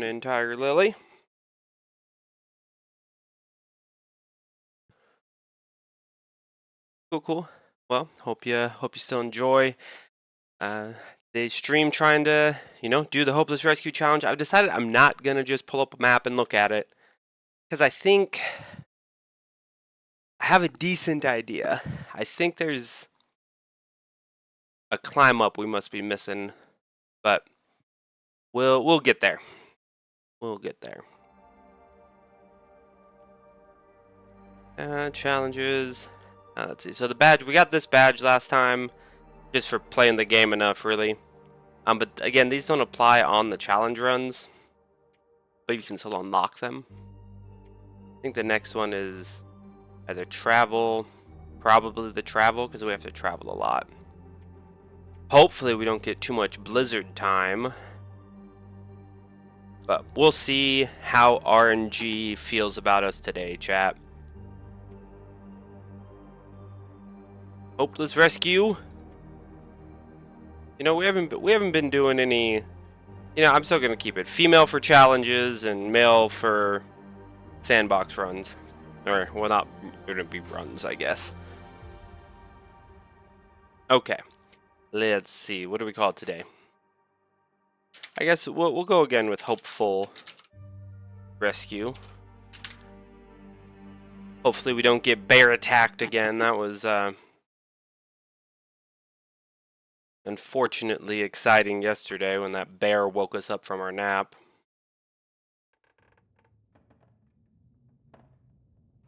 Morning, Tiger Lily. Cool. Well, hope you still enjoy today's stream. Trying to do the Hopeless Rescue Challenge. I've decided I'm not gonna just pull up a map and look at it because I think I have a decent idea. I think there's a climb up we must be missing, but we'll get there. We'll get there. Challenges. Let's see. So the badge, we got this badge last time, just for playing the game enough, really. But again, these don't apply on the challenge runs, but you can still unlock them. I think the next one is either travel, probably the travel, because we have to travel a lot. Hopefully we don't get too much blizzard time, but we'll see how RNG feels about us today, chat. Hopeless Rescue. We haven't been doing any. I'm still gonna keep it female for challenges and male for sandbox runs, or well, not gonna be runs, I guess. Okay, let's see. What do we call it today? I guess we'll go again with Hopeful Rescue. Hopefully we don't get bear attacked again. That was unfortunately exciting yesterday when that bear woke us up from our nap.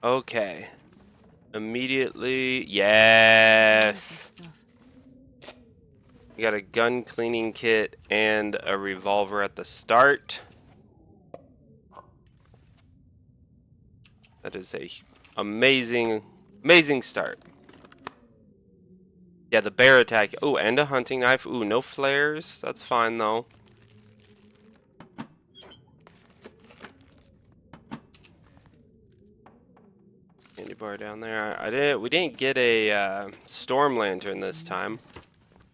Okay. Immediately, yes. We got a gun cleaning kit and a revolver at the start. That is a amazing start. Yeah, the bear attack. Oh, and a hunting knife. Ooh, no flares. That's fine though. Candy bar down there. We didn't get a storm lantern this time.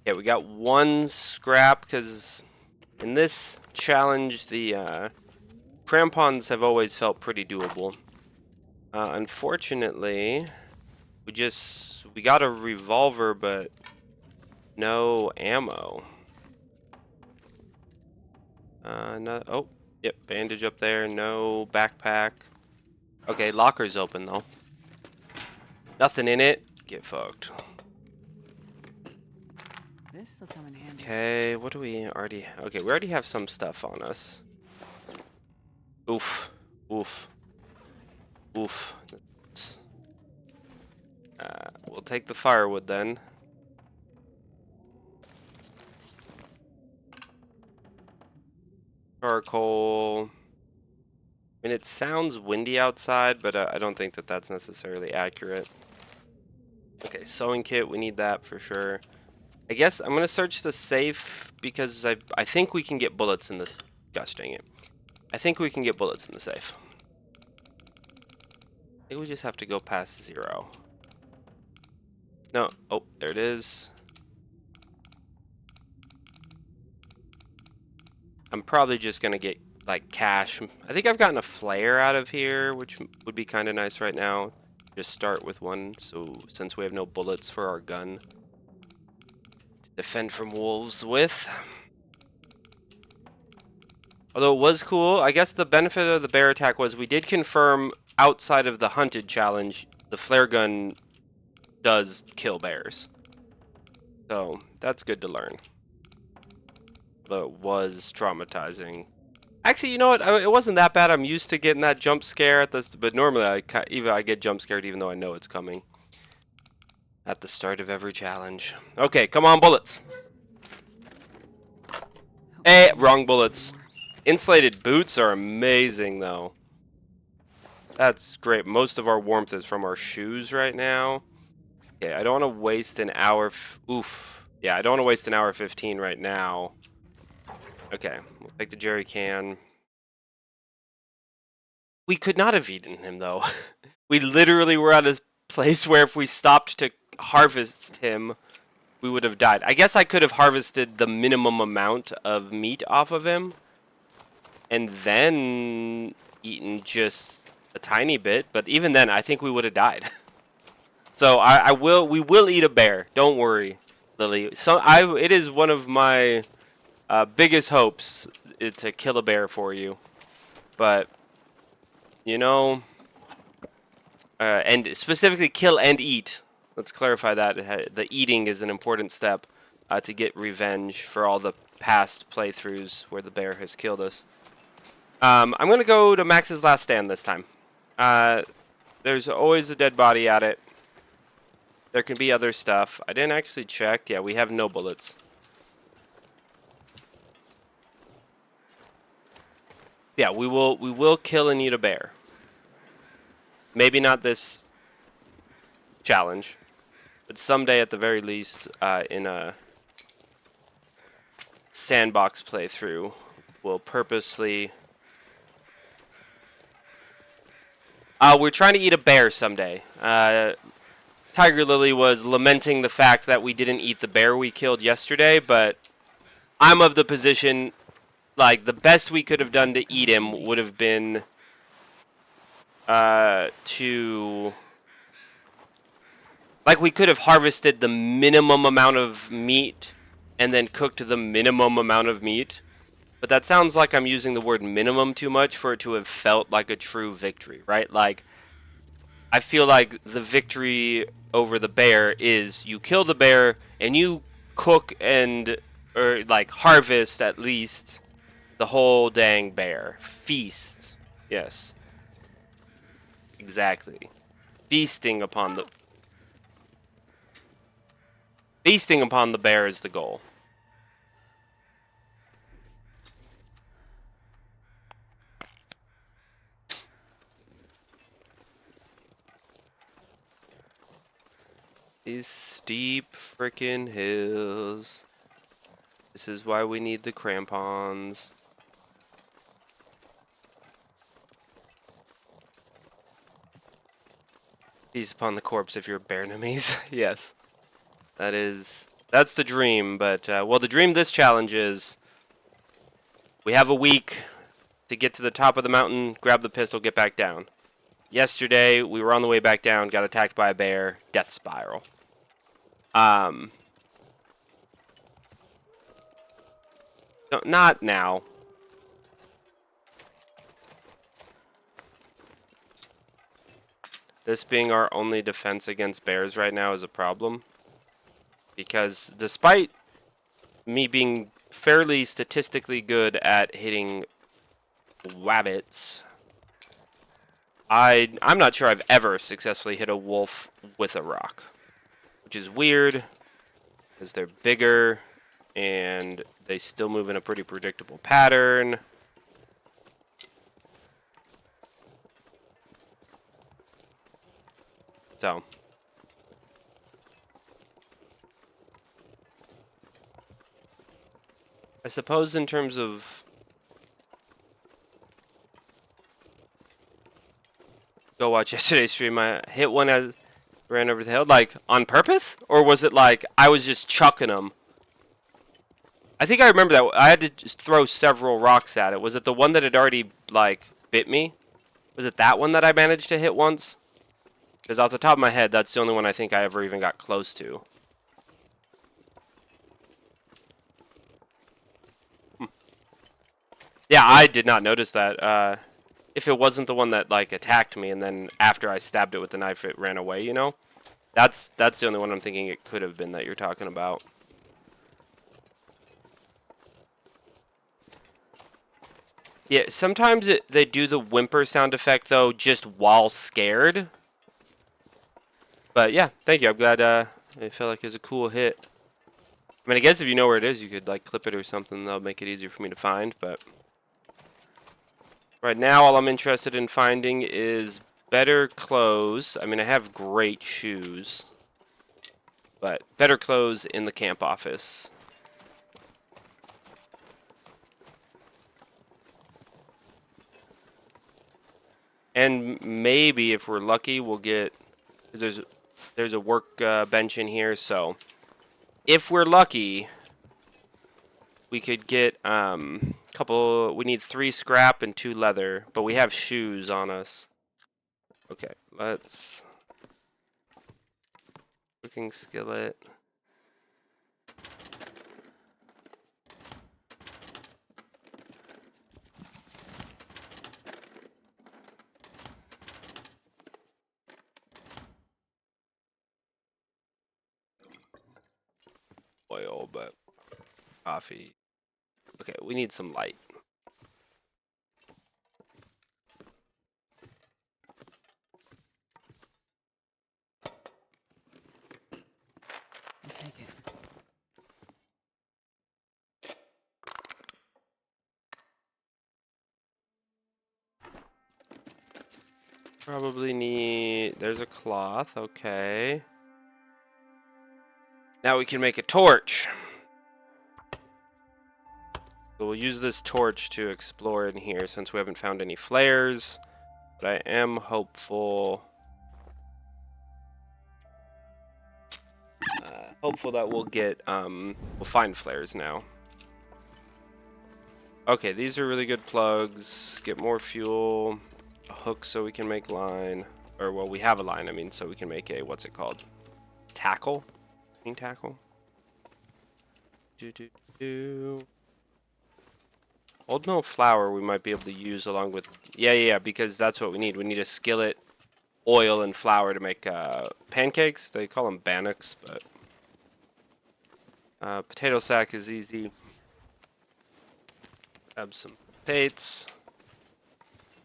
Yeah, we got one scrap because in this challenge the crampons have always felt pretty doable. Unfortunately, we got a revolver but no ammo. No. Oh, yep, bandage up there. No backpack. Okay, locker's open though. Nothing in it. Get fucked. This'll come in handy. Okay, what do we already? Okay, we already have some stuff on us. Oof. We'll take the firewood then. Charcoal. I mean, it sounds windy outside, but I don't think that that's necessarily accurate. Okay, sewing kit, we need that for sure. I guess I'm gonna search the safe because I think we can get bullets in this. Gosh dang it! I think we can get bullets in the safe. I think we just have to go past 0. No. Oh, there it is. I'm probably just gonna get like cash. I think I've gotten a flare out of here, which would be kind of nice right now. Just start with one, so since we have no bullets for our gun to defend from wolves with. Although it was cool, I guess the benefit of the bear attack was we did confirm outside of the hunted challenge, the flare gun does kill bears. So that's good to learn. But it was traumatizing. Actually, you know what? It wasn't that bad. I'm used to getting that jump scare at this, but normally I get jump scared even though I know it's coming at the start of every challenge. Okay, come on, bullets. Hey, wrong bullets. Insulated boots are amazing though. That's great. Most of our warmth is from our shoes right now. Okay, I don't want to waste an hour. Oof. Yeah, I don't want to waste an hour 15 right now. Okay, we'll take the jerry can. We could not have eaten him, though. We literally were at a place where if we stopped to harvest him, we would have died. I guess I could have harvested the minimum amount of meat off of him. and then eaten just a tiny bit. But even then, I think we would have died. So we will eat a bear. Don't worry, Lily. So it is one of my biggest hopes to kill a bear for you. But you know, and specifically kill and eat. Let's clarify that. The eating is an important step to get revenge for all the past playthroughs where the bear has killed us. I'm going to go to Max's Last Stand this time. There's always a dead body at it. There can be other stuff. I didn't actually check. Yeah, we have no bullets. Yeah, we will kill and eat a bear. Maybe not this challenge, but someday at the very least, in a sandbox playthrough, we'll purposely. We're trying to eat a bear someday. Tiger Lily was lamenting the fact that we didn't eat the bear we killed yesterday, but I'm of the position, like, the best we could have done to eat him would have been like, we could have harvested the minimum amount of meat and then cooked the minimum amount of meat. But that sounds like I'm using the word minimum too much for it to have felt like a true victory, right? Like, I feel like the victory over the bear is you kill the bear and you cook or like harvest at least the whole dang bear. Feast. Yes. Exactly. Feasting upon the bear is the goal. These steep frickin' hills. This is why we need the crampons. Feast upon the corpse if you're bear enemies. Yes. That's the dream, but well, the dream this challenge is we have a week to get to the top of the mountain, grab the pistol, get back down. Yesterday, we were on the way back down, got attacked by a bear, death spiral. No, not now. This being our only defense against bears right now is a problem. Because despite me being fairly statistically good at hitting wabbits, I'm not sure I've ever successfully hit a wolf with a rock. Which is weird, because they're bigger, and they still move in a pretty predictable pattern. So. I suppose in terms of go watch yesterday's stream, I hit one as ran over the hill, like on purpose, or was it like I was just chucking them? I think I remember that I had to just throw several rocks at it. Was it the one that had already like bit me? Was it that one that I managed to hit once? Because off the top of my head, that's the only one I think I ever even got close to. Yeah, I did not notice that. If it wasn't the one that like attacked me and then after I stabbed it with the knife it ran away, you know? That's the only one I'm thinking it could have been that you're talking about. Yeah, sometimes they do the whimper sound effect though just while scared. But yeah, thank you. I'm glad it felt like it was a cool hit. I mean, I guess if you know where it is, you could like clip it or something. That'll make it easier for me to find, but right now, all I'm interested in finding is better clothes. I mean, I have great shoes, but better clothes in the camp office. And maybe, if we're lucky, we'll get... Because there's a work bench in here, so... If we're lucky, we could get couple. We need 3 scrap and 2 leather, but we have shoes on us. Okay, let's cooking skillet. Oil, but coffee. Okay, we need some light. I'll take it. Probably need. There's a cloth. Okay. Now we can make a torch. So we'll use this torch to explore in here since we haven't found any flares. But I am hopeful. Hopeful that we'll get. We'll find flares now. Okay, these are really good plugs. Get more fuel. A hook so we can make line. Or, well, we have a line, I mean, so we can make a, what's it called? Tackle? Tackle? Old mill flour we might be able to use along with... Yeah, because that's what we need. We need a skillet, oil, and flour to make pancakes. They call them bannocks, but... potato sack is easy. Grab some potatoes.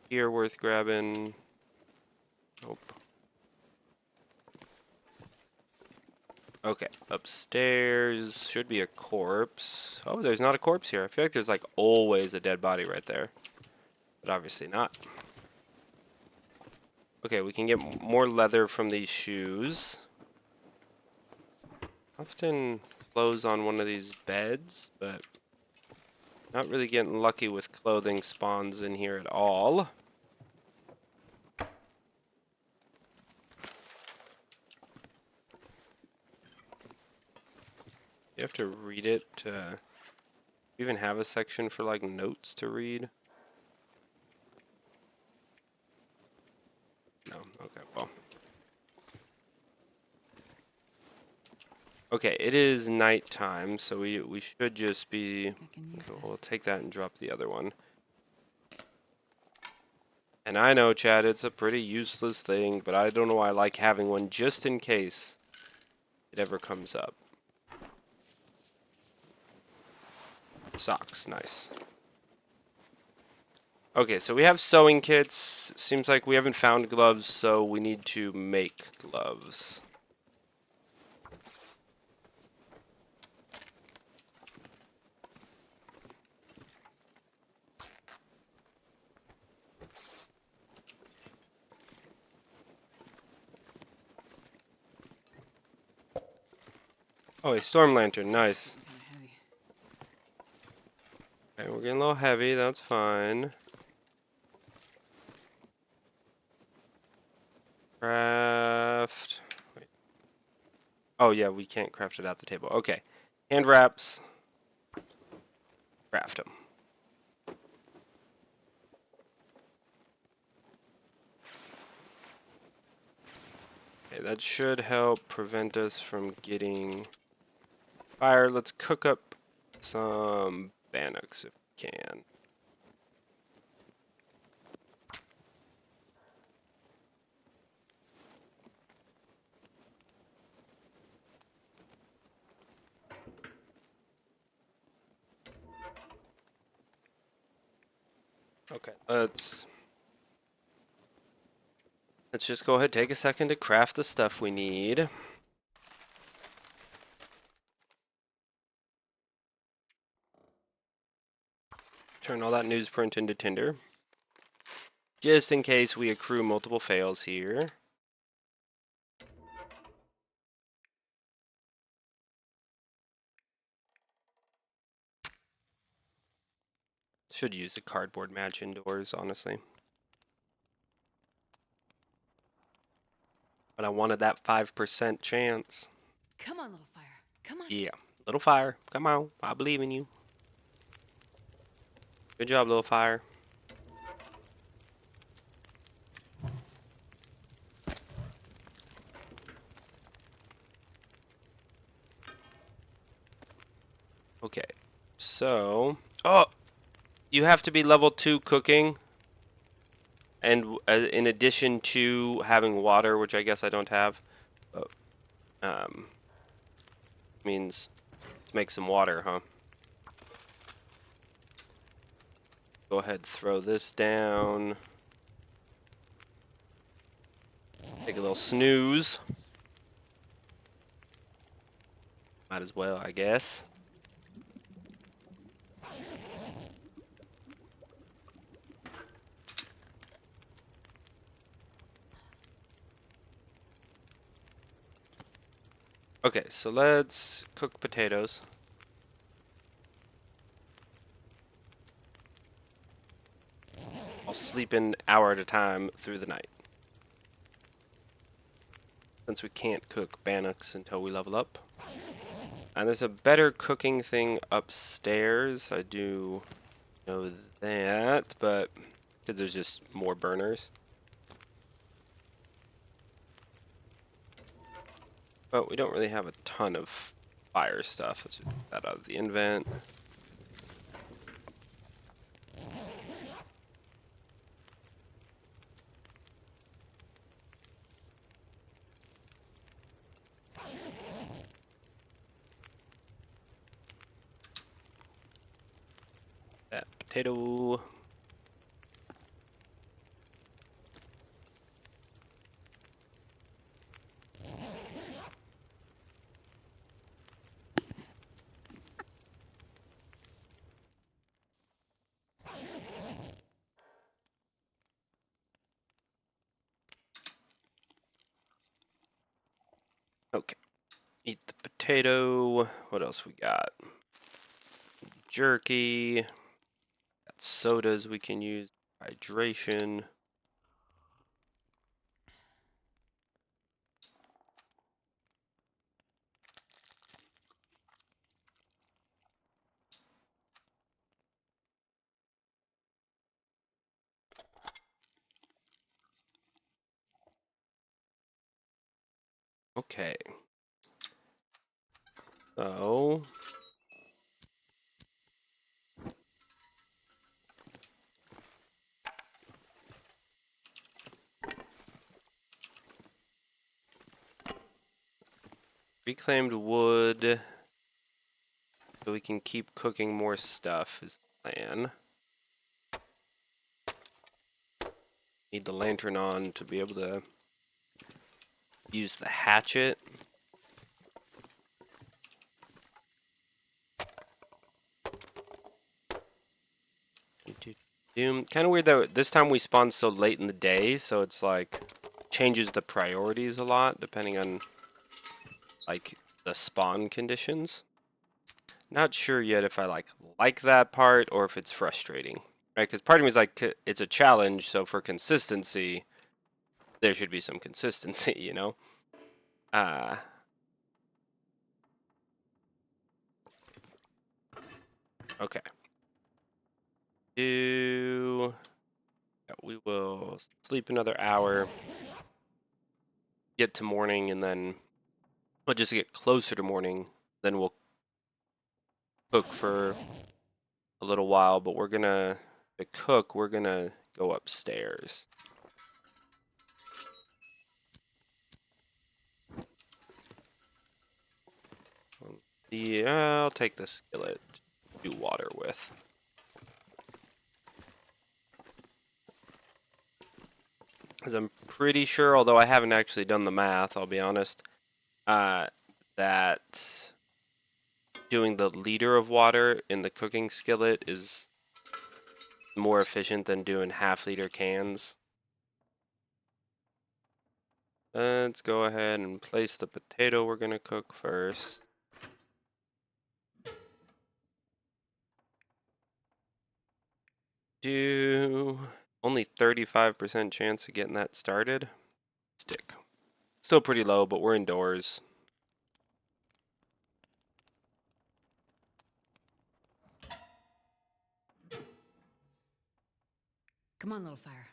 Here worth grabbing. Nope. Okay, upstairs should be a corpse. Oh, there's not a corpse here. I feel like there's like always a dead body right there. But obviously not. Okay, we can get more leather from these shoes. Often clothes on one of these beds, but not really getting lucky with clothing spawns in here at all. You have to read it to even have a section for like notes to read. No, okay, well. Okay, it is nighttime, so we should just be... I can use Okay, this. we'll take that and drop the other one. And I know, Chad, it's a pretty useless thing, but I don't know why I like having one just in case it ever comes up. Socks, nice. Okay, so we have sewing kits. Seems like we haven't found gloves, so we need to make gloves. Oh, a storm lantern, nice. Kind of heavy. Okay, we're getting a little heavy, that's fine. Craft. Wait. Oh, yeah, we can't craft it at the table. Okay. Hand wraps. Craft them. Okay, that should help prevent us from getting fire. Let's cook up some bannocks if we can. Okay, let's just go ahead, take a second to craft the stuff we need. Turn all that newsprint into tinder. Just in case we accrue multiple fails here. Should use a cardboard match indoors, honestly. But I wanted that 5% chance. Come on, little fire. Come on. Yeah. Little fire. Come on. I believe in you. Good job, little fire. Okay, so... Oh! You have to be level 2 cooking. And in addition to having water, which I guess I don't have, means to make some water, huh? Go ahead, throw this down. Take a little snooze. Might as well, I guess. Okay, so let's cook potatoes. I'll sleep an hour at a time through the night. Since we can't cook bannocks until we level up. And there's a better cooking thing upstairs. I do know that, but because there's just more burners. But we don't really have a ton of fire stuff. Let's just get that out of the invent. That potato. Okay. Eat the potato. What else we got? Jerky. Got sodas we can use. Hydration. Okay. So reclaimed wood. So we can keep cooking more stuff is the plan. Need the lantern on to be able to use the hatchet. Kind of weird that this time we spawned so late in the day, so it's like changes the priorities a lot depending on like the spawn conditions. Not sure yet if I like that part or if it's frustrating, right? Because part of me is like it's a challenge, so for consistency, there should be some consistency, you know. Okay. Yeah, we will sleep another hour, get to morning, and then we'll just get closer to morning. Then we'll cook for a little while, but we're gonna go upstairs. Yeah, I'll take the skillet to do water with. Because I'm pretty sure, although I haven't actually done the math, I'll be honest, that doing the liter of water in the cooking skillet is more efficient than doing half-liter cans. Let's go ahead and place the potato we're gonna cook first. Do only 35% chance of getting that started. Stick. Still pretty low, but we're indoors. Come on, little fire.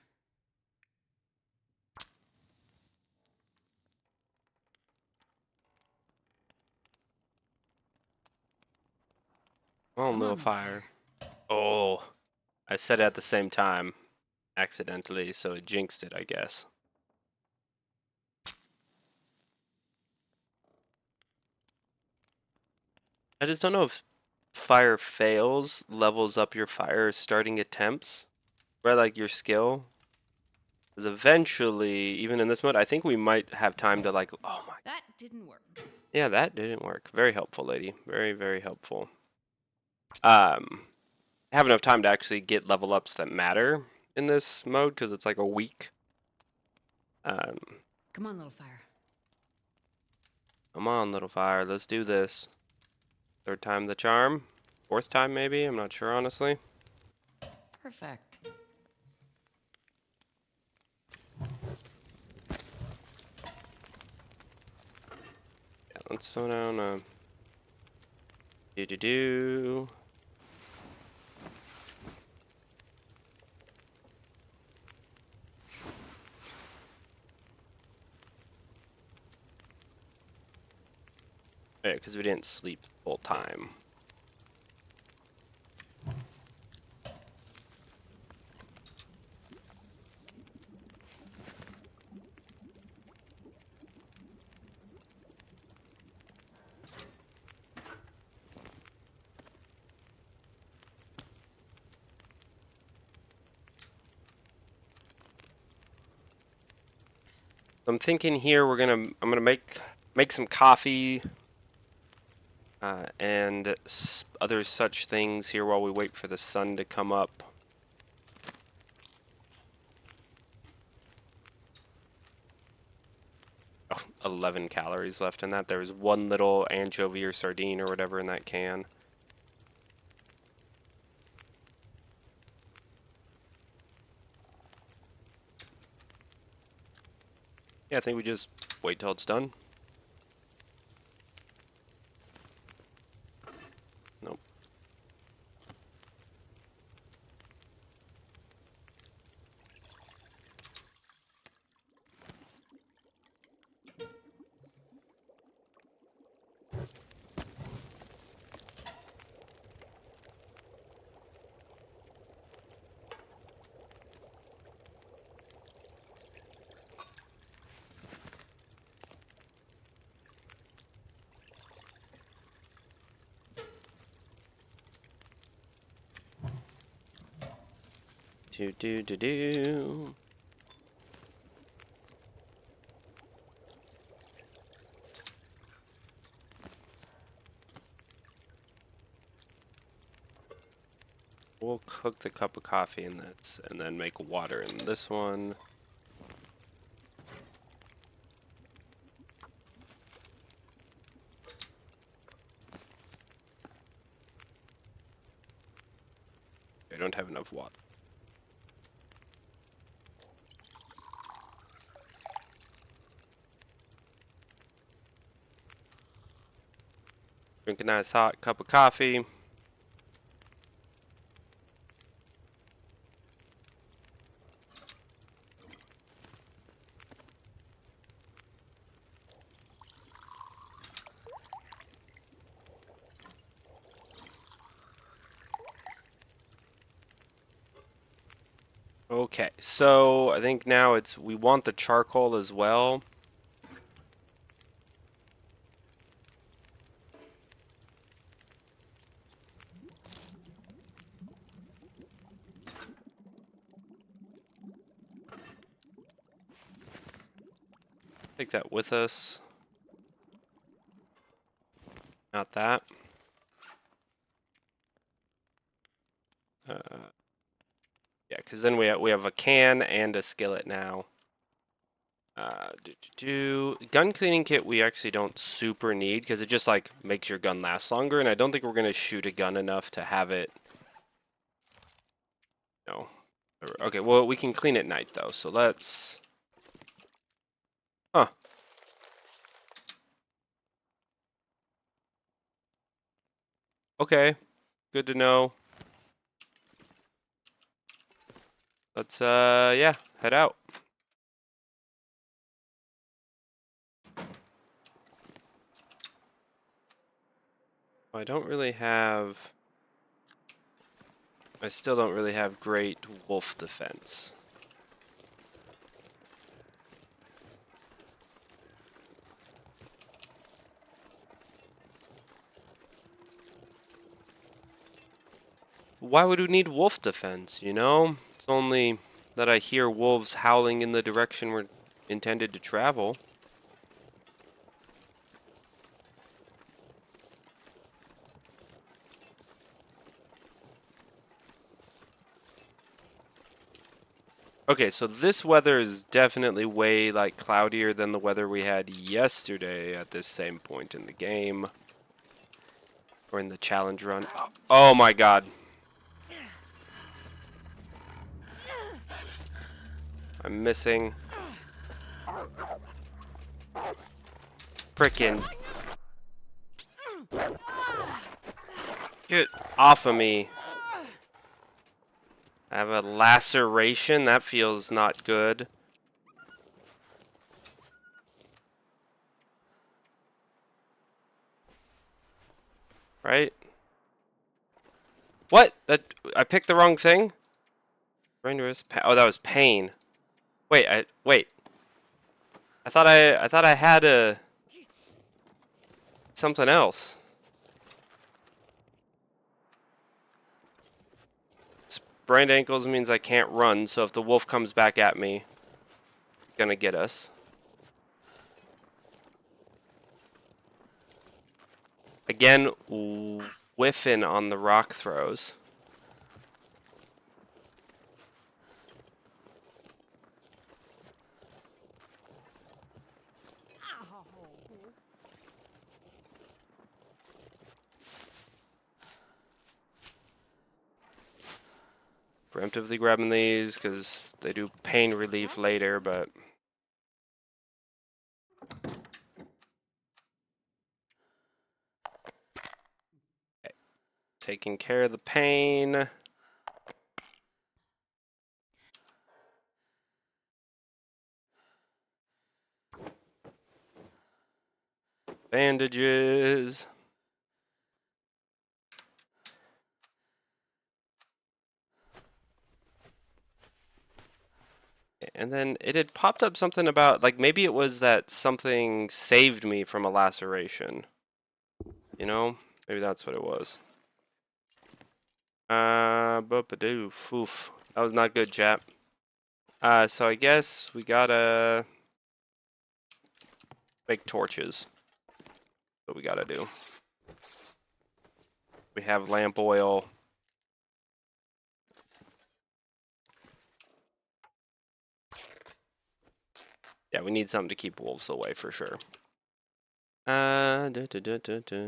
Oh, Come little on, little fire. Oh, I said it at the same time, accidentally, so it jinxed it, I guess. I just don't know if fire fails levels up your fire starting attempts, right? Like your skill. Because eventually, even in this mode, I think we might have time to like, oh my, That didn't work. yeah, that didn't work. Very helpful, lady. Very, very helpful. Have enough time to actually get level ups that matter in this mode because it's like a week. Um, Come on, little fire. Come on, little fire, let's do this. Third time the charm. Fourth time, maybe? I'm not sure, honestly. Perfect. Yeah, let's slow down. Do. Yeah, because we didn't sleep the whole time. I'm thinking here I'm gonna make some coffee and other such things here while we wait for the sun to come up. Oh, 11 calories left in that. There's one little anchovy or sardine or whatever in that can. Yeah, I think we just wait till it's done. Nope. Do. We'll cook the cup of coffee in this, and then make water in this one. I don't have enough water. Drink a nice hot cup of coffee. Okay, so I think now we want the charcoal as well. Take that with us. Not that. Yeah, because then we have a can and a skillet now. Gun cleaning kit we actually don't super need because it just like makes your gun last longer, and I don't think we're gonna shoot a gun enough to have it. No. Okay, well we can clean at night though, so let's. Huh. Okay. Good to know. let's yeah, head out. I don't really have. I still don't really have great wolf defense. Why would we need wolf defense, you know? It's only that I hear wolves howling in the direction we're intended to travel. Okay, so this weather is definitely way like cloudier than the weather we had yesterday at this same point in the game. Or in the challenge run. Oh my god. I'm missing. Frickin'. Get off of me. I have a laceration. That feels not good. Right? What? That I picked the wrong thing? Oh, that was pain. Wait, wait. I thought I had a something else. Sprained ankles means I can't run, so if the wolf comes back at me, it's gonna get us. Again, whiffing on the rock throws. Preemptively grabbing these because they do pain relief later, but okay. Taking care of the pain. Bandages. And then it had popped up something about, like, maybe it was that something saved me from a laceration. You know? Maybe that's what it was. Boop-a-doo. Oof. That was not good, chap. So I guess we gotta make torches. What we gotta do. We have lamp oil. Yeah, we need something to keep wolves away for sure. Da, da, da, da, da.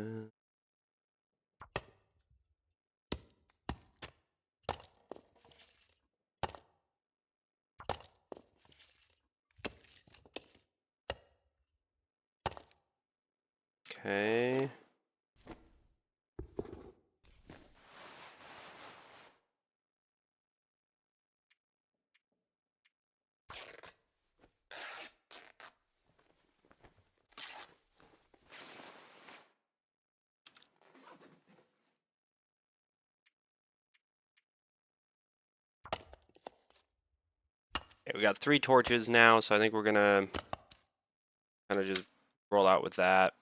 Okay. Okay, we got 3 torches now, so I think we're gonna kind of just roll out with that.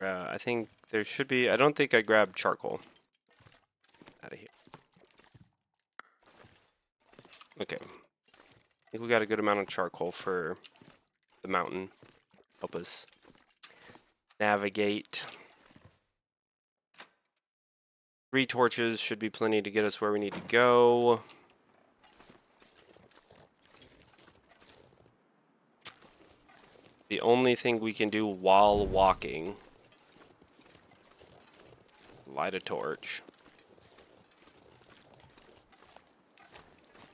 I think there should be. I don't think I grabbed charcoal. Out of here. Okay. I think we got a good amount of charcoal for the mountain. Help us navigate. 3 torches should be plenty to get us where we need to go. The only thing we can do while walking. Light a torch.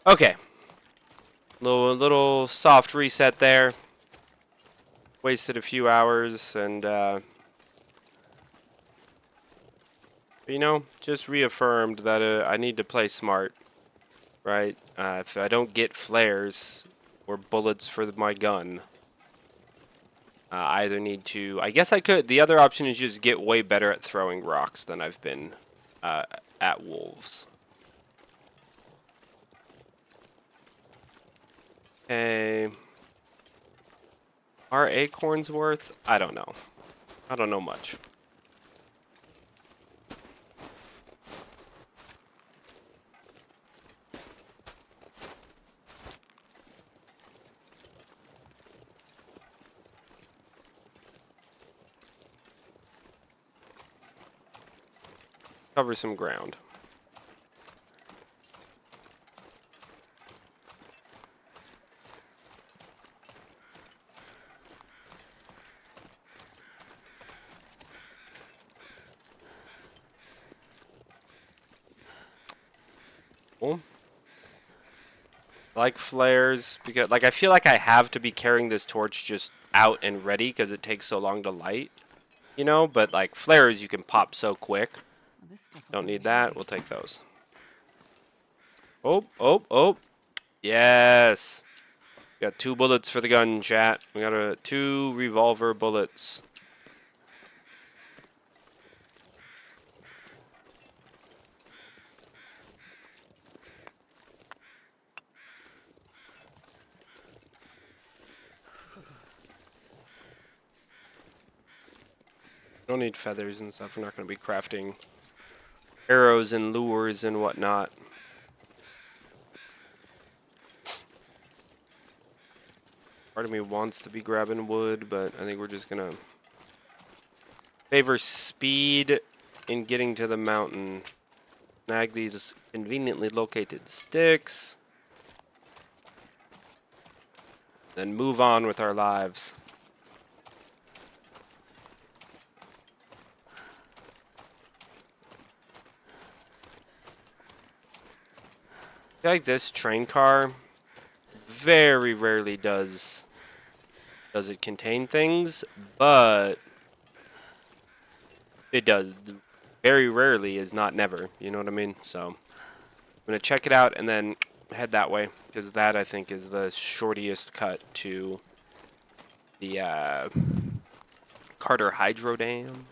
Okay. Little soft reset there. Wasted a few hours and you know, just reaffirmed that I need to play smart, right? If I don't get flares or bullets for my gun, I either need to. I guess I could. The other option is just get way better at throwing rocks than I've been at wolves. Okay. Are acorns worth? I don't know. I don't know much. Cover some ground. Cool. I like flares because, like, I feel like I have to be carrying this torch just out and ready because it takes so long to light, you know. But like flares, you can pop so quick. Well, this stuff will Don't come need in that. handy. We'll take those. Oh, oh, oh. Yes. Got 2 bullets for the gun, chat. We got 2 revolver bullets. Don't need feathers and stuff. We're not going to be crafting arrows and lures and whatnot. Part of me wants to be grabbing wood, but I think we're just going to favor speed in getting to the mountain. Snag these conveniently located sticks. Then move on with our lives. I feel like this train car very rarely does it contain things, but it does. Very rarely is not never, you know what I mean? So I'm gonna check it out and then head that way, because that I think is the shortest cut to the Carter Hydro Dam.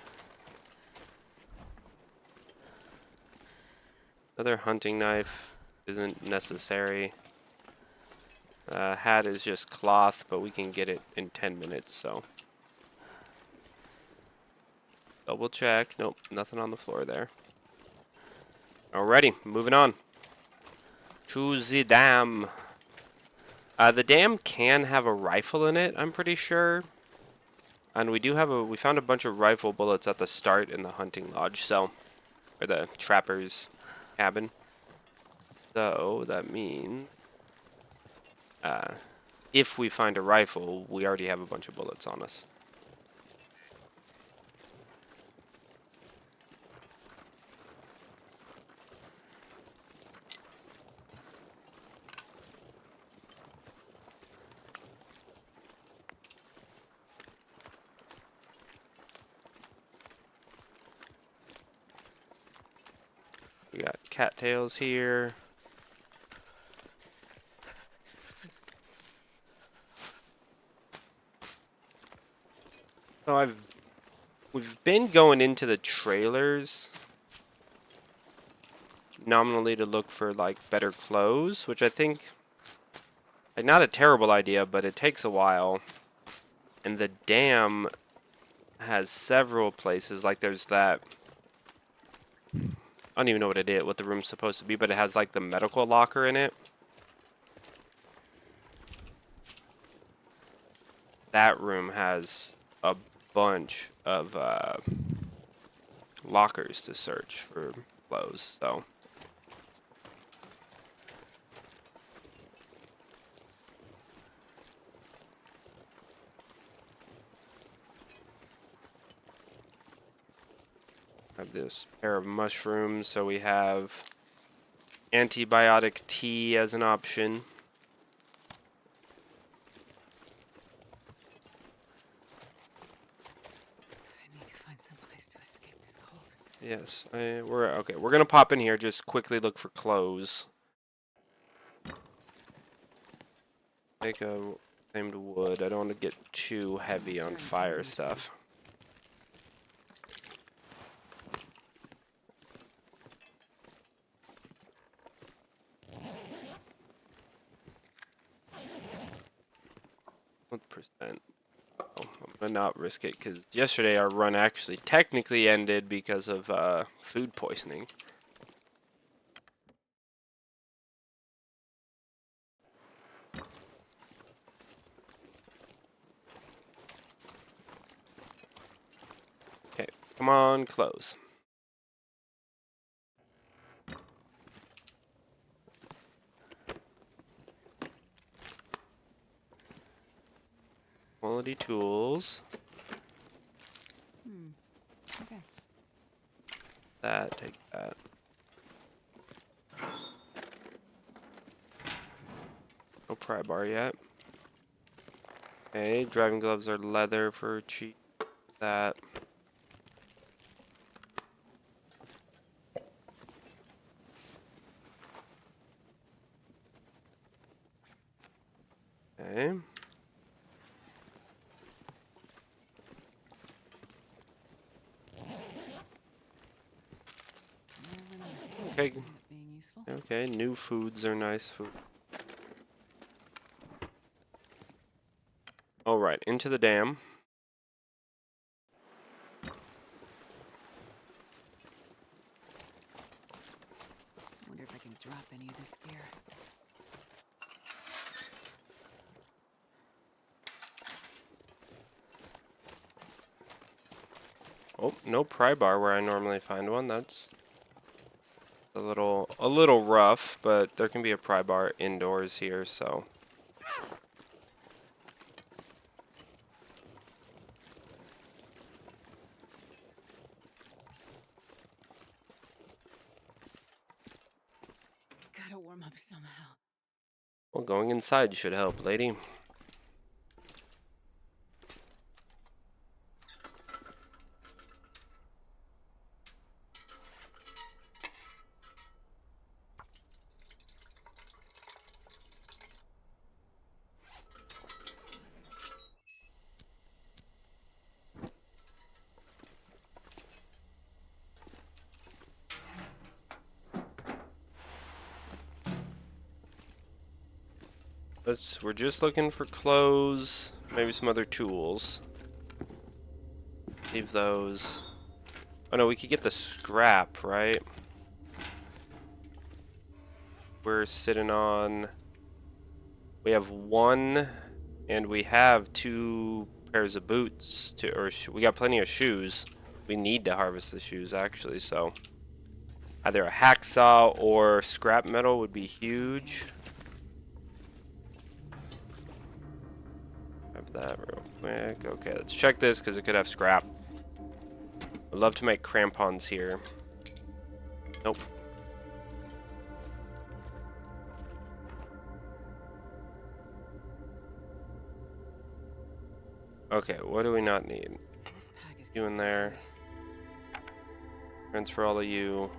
Another hunting knife isn't necessary. Hat is just cloth, but we can get it in 10 minutes, so. Double check. Nope, nothing on the floor there. Alrighty, moving on. To the dam. The dam can have a rifle in it, I'm pretty sure. And we found a bunch of rifle bullets at the start in the hunting lodge, so. Or the trapper's cabin. So, that means. If we find a rifle, we already have a bunch of bullets on us. We got cattails here. So we've been going into the trailers nominally to look for like better clothes, which I think like not a terrible idea, but it takes a while. And the dam has several places, like there's that I don't even know what the room's supposed to be, but it has like the medical locker in it. That room has a bunch of lockers to search for clothes, so. Have this pair of mushrooms, so we have antibiotic tea as an option. Yes, we're okay. We're gonna pop in here. Just quickly look for clothes. Make a named wood. I don't want to get too heavy on fire stuff. What percent? Oh, I'm gonna not risk it because yesterday our run actually technically ended because of food poisoning. Okay, come on, close. Quality tools. Okay. That, take that. No pry bar yet. Okay, driving gloves are leather for cheap. That. Okay. Okay. Being useful. Okay, new foods are nice food. All right, into the dam. Wonder if I can drop any of this gear. Oh, no pry bar where I normally find one. That's a little rough, but there can be a pry bar indoors here, so. Gotta warm up somehow. Well, going inside should help, lady. We're just looking for clothes, maybe some other tools. Leave those. Oh no, we could get the scrap, right? We're sitting on. We have one, and we have two pairs of boots. We got plenty of shoes. We need to harvest the shoes actually, so either a hacksaw or scrap metal would be huge. Grab that real quick. Okay, let's check this because it could have scrap. I'd love to make crampons here. Nope. Okay, what do we not need? This pack is You in there. Transfer all of you.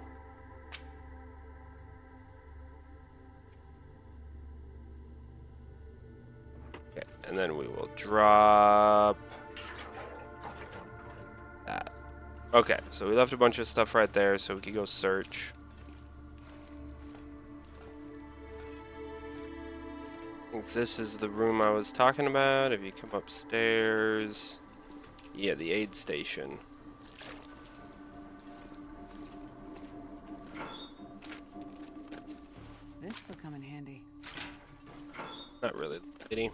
Okay, and then we will drop that. Okay, so we left a bunch of stuff right there so we could go search. I think this is the room I was talking about. If you come upstairs. Yeah, the aid station. This'll come in handy. Not really, lady.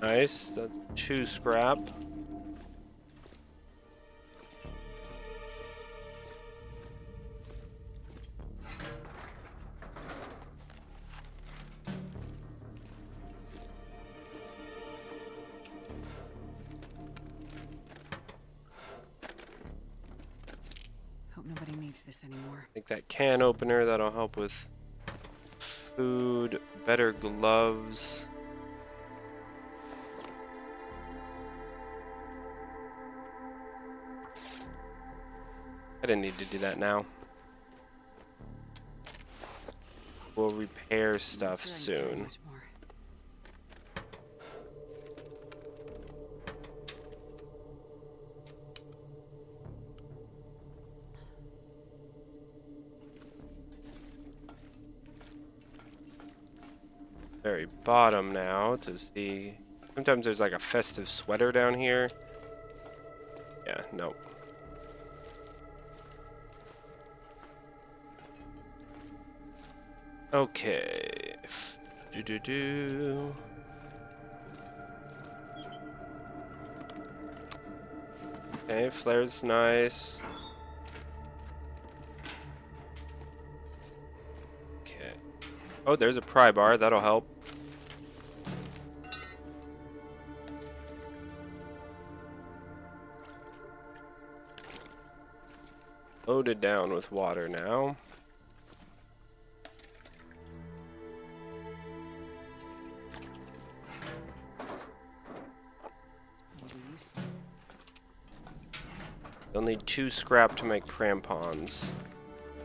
Nice, that's 2 scrap. Hope nobody needs reach this anymore. Make that can opener. That'll help with food. Better gloves. I didn't need to do that now. We'll repair stuff Not sure I can carry soon. much more. Very bottom now to see. Sometimes there's like a festive sweater down here. Yeah, nope. Okay. Do. Okay, flare's nice. Okay. Oh, there's a pry bar. That'll help. Loaded down with water now. Will be useful. You'll need 2 scrap to make crampons.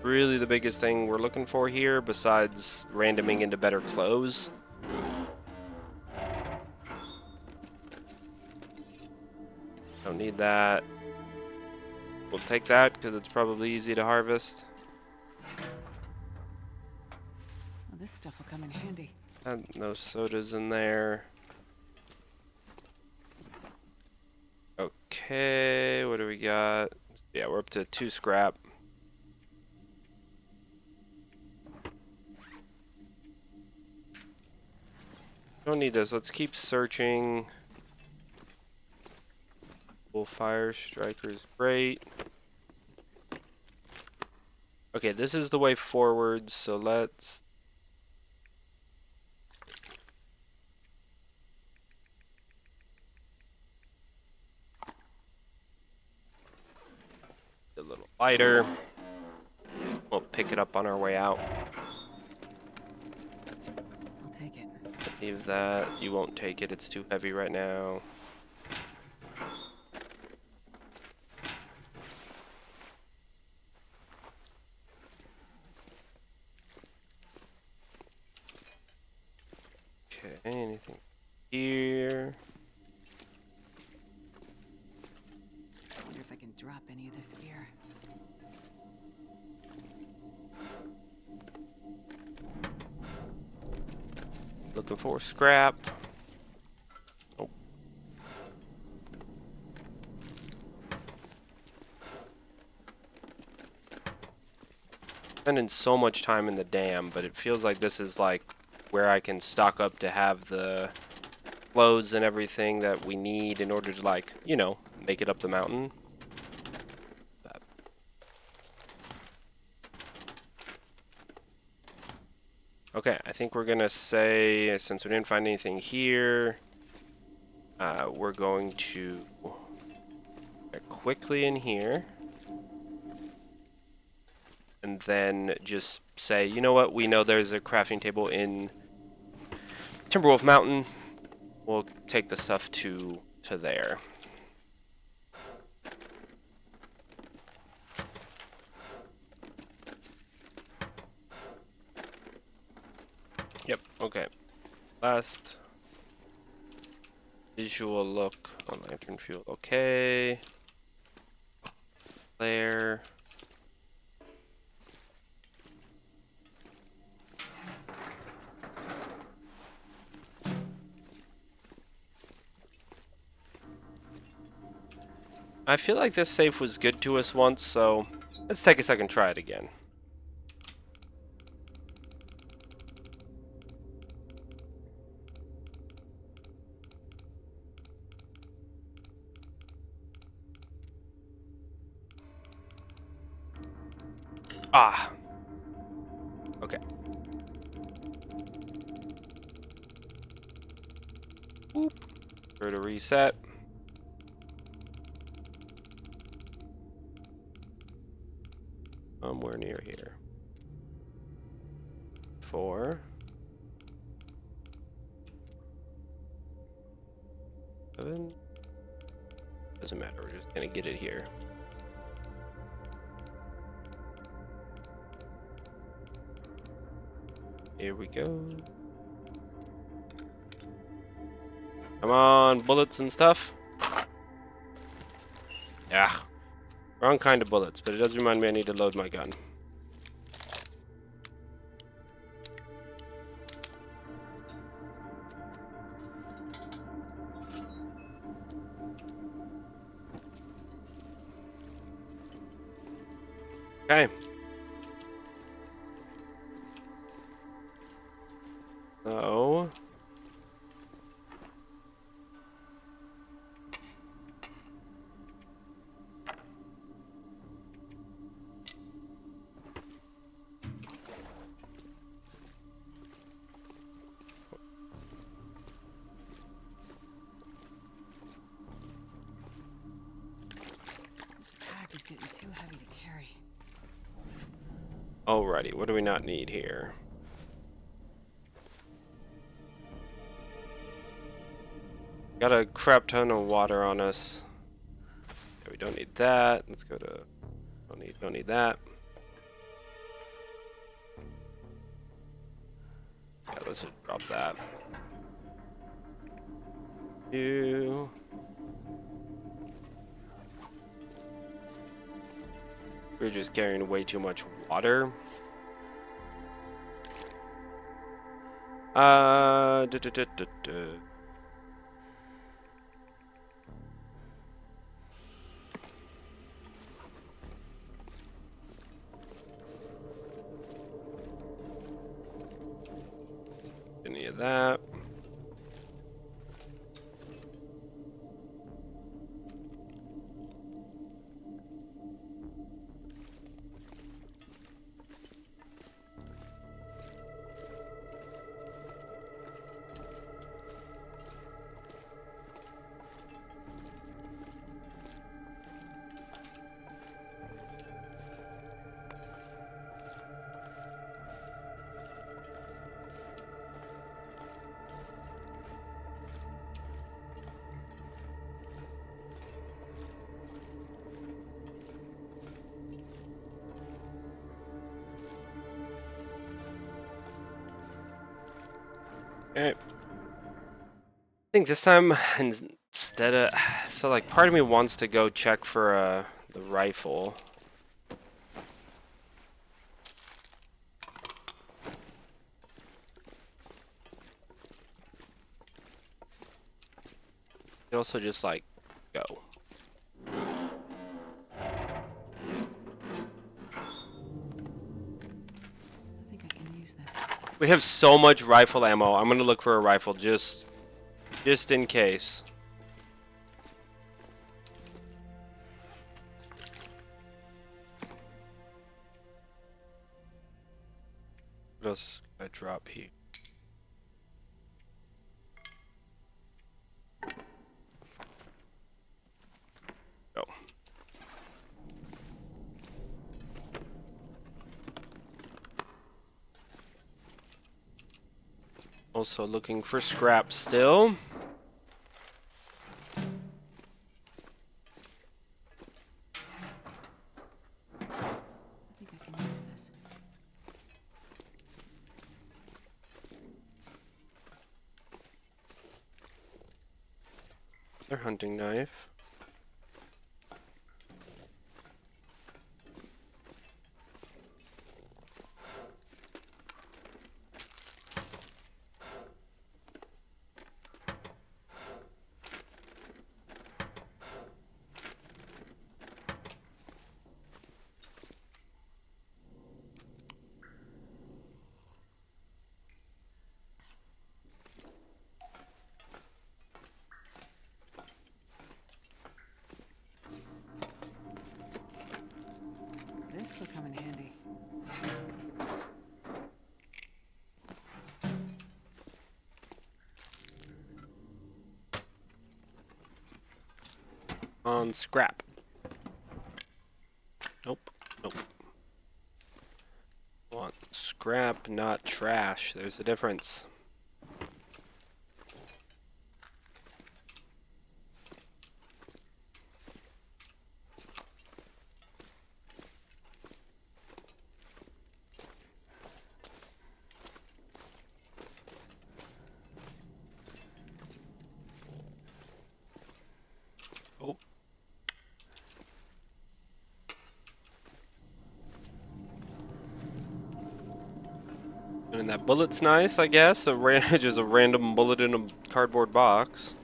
Really the biggest thing we're looking for here, besides randoming into better clothes. Don't need that. We'll take that because it's probably easy to harvest. Well, this stuff will come in handy. No sodas in there. Okay, what do we got? Yeah, we're up to 2 scrap. Don't need this. Let's keep searching. Fire strikers, great. Okay, this is the way forward, so let's... A little lighter. We'll pick it up on our way out. I'll take it. Leave that. You won't take it. It's too heavy right now. Okay, anything here? Wonder if I can drop any of this gear. Looking for scrap. Oh. Spending so much time in the dam, but it feels like this is like where I can stock up to have the clothes and everything that we need in order to, like, you know, make it up the mountain. Okay, I think we're gonna say, since we didn't find anything here, we're going to get quickly in here. And then just say, you know what, we know there's a crafting table in Timberwolf Mountain. We'll take the stuff to there. Yep, okay. Last visual look on lantern fuel. Okay. There. I feel like this safe was good to us once, so let's take a second, try it again. Ah. Okay. Boop. Go to reset. Somewhere near here. 4. 7. Doesn't matter, we're just gonna get it here. Here we go. Come on, bullets and stuff. Yeah. Wrong kind of bullets, but it does remind me I need to load my gun. Okay. So... This pack is getting too heavy to carry. Alrighty, what do we not need here? Got a crap ton of water on us. Yeah, we don't need that. Let's go to... Don't need that. Yeah, let's just drop that. You... We're just carrying way too much water. Duh, duh, duh, duh, duh. Any of that. Okay. I think this time instead of so like part of me wants to go check for the rifle. It also just like go. I think I can use this. We have so much rifle ammo. I'm gonna look for a rifle just in case. What else can I drop here? Go. Also looking for scrap still. I think I can use this. Their hunting knife. This will come in handy. On scrap. Nope. Nope. scrap, not trash. There's a difference. Oh. And that bullet's nice, I guess. Just a random bullet in a cardboard box.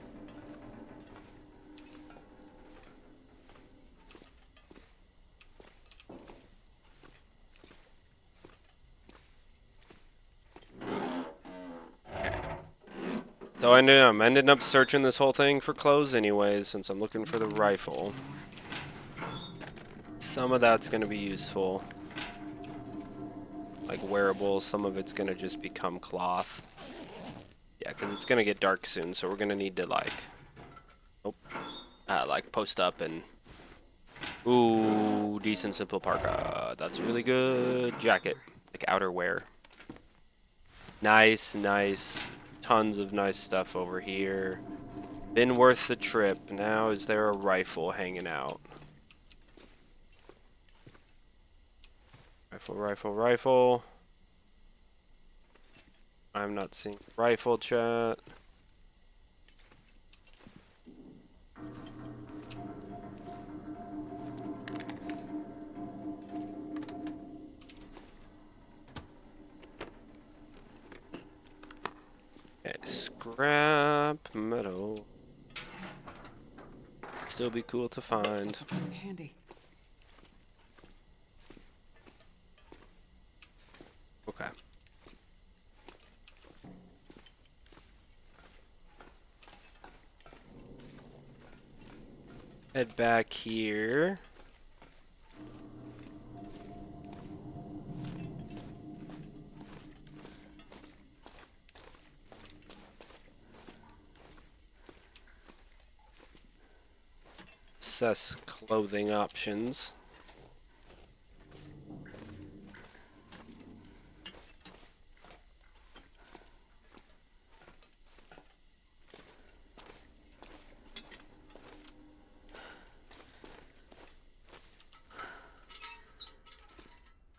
So I'm ending up searching this whole thing for clothes anyways, since I'm looking for the rifle. Some of that's going to be useful. Like wearables, some of it's going to just become cloth. Yeah, because it's going to get dark soon, so we're going to need to like post up and... Ooh, decent simple parka. That's a really good jacket. Like outerwear. Nice, nice. Tons of nice stuff over here. Been worth the trip. Now is there a rifle hanging out? Rifle, rifle, rifle. I'm not seeing rifle chat. Okay, scrap metal. Still be cool to find. Stuff will come in handy. Okay. Head back here. Assess clothing options.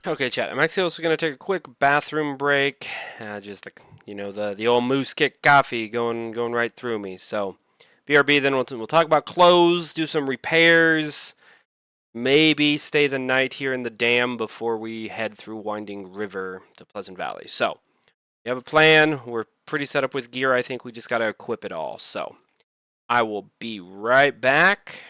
Okay, chat. I'm actually also gonna take a quick bathroom break. Just the old moose kick coffee going right through me. So, BRB. Then we'll talk about clothes, do some repairs, maybe stay the night here in the dam before we head through Winding River to Pleasant Valley. So, we have a plan. We're pretty set up with gear. I think we just gotta equip it all. So, I will be right back.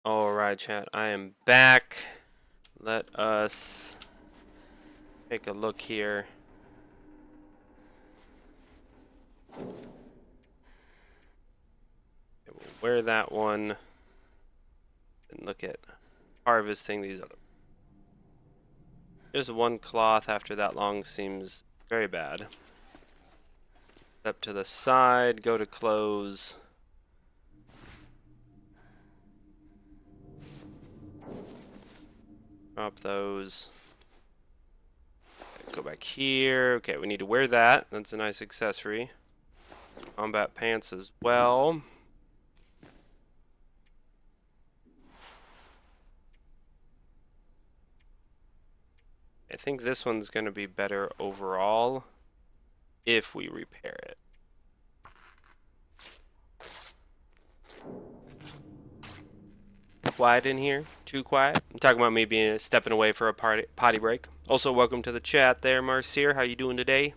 Alright, chat, I am back. Let us take a look here. Okay, we'll wear that one. and look at harvesting these other. Just one cloth after that long seems very bad. Step to the side, go to close. Drop those. Go back here. Okay, we need to wear that. That's a nice accessory. Combat pants as well. I think this one's going to be better overall if we repair it. Quiet in here? Too quiet? I'm talking about me being stepping away for a potty break. Also, welcome to the chat there, Marcier. How you doing today?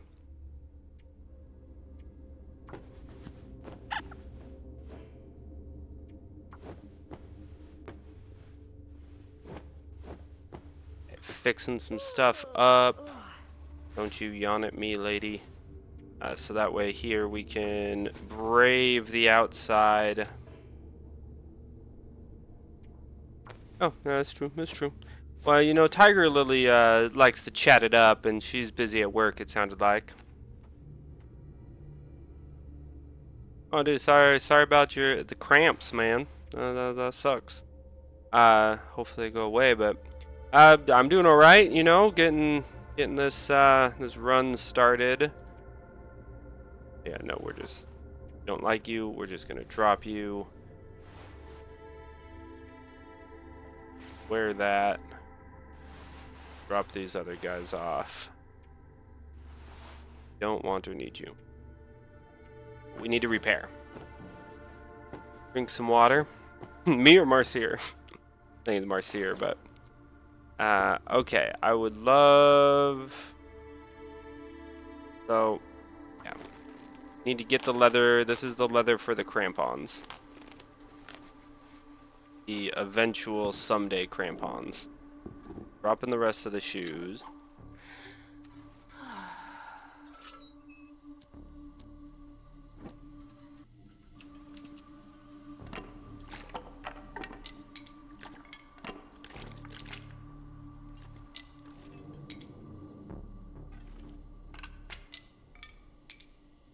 Fixing some stuff up. Don't you yawn at me, lady. So that way here we can brave the outside. Oh, no, that's true. That's true. Well, you know, Tiger Lily likes to chat it up, and she's busy at work, it sounded like. Oh, dude, sorry about the cramps, man. That sucks. Hopefully they go away, but I'm doing all right. You know, getting this this run started. Yeah, no, we're just don't like you. We're just gonna drop you. Wear that. Drop these other guys off. Don't want to need you. We need to repair. Drink some water. Me or Marcier? I think it's Marcier, but okay. I would love. So, yeah. Need to get the leather. This is the leather for the crampons. The eventual someday crampons. Dropping the rest of the shoes.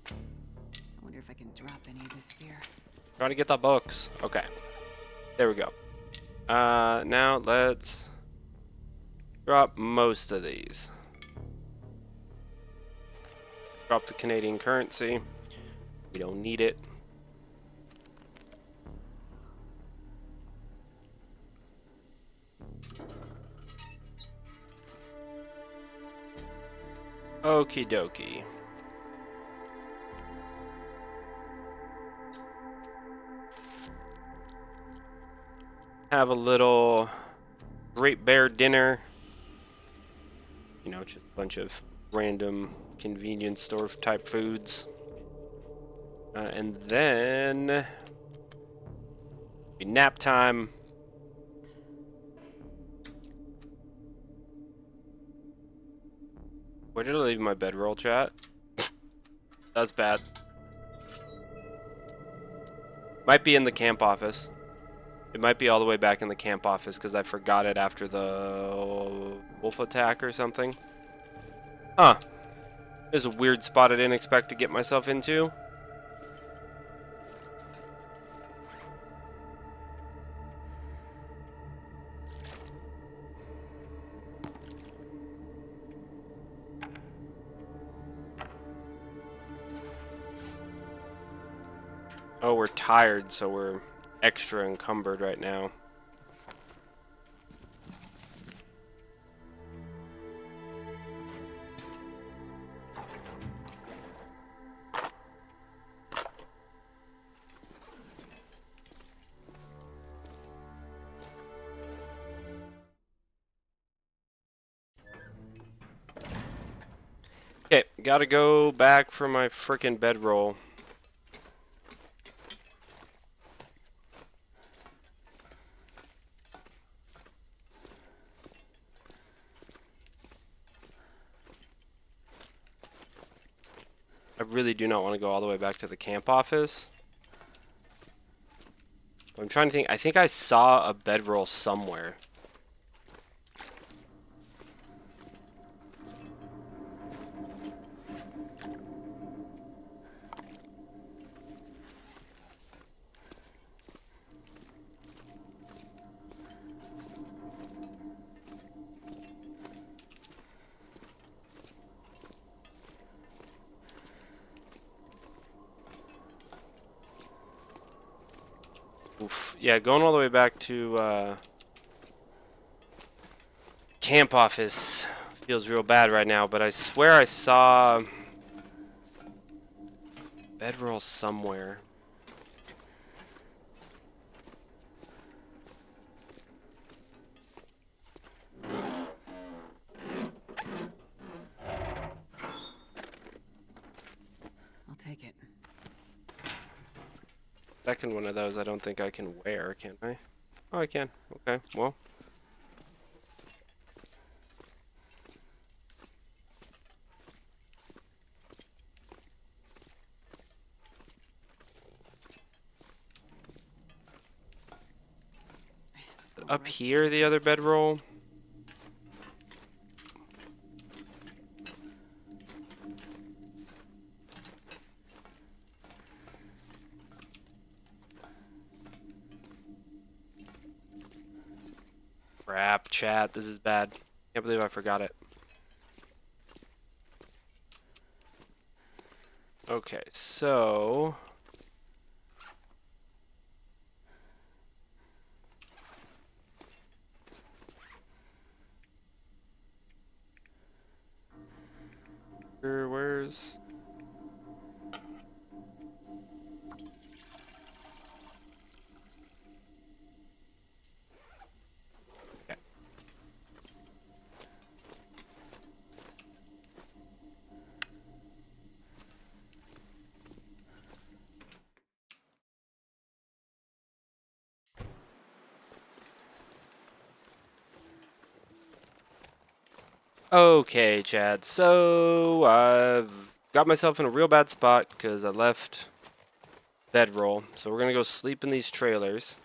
I wonder if I can drop any of this gear. Trying to get the books. Okay. There we go. Now let's drop most of these. Drop the Canadian currency. We don't need it. Okie dokie. Have a little Great Bear dinner. You know, just a bunch of random convenience store type foods. And then be nap time. Where did I leave my bedroll, chat? That's bad. Might be in the camp office. It might be all the way back in the camp office because I forgot it after the wolf attack or something. Huh. There's a weird spot I didn't expect to get myself into. Oh, we're tired, so we're extra encumbered right now. Okay, gotta go back for my frickin' bedroll. I really do not want to go all the way back to the camp office. I'm trying to think. I think I saw a bedroll somewhere. Oof. Yeah, going all the way back to camp office feels real bad right now, but I swear I saw bedroll somewhere. I'll take it. Second one of those I don't think I can wear, can I? Oh, I can. Okay, well. Up here, the other bedroll. Crap, chat, this is bad. Can't believe I forgot it. Okay, so... Where's... Okay. Okay, Chad, so I've got myself in a real bad spot because I left bedroll. So we're gonna go sleep in these trailers.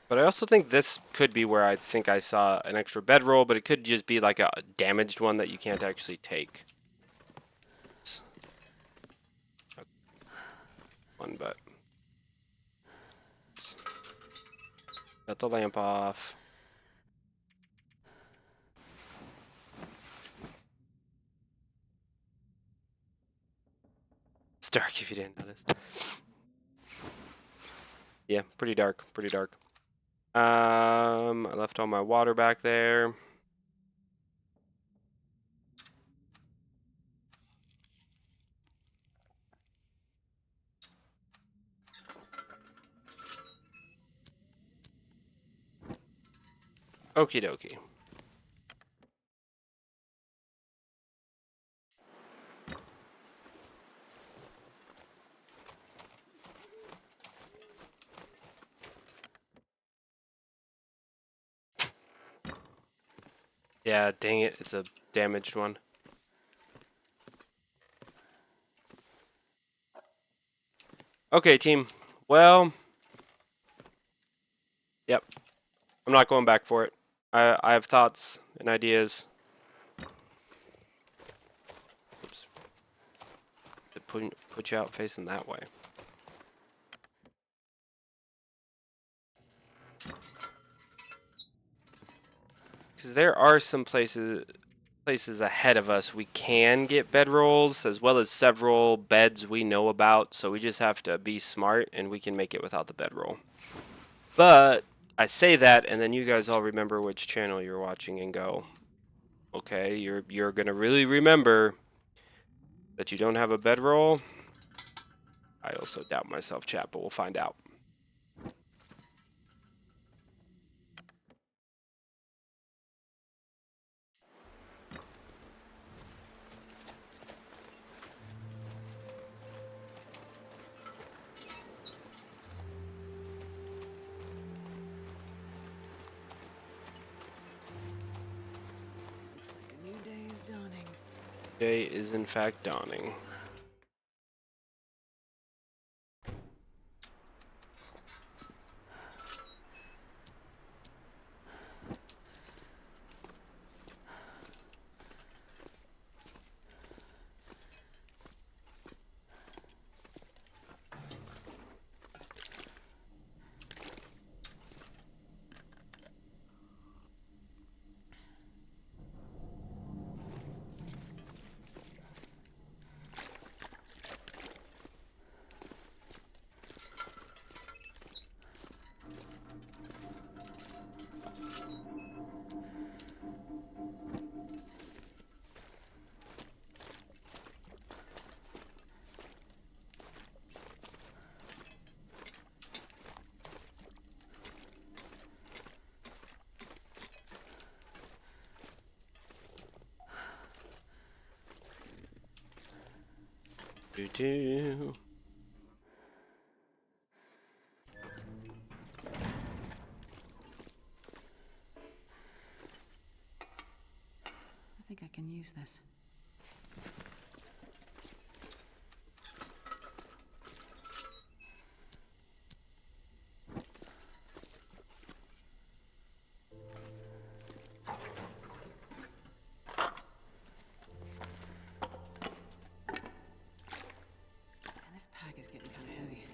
But I also think this could be where I think I saw an extra bedroll, but it could just be like a damaged one that you can't actually take. One, but got the lamp off. It's dark if you didn't notice. Yeah, pretty dark, pretty dark. I left all my water back there. Okie dokie. Yeah, dang it, it's a damaged one. Okay, team. Well, yep. I'm not going back for it. I have thoughts and ideas. Oops. Put you out facing that way. Because there are some places ahead of us we can get bedrolls, as well as several beds we know about, so we just have to be smart and we can make it without the bedroll. But I say that, and then you guys all remember which channel you're watching and go, okay, you're gonna really remember that you don't have a bedroll. I also doubt myself, chat, but we'll find out. Looks like a new day is dawning. Day is in fact dawning. Do. I think I can use this. And this pack is getting kind of heavy.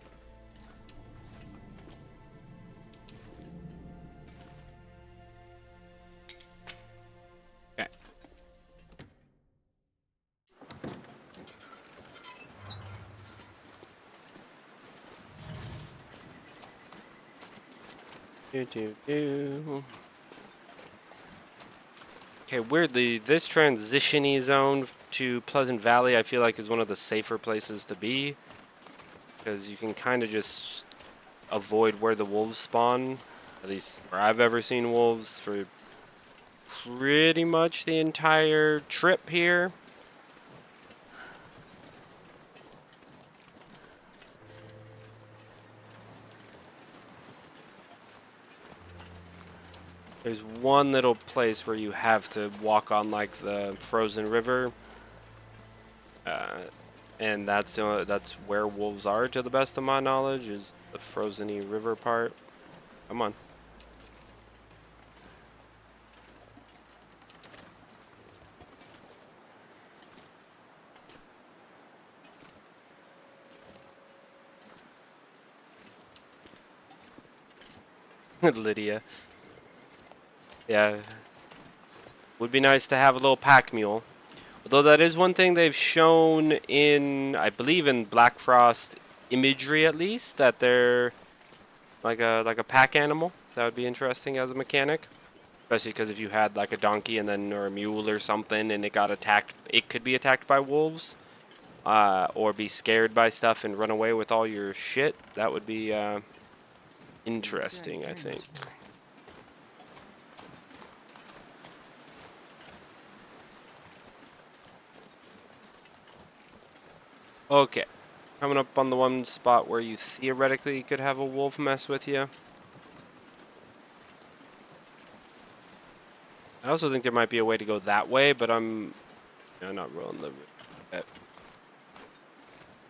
Okay. Do. Okay, weirdly, this transition-y zone to Pleasant Valley, I feel like is one of the safer places to be. Because you can kind of just avoid where the wolves spawn. At least where I've ever seen wolves for pretty much the entire trip here. There's one little place where you have to walk on like the frozen river, and that's where wolves are, to the best of my knowledge, is the frozen-y river part. Come on. Lydia. Yeah. Would be nice to have a little pack mule. Although that is one thing they've shown in, I believe in Black Frost imagery at least, that they're like a pack animal. That would be interesting as a mechanic. Especially because if you had like a donkey and then or a mule or something and it got attacked, it could be attacked by wolves. Or be scared by stuff and run away with all your shit. That would be interesting, I think. Okay. Coming up on the one spot where you theoretically could have a wolf mess with you. I also think there might be a way to go that way, but I'm not rolling the bet.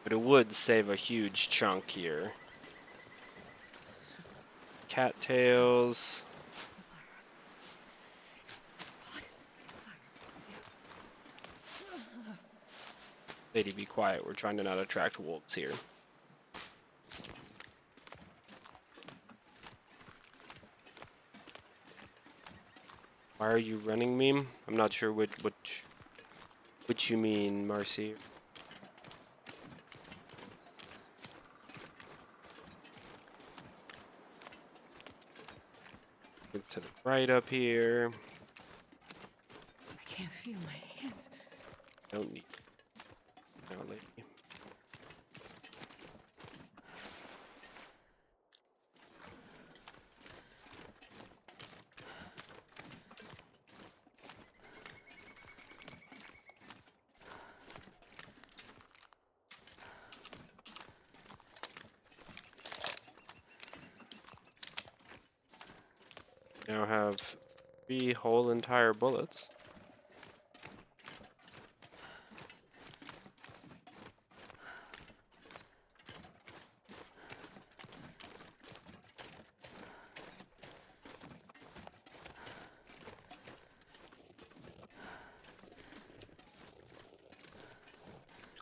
But it would save a huge chunk here. Cattails. Lady, be quiet. We're trying to not attract wolves here. Why are you running, meme? I'm not sure which you mean, Marcy. It's to the right up here. I can't feel my hands. Don't need. No, lady. Now have 3 whole entire bullets.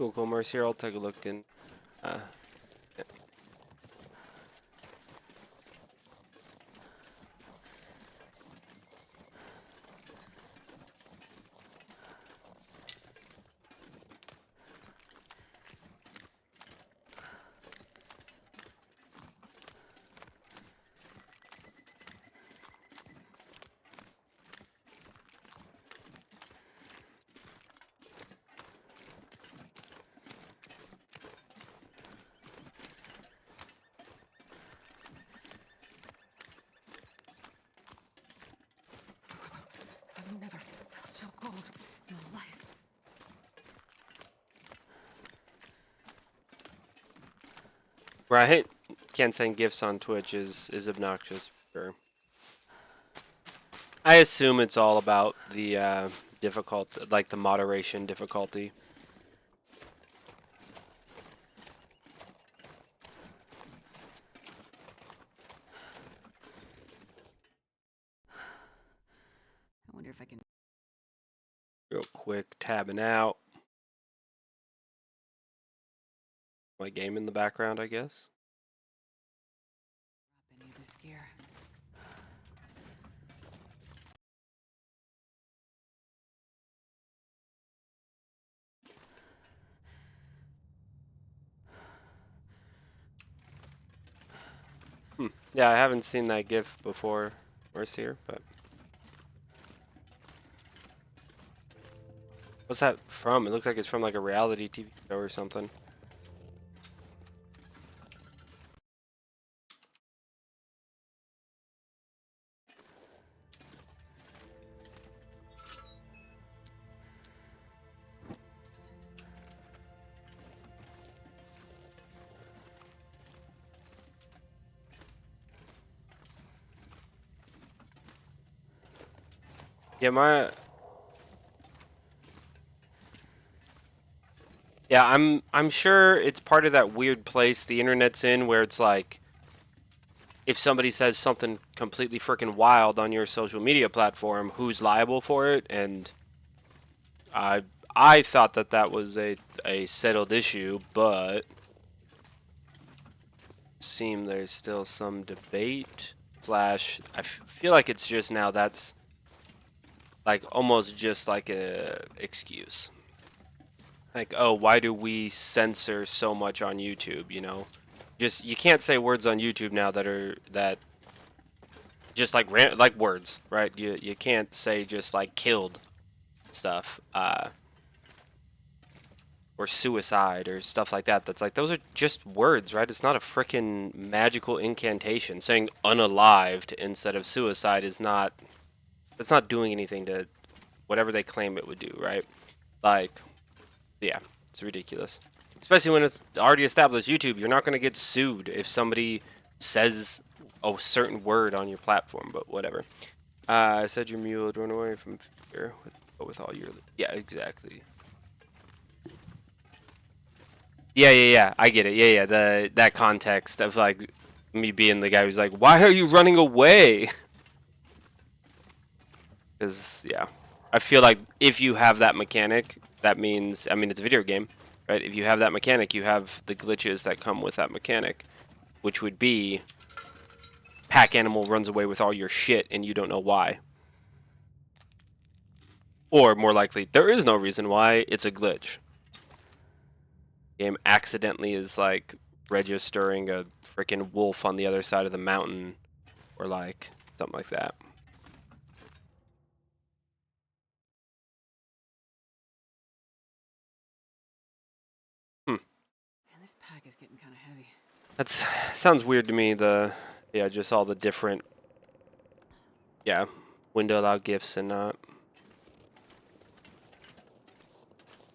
Cool, cool, Mercy. Here, I'll take a look and. Yeah. I've never felt so cold in my life. Right. Can't send gifts on Twitch is obnoxious for sure. I assume it's all about the difficult, like the moderation difficulty. I wonder if I can. Real quick, tabbing out. My game in the background, I guess. Drop any of this gear. Yeah, I haven't seen that GIF before, Mercier, but what's that from? It looks like it's from like a reality TV show or something. Yeah, I'm sure it's part of that weird place the internet's in where it's like if somebody says something completely freaking wild on your social media platform, who's liable for it? And I I thought that that was a settled issue, but seem there's still some debate slash feel like it's just now that's like almost just like a excuse. Like, oh, why do we censor so much on YouTube, you know? Just you can't say words on YouTube now that just like like words, right? You can't say just like killed stuff or suicide or stuff like that. That's like those are just words, right? It's not a freaking magical incantation. Saying unalived instead of suicide is not that's not doing anything to whatever they claim it would do, right? Like, yeah, it's ridiculous. Especially when it's already established YouTube, you're not going to get sued if somebody says a certain word on your platform, but whatever. I said your mule would run away from fear, with all your... Yeah, exactly. Yeah, I get it. Yeah, that context of, like, me being the guy who's like, why are you running away? Because, yeah. I feel like if you have that mechanic, that means... I mean, it's a video game, right? If you have that mechanic, you have the glitches that come with that mechanic, which would be pack animal runs away with all your shit and you don't know why. Or more likely, there is no reason why, it's a glitch. Game accidentally is like registering a freaking wolf on the other side of the mountain or like something like that. Man, this pack is getting kind of heavy. That sounds weird to me, yeah, just all the different, yeah, window allow gifts and not.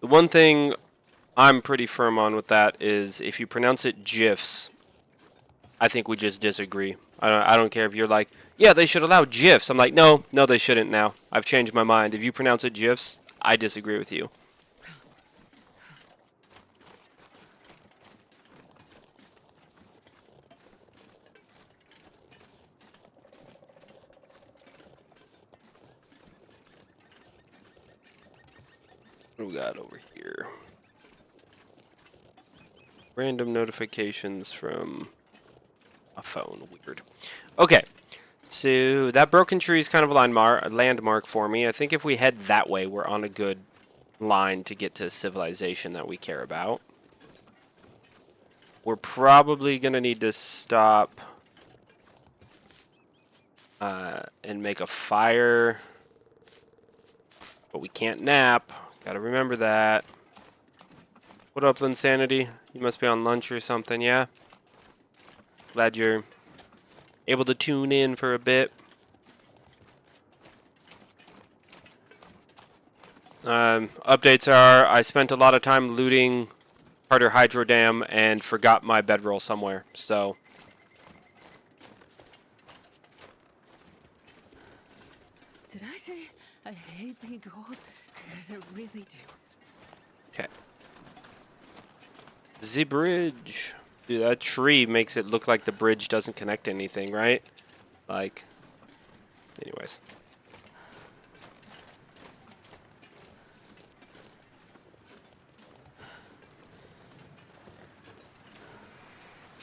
The one thing I'm pretty firm on with that is if you pronounce it GIFs, I think we just disagree. I don't care if you're like, yeah, they should allow GIFs. I'm like, no, they shouldn't now. I've changed my mind. If you pronounce it GIFs, I disagree with you. What do we got over here? Random notifications from a phone. Weird. Okay. So that broken tree is kind of a landmark for me. I think if we head that way, we're on a good line to get to civilization that we care about. We're probably going to need to stop and make a fire. But we can't nap. Gotta remember that. What up, Insanity? You must be on lunch or something, yeah? Glad you're able to tune in for a bit. Updates are, I spent a lot of time looting Carter Hydro Dam and forgot my bedroll somewhere, so... Did I say I hate being cold? Because I really do. Okay. The bridge. Dude, that tree makes it look like the bridge doesn't connect to anything, right? Like... Anyways.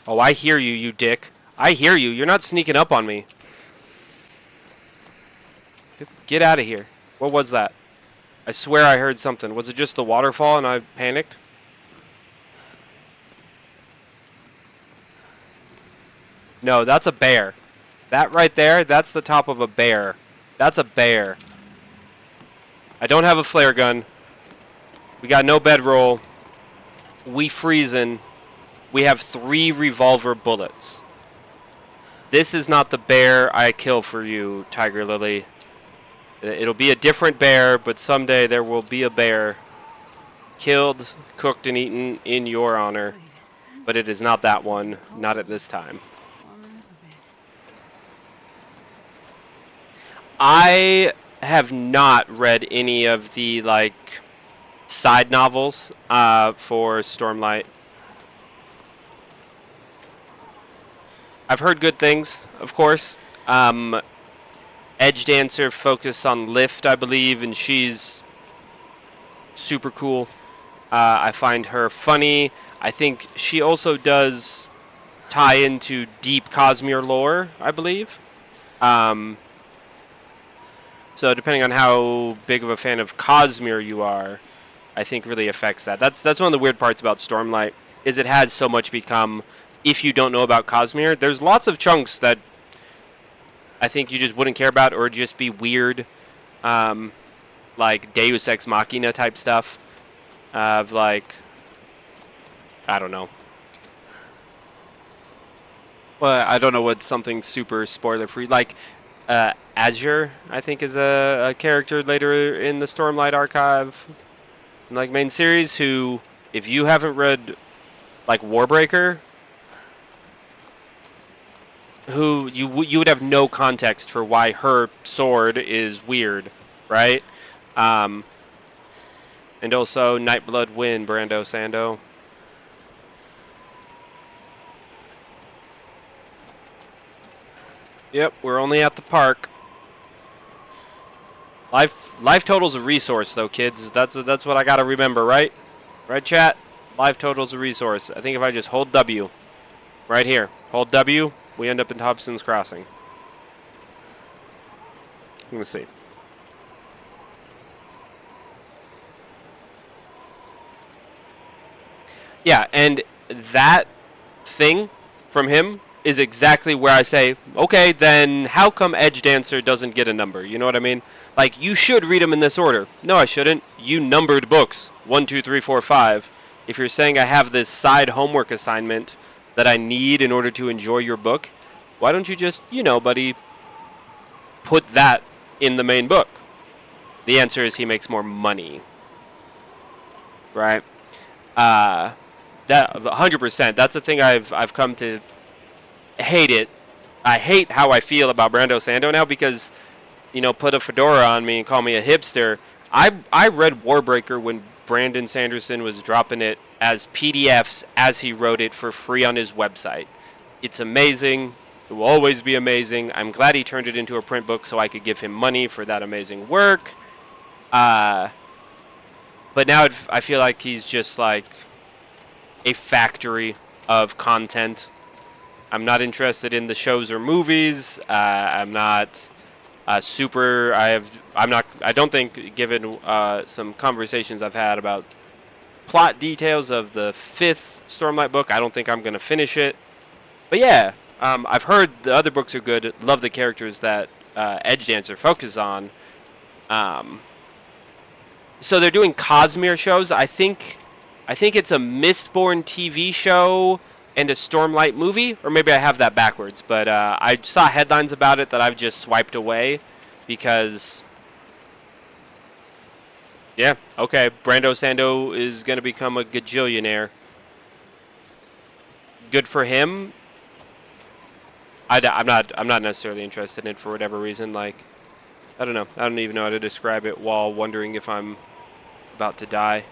Oh, I hear you, you dick. I hear you. You're not sneaking up on me. Get out of here. What was that? I swear I heard something. Was it just the waterfall and I panicked? No, that's a bear. That right there, that's the top of a bear. That's a bear. I don't have a flare gun. We got no bedroll. We freezing. We have 3 revolver bullets. This is not the bear I kill for you, Tiger Lily. It'll be a different bear, but someday there will be a bear killed, cooked, and eaten in your honor. But it is not that one. Not at this time. I have not read any of the, like, side novels for Stormlight. I've heard good things, of course. Edge Dancer focused on Lift, I believe, and she's super cool. I find her funny. I think she also does tie into deep Cosmere lore, I believe. So depending on how big of a fan of Cosmere you are, I think really affects that. That's one of the weird parts about Stormlight, is it has so much become... If you don't know about Cosmere, there's lots of chunks that I think you just wouldn't care about or just be weird, like Deus Ex Machina type stuff, of like, I don't know. Well, I don't know what something super spoiler free, like Azure, I think is a character later in the Stormlight archive, like main series, who, if you haven't read like Warbreaker, who you would have no context for why her sword is weird, right? And also Nightblood Wind, Brando Sando. Yep, we're only at the park. Life total's a resource, though, kids. That's what I gotta remember, right? Right, chat? Life total's a resource. I think if I just hold W, right here, hold W. We end up in Hobson's Crossing. Let me see. Yeah, and that thing from him is exactly where I say, okay, then how come Edge Dancer doesn't get a number? You know what I mean? Like, you should read them in this order. No, I shouldn't. You numbered books. 1, 2, 3, 4, 5. If you're saying I have this side homework assignment that I need in order to enjoy your book, why don't you just, you know, buddy, put that in the main book? The answer is he makes more money. Right? That 100%. That's the thing I've come to hate it. I hate how I feel about Brando Sando now because, you know, put a fedora on me and call me a hipster. I read Warbreaker when Brandon Sanderson was dropping it as PDFs as he wrote it for free on his website. It's amazing. It will always be amazing. I'm glad he turned it into a print book so I could give him money for that amazing work. But now I feel like he's just like a factory of content. I'm not interested in the shows or movies. I'm not super. I'm not. I don't think, given some conversations I've had about plot details of the 5th Stormlight book, I don't think I'm gonna finish it. But yeah, I've heard the other books are good. Love the characters that Edgedancer focuses on. So they're doing Cosmere shows. I think it's a Mistborn TV show and a Stormlight movie, or maybe I have that backwards. But I saw headlines about it that I've just swiped away because, yeah, okay, Brando Sando is gonna become a gajillionaire. Good for him. I'm not necessarily interested in it for whatever reason. Like, I don't know. I don't even know how to describe it while wondering if I'm about to die.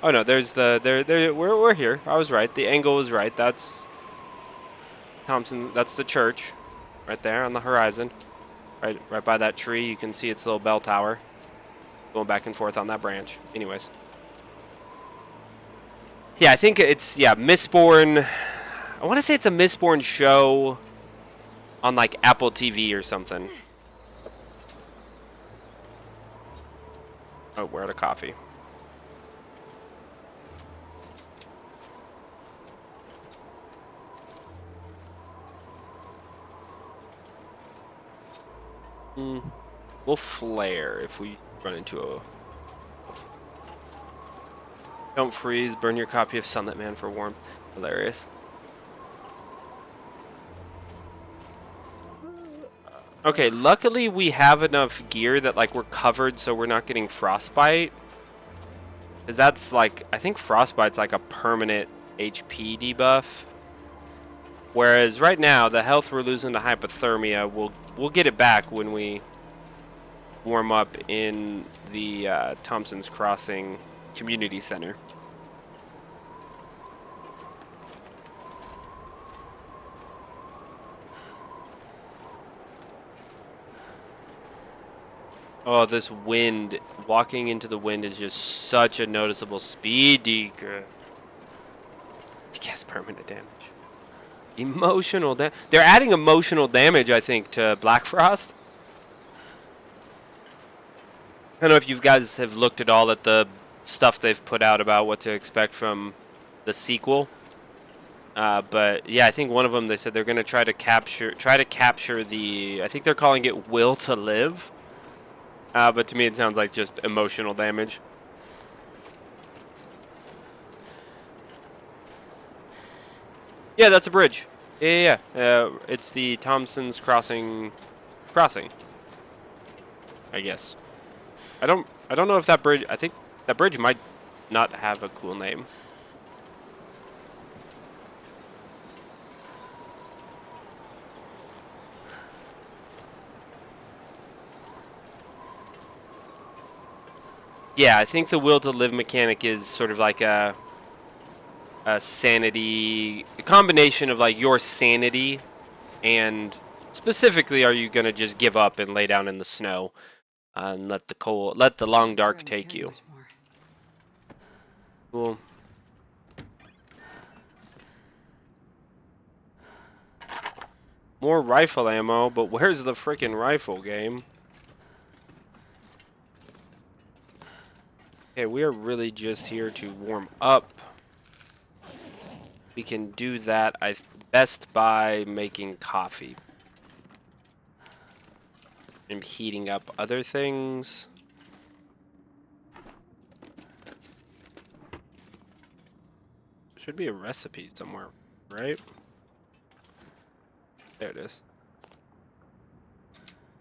Oh no, there's we're here. I was right. The angle was right. That's Thompson. That's the church, right there on the horizon. Right by that tree. You can see its little bell tower, going back and forth on that branch. Anyways, yeah, I think it's Mistborn. I want to say it's a Mistborn show on like Apple TV or something. Oh, we're out of coffee. We'll flare if we run into a... Don't freeze. Burn your copy of Sunlit Man for warmth. Hilarious. Okay, luckily we have enough gear that like we're covered so we're not getting frostbite. Because that's like, I think frostbite's like a permanent HP debuff. Whereas right now, the health we're losing to hypothermia, we'll get it back when we warm up in the Thompson's Crossing Community Center. Oh, this wind. Walking into the wind is just such a noticeable speed deker. He gets permanent damage. Emotional damage. They're adding emotional damage, I think, to Black Frost. I don't know if you guys have looked at all at the stuff they've put out about what to expect from the sequel. But yeah, I think one of them, they said they're going to try to capture the, I think they're calling it Will to Live. But to me, it sounds like just emotional damage. Yeah, that's a bridge. Yeah. It's the Thompson's Crossing, I guess. I don't know if that bridge. I think that bridge might not have a cool name. Yeah, I think the Will to Live mechanic is sort of like a sanity, a combination of like your sanity and specifically, are you gonna just give up and lay down in the snow and let the long dark take you? Cool. More rifle ammo, but where's the frickin' rifle, game? Okay, we are really just here to warm up. We can do that, best by making coffee. And heating up other things. Should be a recipe somewhere, right? There it is.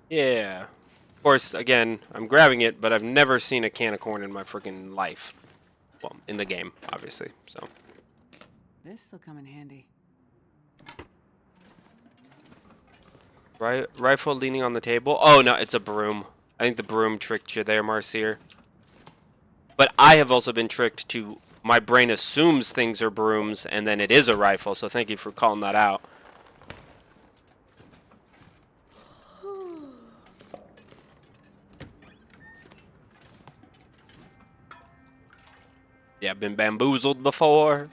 Yeah. Of course, again, I'm grabbing it, but I've never seen a can of corn in my freaking life. Well, in the game, obviously, so. This'll come in handy. Rifle leaning on the table. Oh, no, it's a broom. I think the broom tricked you there, Marcyr. But I have also been tricked to... My brain assumes things are brooms, and then it is a rifle, so thank you for calling that out. Yeah, been bamboozled before.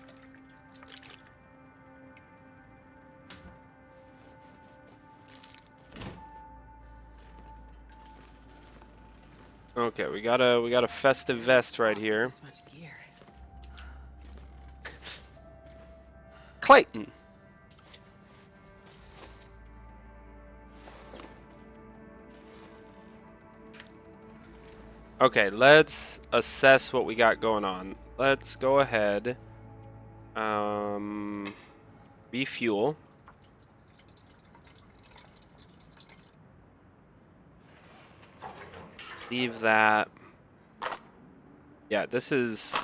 Okay, we got a festive vest right here. This much gear. Clayton. Okay, let's assess what we got going on. Let's go ahead. Refuel. Leave that. Yeah, this is...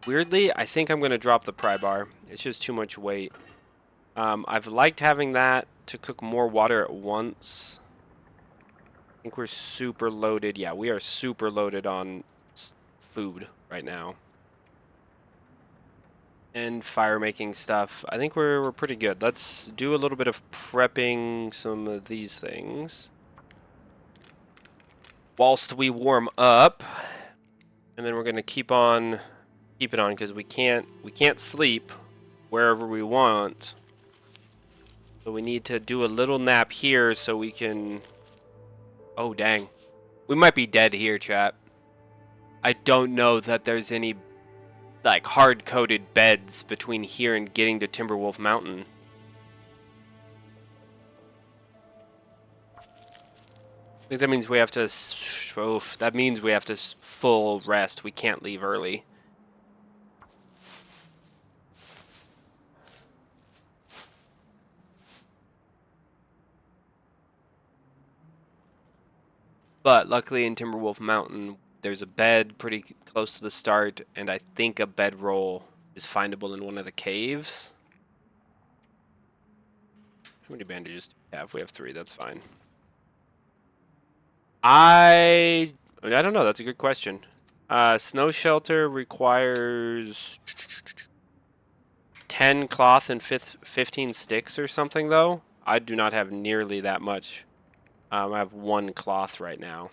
Weirdly, I think I'm going to drop the pry bar. It's just too much weight. I've liked having that to cook more water at once. I think we're super loaded. Yeah, we are super loaded on food right now. And fire making stuff. I think we're pretty good. Let's do a little bit of prepping some of these things whilst we warm up, and then we're gonna keep it on because we can't sleep wherever we want. So we need to do a little nap here so we can. Oh dang, we might be dead here, chat. I don't know that there's any like hard-coded beds between here and getting to Timberwolf Mountain. I think that means we have to. That means we have to full rest. We can't leave early. But luckily in Timberwolf Mountain, there's a bed pretty close to the start, and I think a bedroll is findable in one of the caves. How many bandages do we have? We have 3. That's fine. I don't know. That's a good question. Snow shelter requires 10 cloth and 15 sticks or something, though. I do not have nearly that much. I have 1 cloth right now.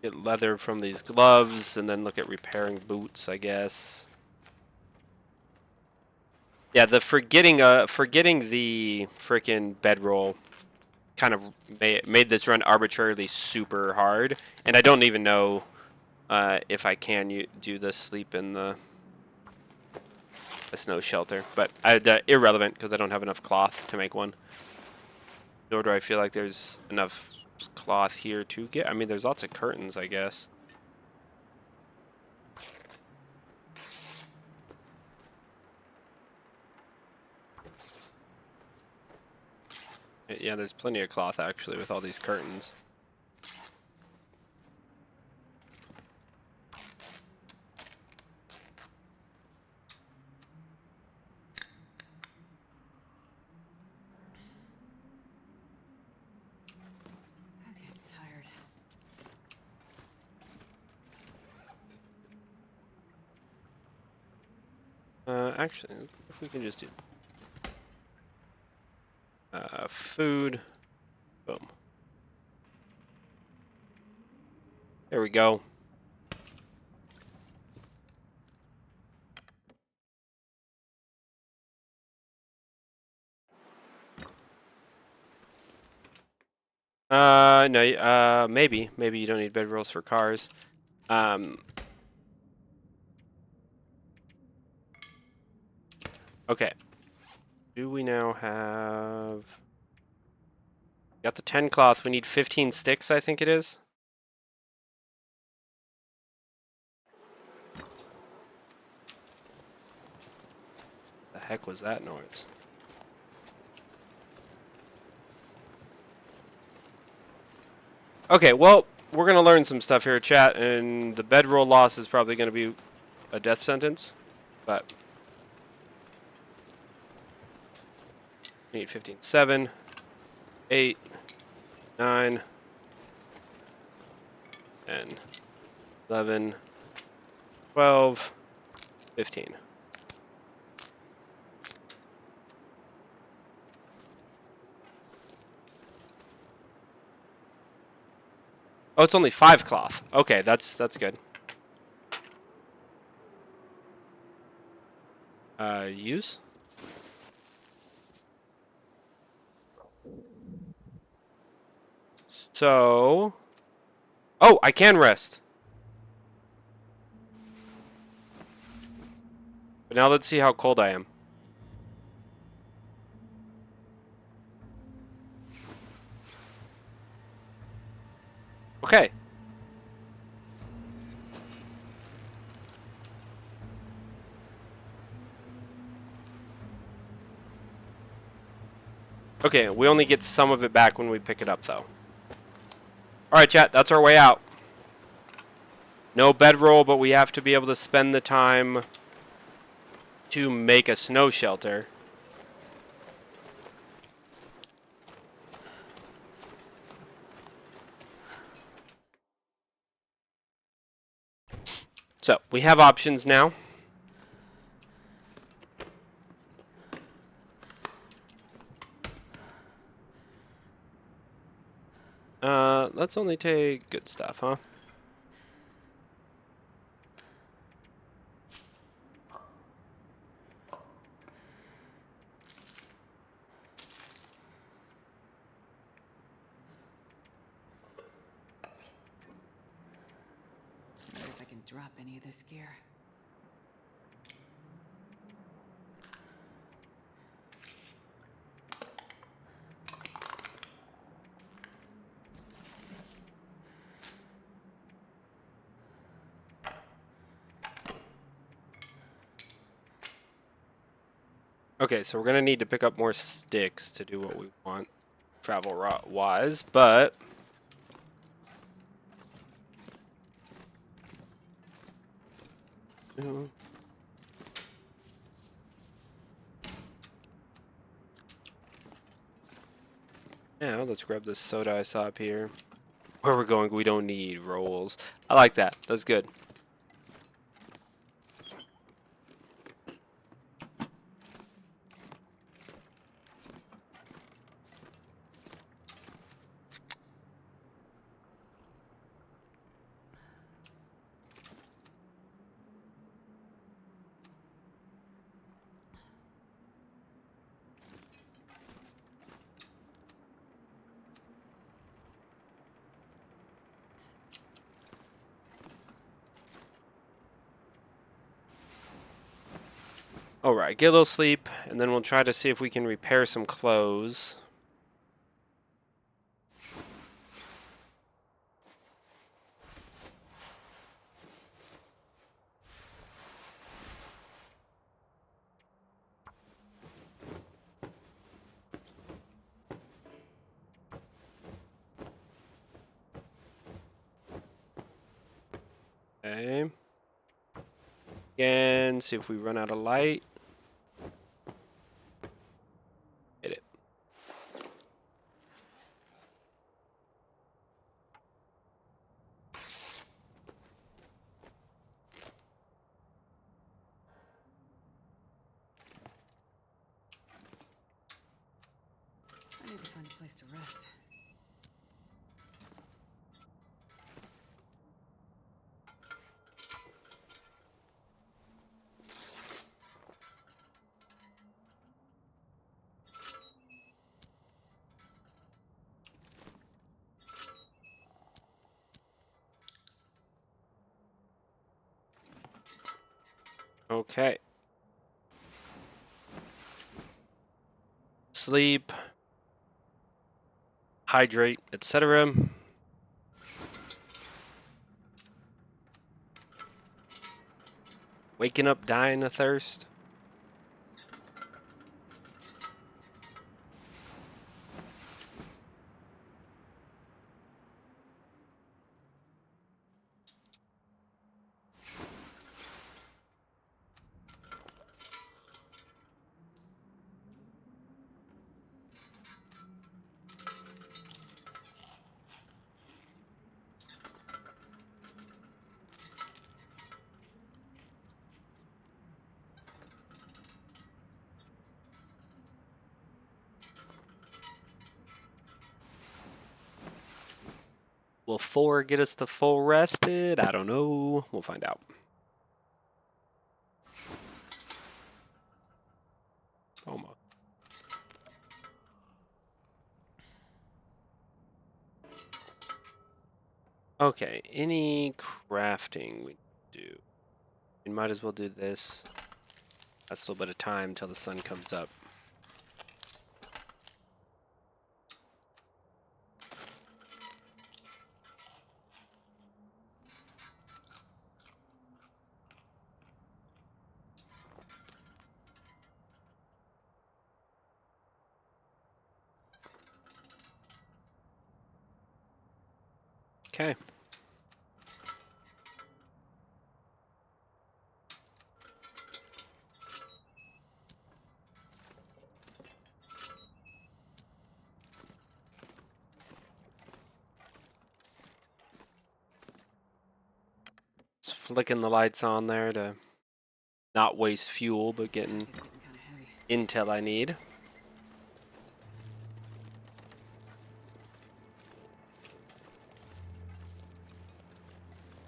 Get leather from these gloves, and then look at repairing boots, I guess. Yeah, the forgetting the frickin' bedroll kind of made this run arbitrarily super hard, and I don't even know if I can do the sleep in the snow shelter, but irrelevant because I don't have enough cloth to make one. Nor do I feel like there's enough cloth here to get. I mean, there's lots of curtains, I guess. Yeah, there's plenty of cloth actually with all these curtains. Okay, I'm tired. Actually, if we can just do food, boom. There we go. No, maybe you don't need bedrolls for cars. Okay. Do we now have... Got the 10 cloth. We need 15 sticks, I think it is. The heck was that noise? Okay, well, we're going to learn some stuff here, chat, and the bedroll loss is probably going to be a death sentence, but... We need 15. 7, 8, 9, 10, 11, 12, 15. Oh, it's only 5 cloth. Okay, that's good. Use? So... Oh, I can rest. But now let's see how cold I am. Okay. Okay, we only get some of it back when we pick it up, though. Alright, chat, that's our way out. No bedroll, but we have to be able to spend the time to make a snow shelter. So, we have options now. Let's only take good stuff, huh? Wonder if I can drop any of this gear. Okay, so we're gonna need to pick up more sticks to do what we want travel route wise, but yeah, let's grab this soda I saw up here. Where we're going, we don't need rolls. I like that. That's good. Alright, get a little sleep, and then we'll try to see if we can repair some clothes. Okay. Again, see if we run out of light. Hit it. I need to find a place to rest. Okay. Sleep. Hydrate, etc. Waking up dying of thirst. Will 4 get us to full rested? I don't know. We'll find out. Almost. Okay, any crafting we do. We might as well do this. That's a little bit of time till the sun comes up. Okay. Just flicking the lights on there to not waste fuel, but getting It's getting kind of heavy. intel I need.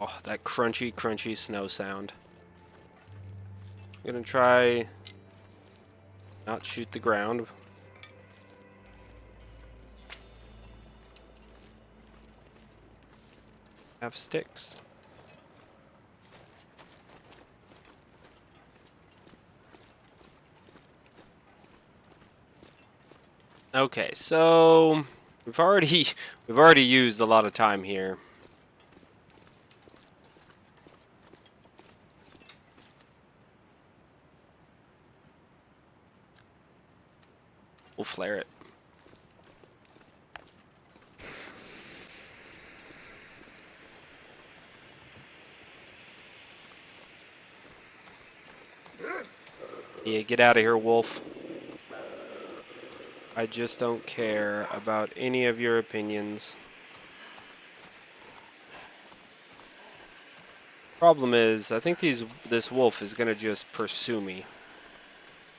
Oh, that crunchy, crunchy snow sound. I'm gonna try not shoot the ground. Have sticks. Okay, so we've already used a lot of time here. We'll flare it. Yeah, get out of here, wolf. I just don't care about any of your opinions. Problem is, I think this wolf is gonna just pursue me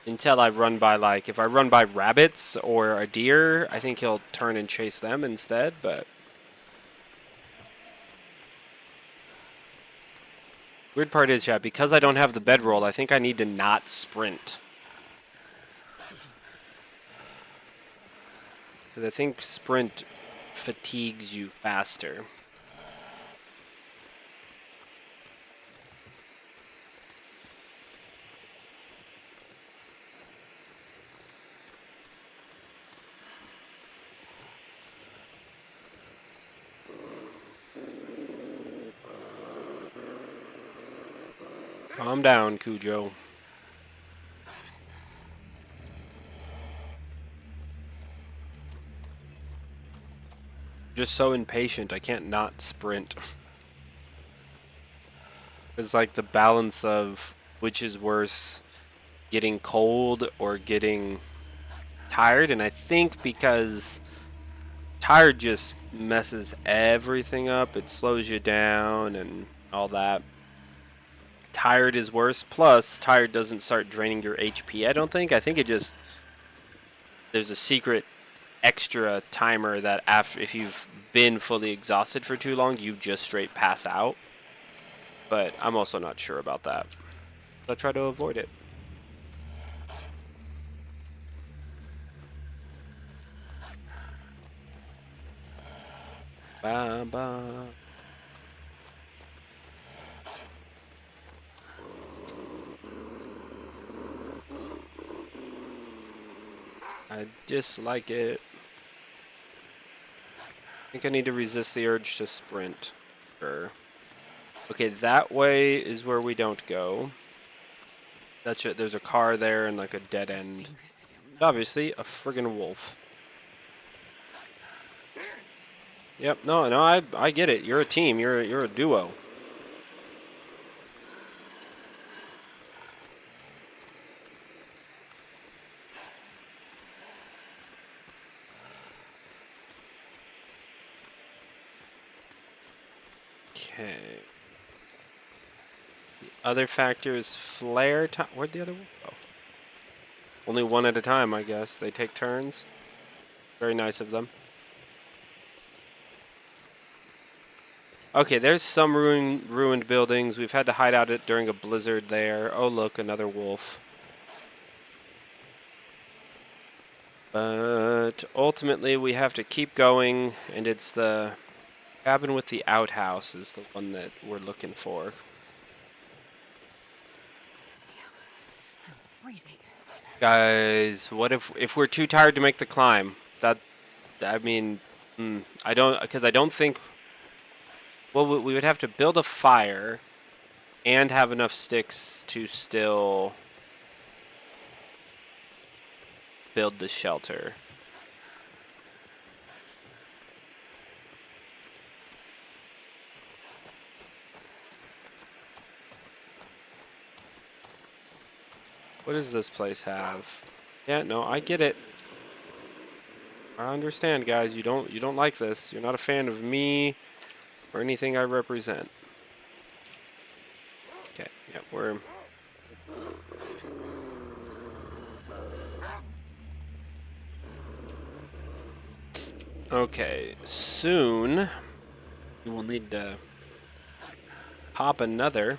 until I run by, like, if I run by rabbits or a deer, I think he'll turn and chase them instead, but weird part is, chat, because I don't have the bedroll, I think I need to not sprint. Because I think sprint fatigues you faster. Calm down, Cujo. Just so impatient, I can't not sprint. It's like the balance of which is worse, getting cold or getting tired, and I think because tired just messes everything up, it slows you down and all that. Tired is worse, plus tired doesn't start draining your HP, I don't think. I think it just, there's a secret extra timer that after, if you've been fully exhausted for too long, you just straight pass out. But I'm also not sure about that. So I try to avoid it. Ba ba. I dislike it. I think I need to resist the urge to sprint. Sure. Okay, that way is where we don't go. That's it. There's a car there and like a dead end. Obviously, a friggin' wolf. Yep. No, I get it. You're a team. You're a duo. Okay. The other factor is flare time. Where'd the other one go? Only one at a time, I guess. They take turns. Very nice of them. Okay, there's some ruined buildings. We've had to hide out it during a blizzard there. Oh, look, another wolf. But ultimately, we have to keep going, and it's the cabin with the outhouse is the one that we're looking for. I'm freezing. Guys, what if we're too tired to make the climb? I mean, I don't think. Well, we would have to build a fire, and have enough sticks to still build the shelter. What does this place have? Yeah, no, I get it. I understand, guys. You don't like this. You're not a fan of me or anything I represent. Okay, yeah, we're okay. Soon we will need to pop another.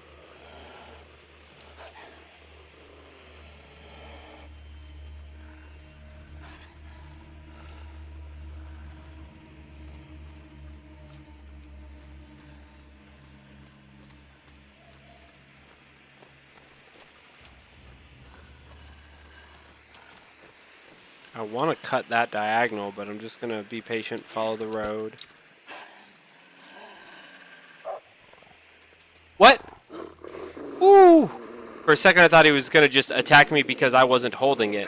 I want to cut that diagonal, but I'm just gonna be patient, follow the road. What? Ooh! For a second I thought he was gonna just attack me because I wasn't holding it.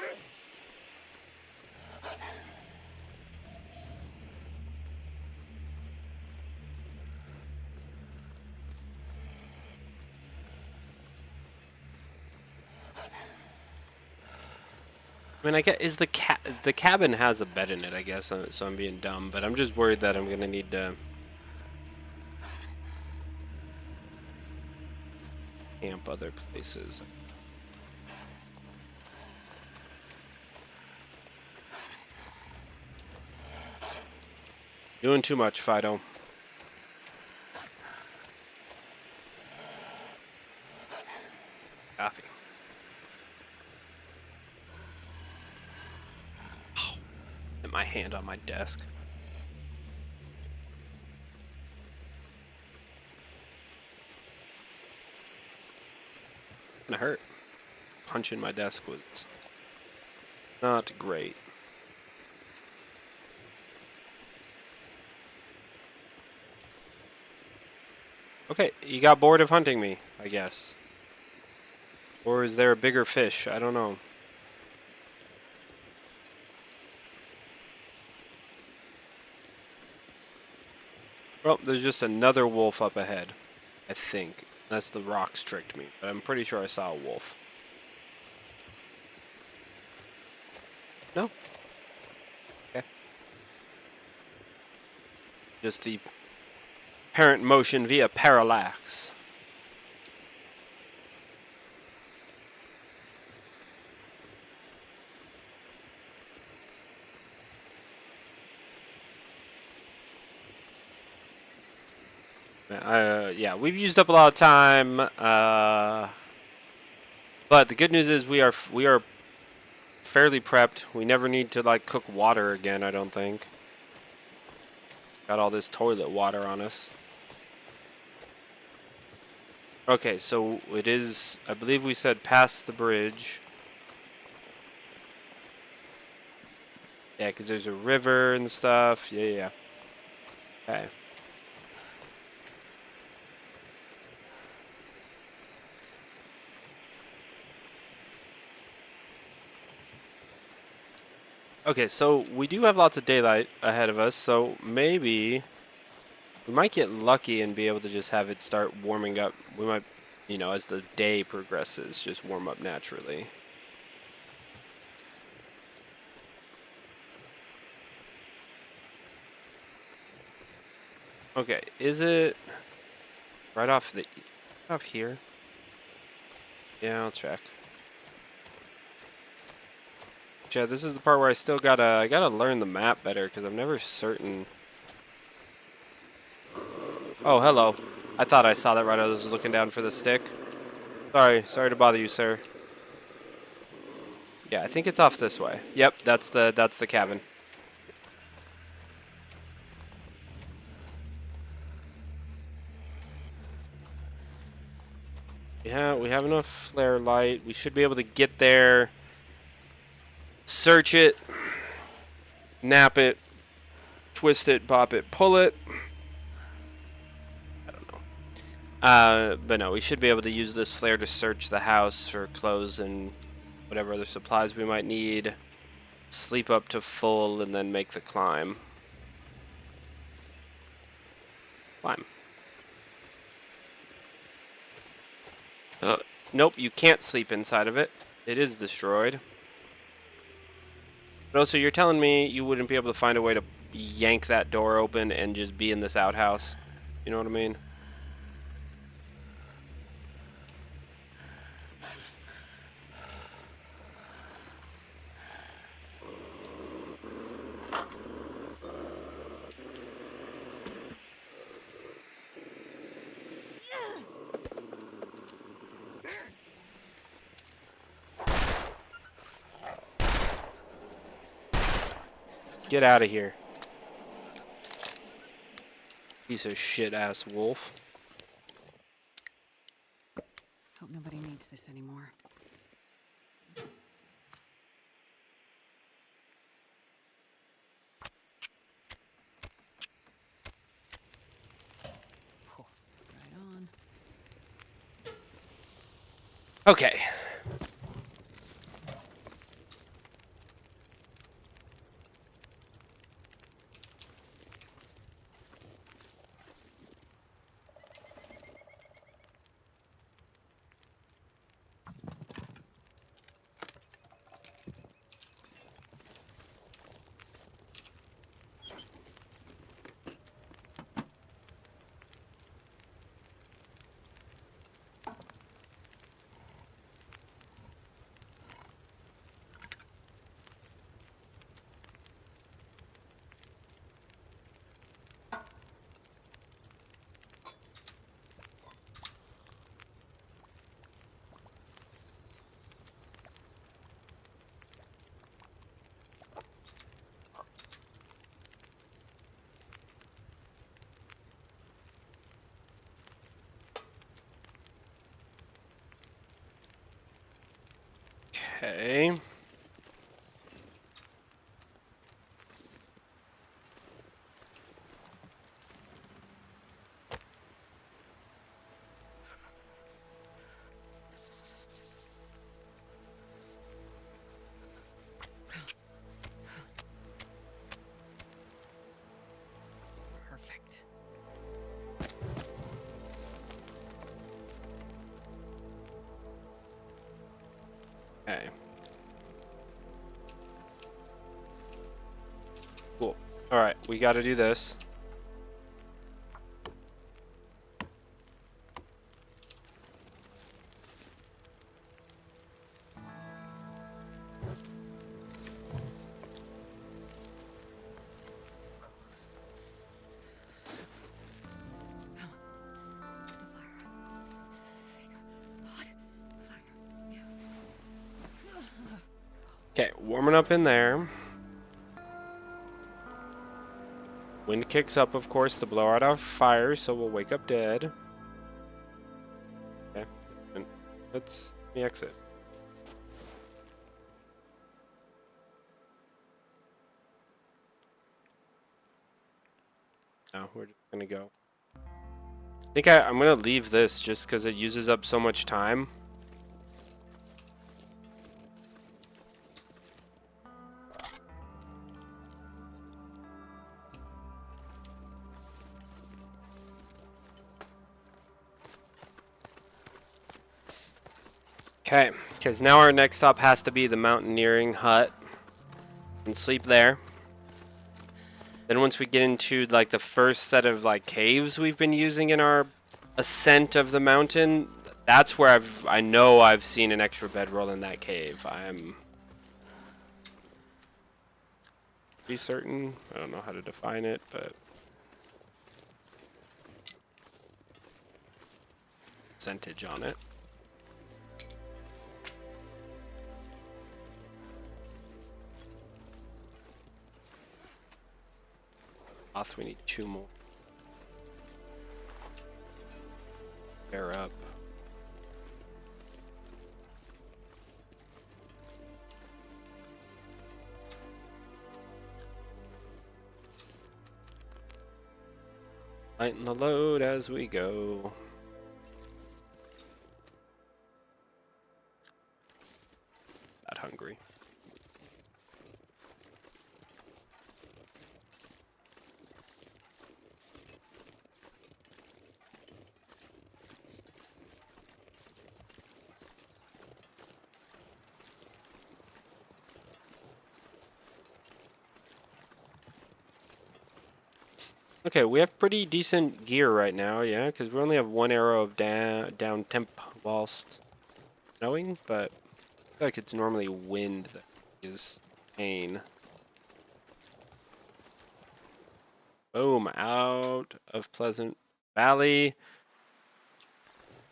I mean, I get the cabin has a bed in it, I guess, so I'm being dumb, but I'm just worried that I'm gonna need to camp other places. Doing too much, Fido. Coffee. Hit my hand on my desk. Gonna hurt. Punching my desk was not great. Okay, you got bored of hunting me, I guess. Or is there a bigger fish? I don't know. Well, there's just another wolf up ahead, I think. That's the rocks tricked me, but I'm pretty sure I saw a wolf. No? Okay. Just the apparent motion via parallax. Yeah, we've used up a lot of time, but the good news is we are fairly prepped. We never need to like cook water again, I don't think. Got all this toilet water on us. Okay, so it is, I believe we said past the bridge. Yeah, because there's a river and stuff. Yeah. Okay. Okay, so we do have lots of daylight ahead of us, so maybe we might get lucky and be able to just have it start warming up. We might, as the day progresses, just warm up naturally. Okay, is it right off here? Yeah, I'll check. Yeah, this is the part where I gotta learn the map better because I'm never certain. Oh, hello. I thought I saw that right. I was looking down for the stick. Sorry to bother you, sir. Yeah, I think it's off this way. Yep, that's the cabin. Yeah, we have enough flare light. We should be able to get there, search it, nap it, twist it, pop it, pull it. I don't know. But no, we should be able to use this flare to search the house for clothes and whatever other supplies we might need. Sleep up to full and then make the climb. Climb. Nope, you can't sleep inside of it. It is destroyed. But also, you're telling me you wouldn't be able to find a way to yank that door open and just be in this outhouse? You know what I mean? Get out of here. Piece of shit ass wolf. Hope nobody needs this anymore. Right on. Okay. Okay. Perfect. Okay. Cool. Alright, we gotta do this. Okay, warming up in there. Wind kicks up, of course, to blow out our fire, so we'll wake up dead. Okay, and let me exit. No, we're just gonna go. I think I'm gonna leave this just because it uses up so much time. Okay, because now our next stop has to be the mountaineering hut and sleep there. Then once we get into like the first set of like caves we've been using in our ascent of the mountain, that's where I know I've seen an extra bedroll in that cave. I'm pretty certain. I don't know how to define it, but percentage on it. We need 2 more. Pair up. Lighten the load as we go. Not hungry. Okay, we have pretty decent gear right now, yeah, because we only have 1 arrow of down temp whilst snowing, but I feel like it's normally wind that is pain. Boom, out of Pleasant Valley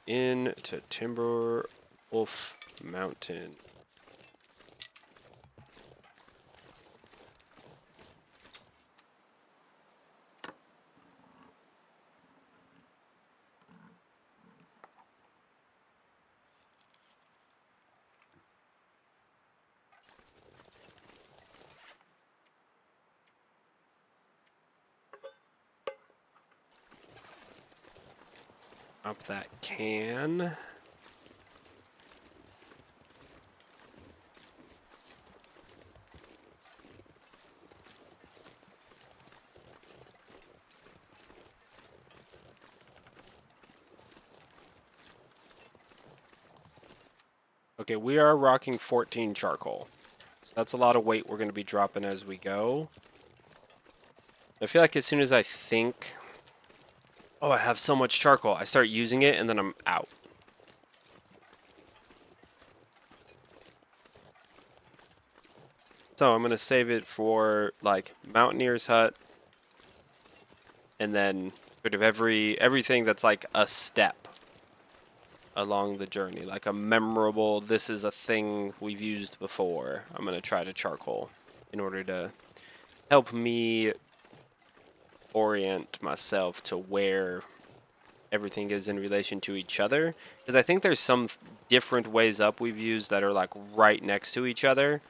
into Timber Wolf Mountain. Up that can. Okay, we are rocking 14 charcoal. So that's a lot of weight we're going to be dropping as we go. I feel like as soon as I think, oh, I have so much charcoal, I start using it and then I'm out. So I'm going to save it for like Mountaineer's Hut and then sort of everything that's like a step along the journey, like a memorable, this is a thing we've used before. I'm going to try to charcoal in order to help me orient myself to where everything is in relation to each other, because I think there's some different ways up we've used that are like right next to each other,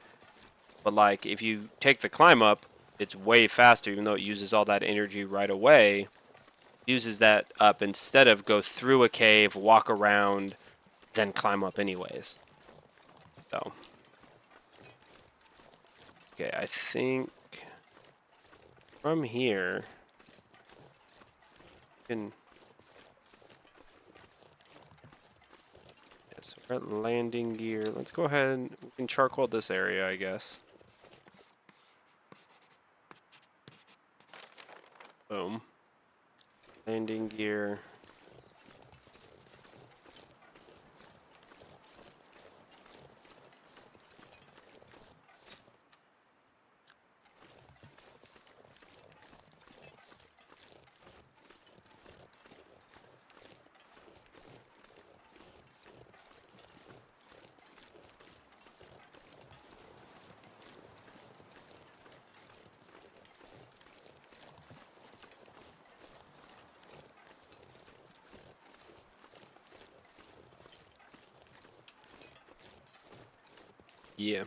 but like if you take the climb up, it's way faster, even though it uses all that energy right away. Uses that up instead of go through a cave, walk around, then climb up anyways. So okay, I think from here can, yes, we're at landing gear. Let's go ahead and we can charcoal this area, I guess. Boom. Landing gear. Yeah.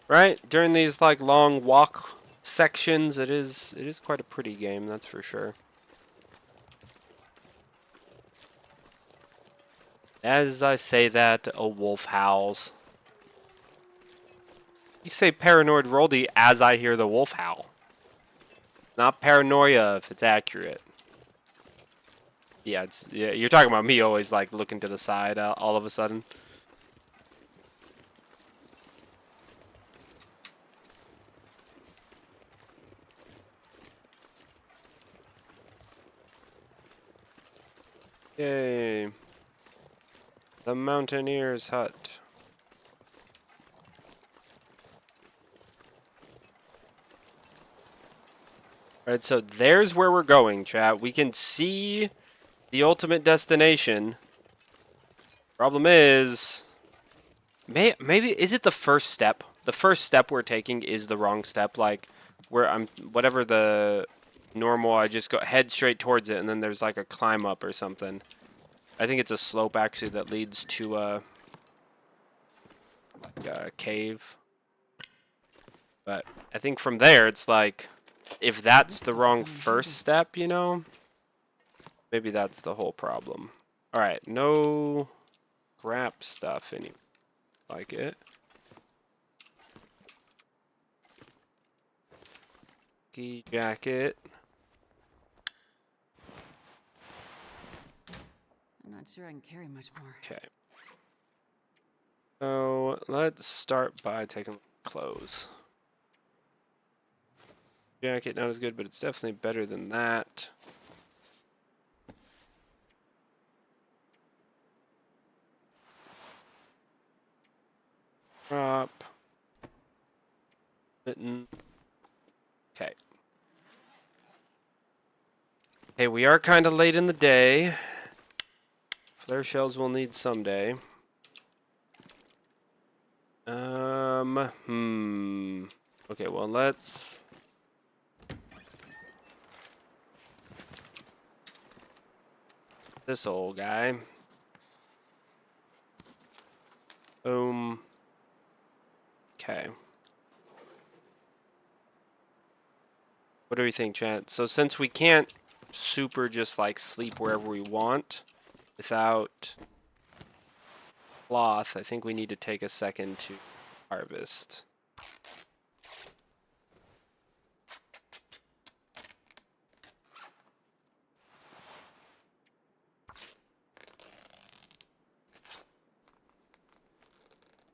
Right? During these like long walk sections, it is quite a pretty game, that's for sure. As I say that, a wolf howls. You say paranoid Roldy as I hear the wolf howl. Not paranoia if it's accurate. Yeah, yeah, you're talking about me always like looking to the side all of a sudden. Yay. The Mountaineer's Hut. Alright, so there's where we're going, chat. We can see the ultimate destination Problem is, maybe is it the first step? The first step we're taking is the wrong step. Like, where whatever the normal, I just go head straight towards it, and then there's like a climb up or something. I think it's a slope actually that leads to like a cave. But I think from there it's like, if that's the wrong first step, you know, maybe that's the whole problem. All right, no scrap stuff any like it. Ski jacket. I'm not sure I can carry much more. Okay. So let's start by taking clothes. Jacket not as good, but it's definitely better than that. Prop. Mitten. Okay. Hey, we are kind of late in the day. Flare shells we'll need someday. Okay, well, let's... This old guy. Boom. Okay. What do we think, chat? So since we can't super just like sleep wherever we want without cloth, I think we need to take a second to harvest.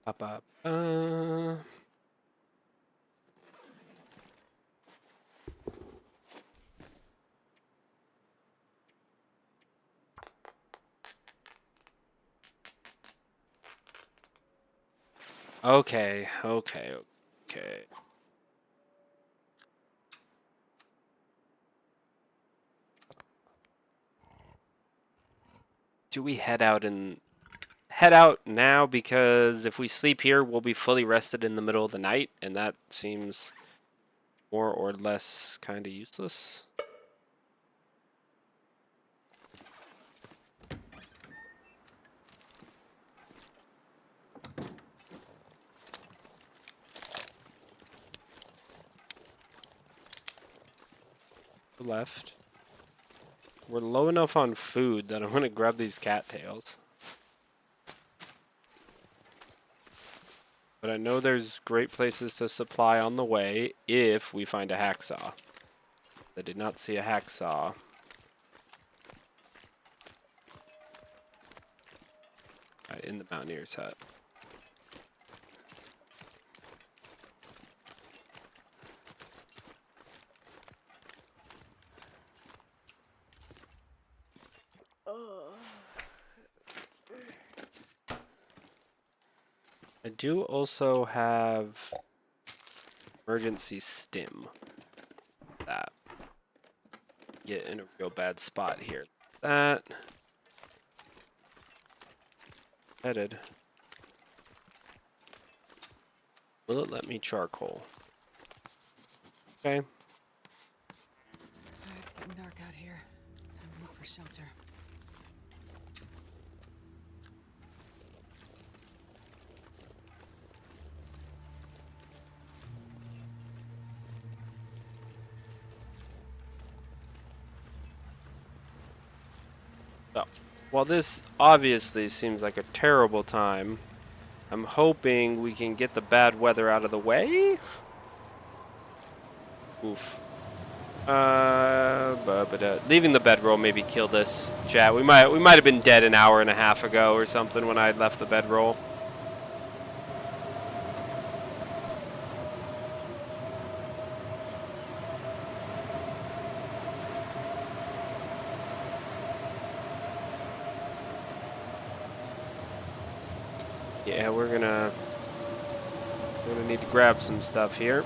Up, up. Okay. Do we head out now, because if we sleep here, we'll be fully rested in the middle of the night, and that seems more or less kind of useless. Left. We're low enough on food that I'm gonna grab these cattails. But I know there's great places to supply on the way if we find a hacksaw. I did not see a hacksaw. In the Mountaineer's hut. I do also have emergency stim. That. Get in a real bad spot here. That. Headed. Will it let me charcoal? Okay. It's getting dark out here. Time to look for shelter. So, while this obviously seems like a terrible time, I'm hoping we can get the bad weather out of the way. Oof. Leaving the bedroll maybe killed us. Chat. We might have been dead an hour and a half ago or something when I left the bedroll. Yeah, we're gonna need to grab some stuff here.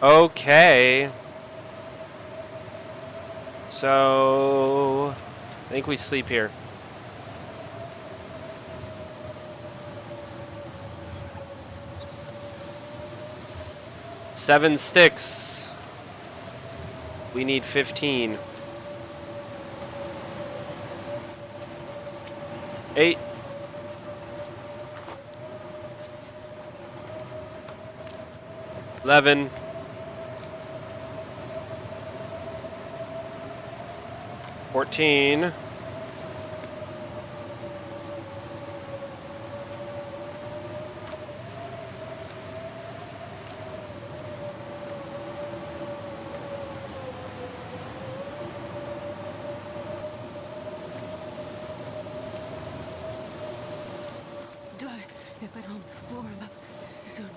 Okay. So I think we sleep here. Seven sticks. We need 15. 8. 11. 14. if I don't warm up soon.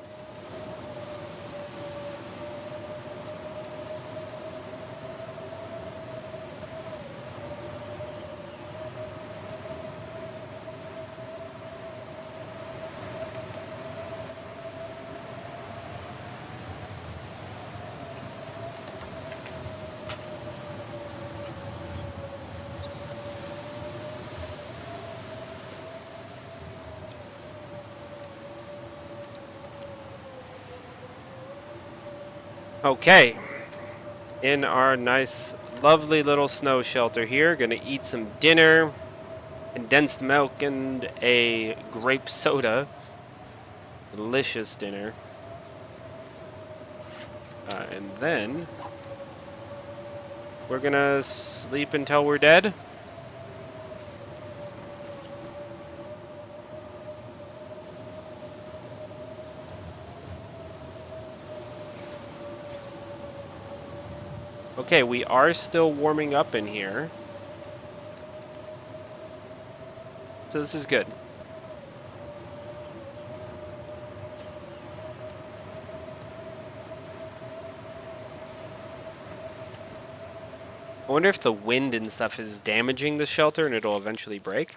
Okay. In our nice, lovely little snow shelter here. Gonna eat some dinner, condensed milk, and a grape soda. Delicious dinner. And then we're gonna sleep until we're dead. Okay, we are still warming up in here. So this is good. I wonder if the wind and stuff is damaging the shelter and it'll eventually break.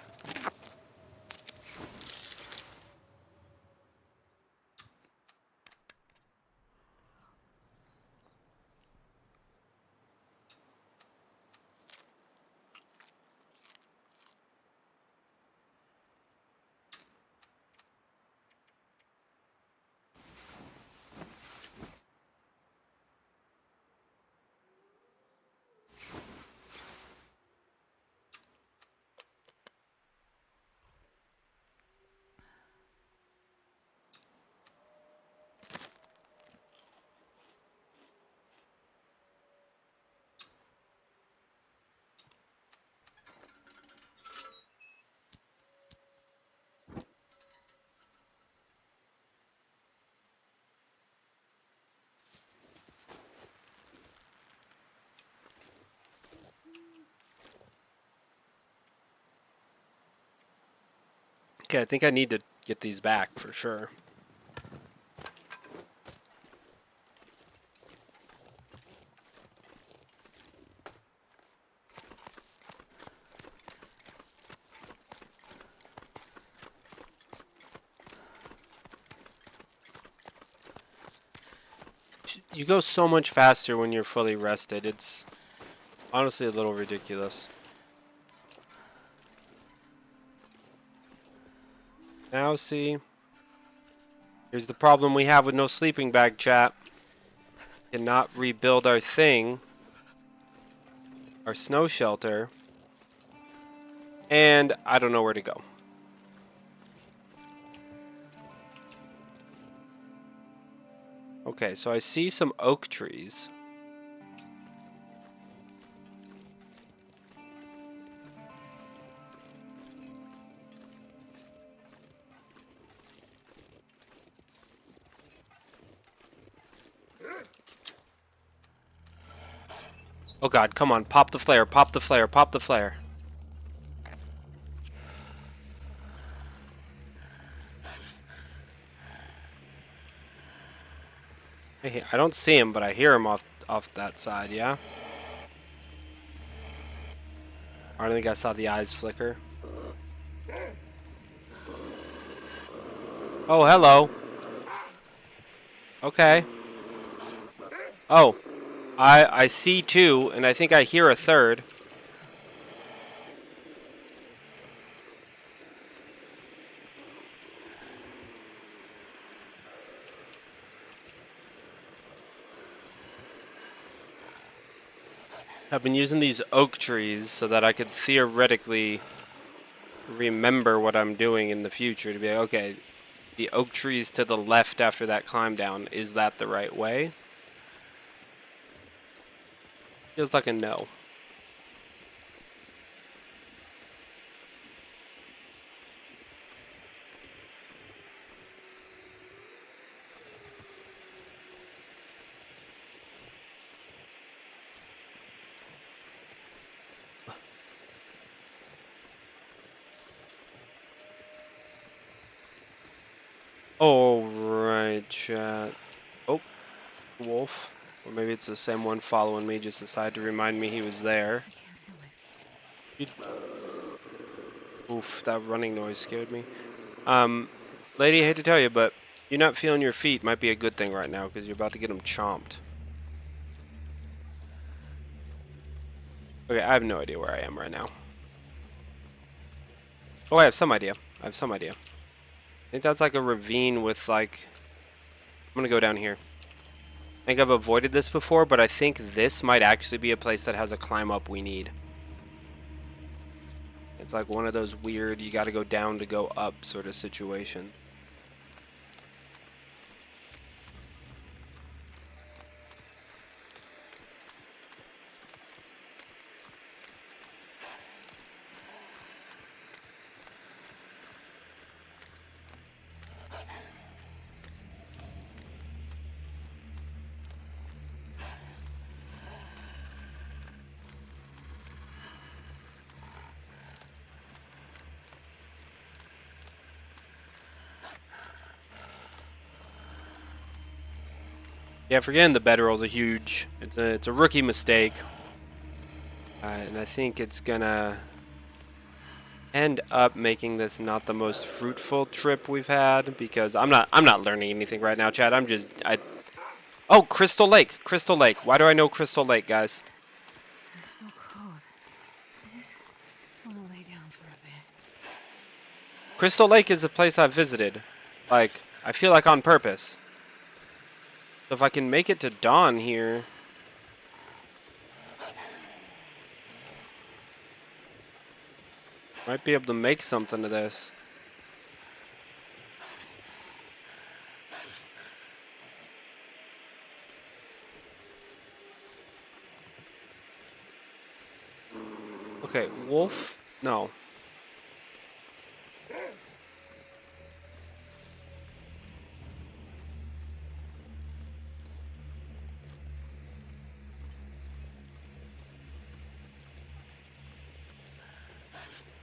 Okay, I think I need to get these back for sure. You go so much faster when you're fully rested. It's honestly a little ridiculous. Now see, here's the problem we have with no sleeping bag, chat. Cannot rebuild our thing, our snow shelter, and I don't know where to go. Okay, so I see some oak trees. Oh god, come on, pop the flare, pop the flare, pop the flare. Hey, I don't see him, but I hear him off that side, yeah? I don't think I saw the eyes flicker. Oh, hello. Okay. Oh, I see two, and I think I hear a third. I've been using these oak trees so that I could theoretically remember what I'm doing in the future to be like, okay, the oak trees to the left after that climb down, is that the right way? Feels like a no. Oh, right, chat. Oh, wolf. Or maybe it's the same one following me, just decided to remind me he was there. I can't feel my feet. Oof, that running noise scared me. Lady, I hate to tell you, but you not feeling your feet might be a good thing right now, because you're about to get them chomped. Okay, I have no idea where I am right now. Oh, I have some idea. I have some idea. I think that's like a ravine with like... I'm gonna go down here. I think I've avoided this before, but I think this might actually be a place that has a climb up we need. It's like one of those weird, you gotta go down to go up sort of situation. Yeah, forgetting the bedroll's a huge... It's a rookie mistake. And I think it's gonna end up making this not the most fruitful trip we've had, because I'm not learning anything right now, Chad. Oh, Crystal Lake. Crystal Lake. Why do I know Crystal Lake, guys? It's so cold. I just want to lay down for a bit. Crystal Lake is a place I've visited. Like, I feel like on purpose. So if I can make it to dawn here... Might be able to make something of this. Okay, wolf? No.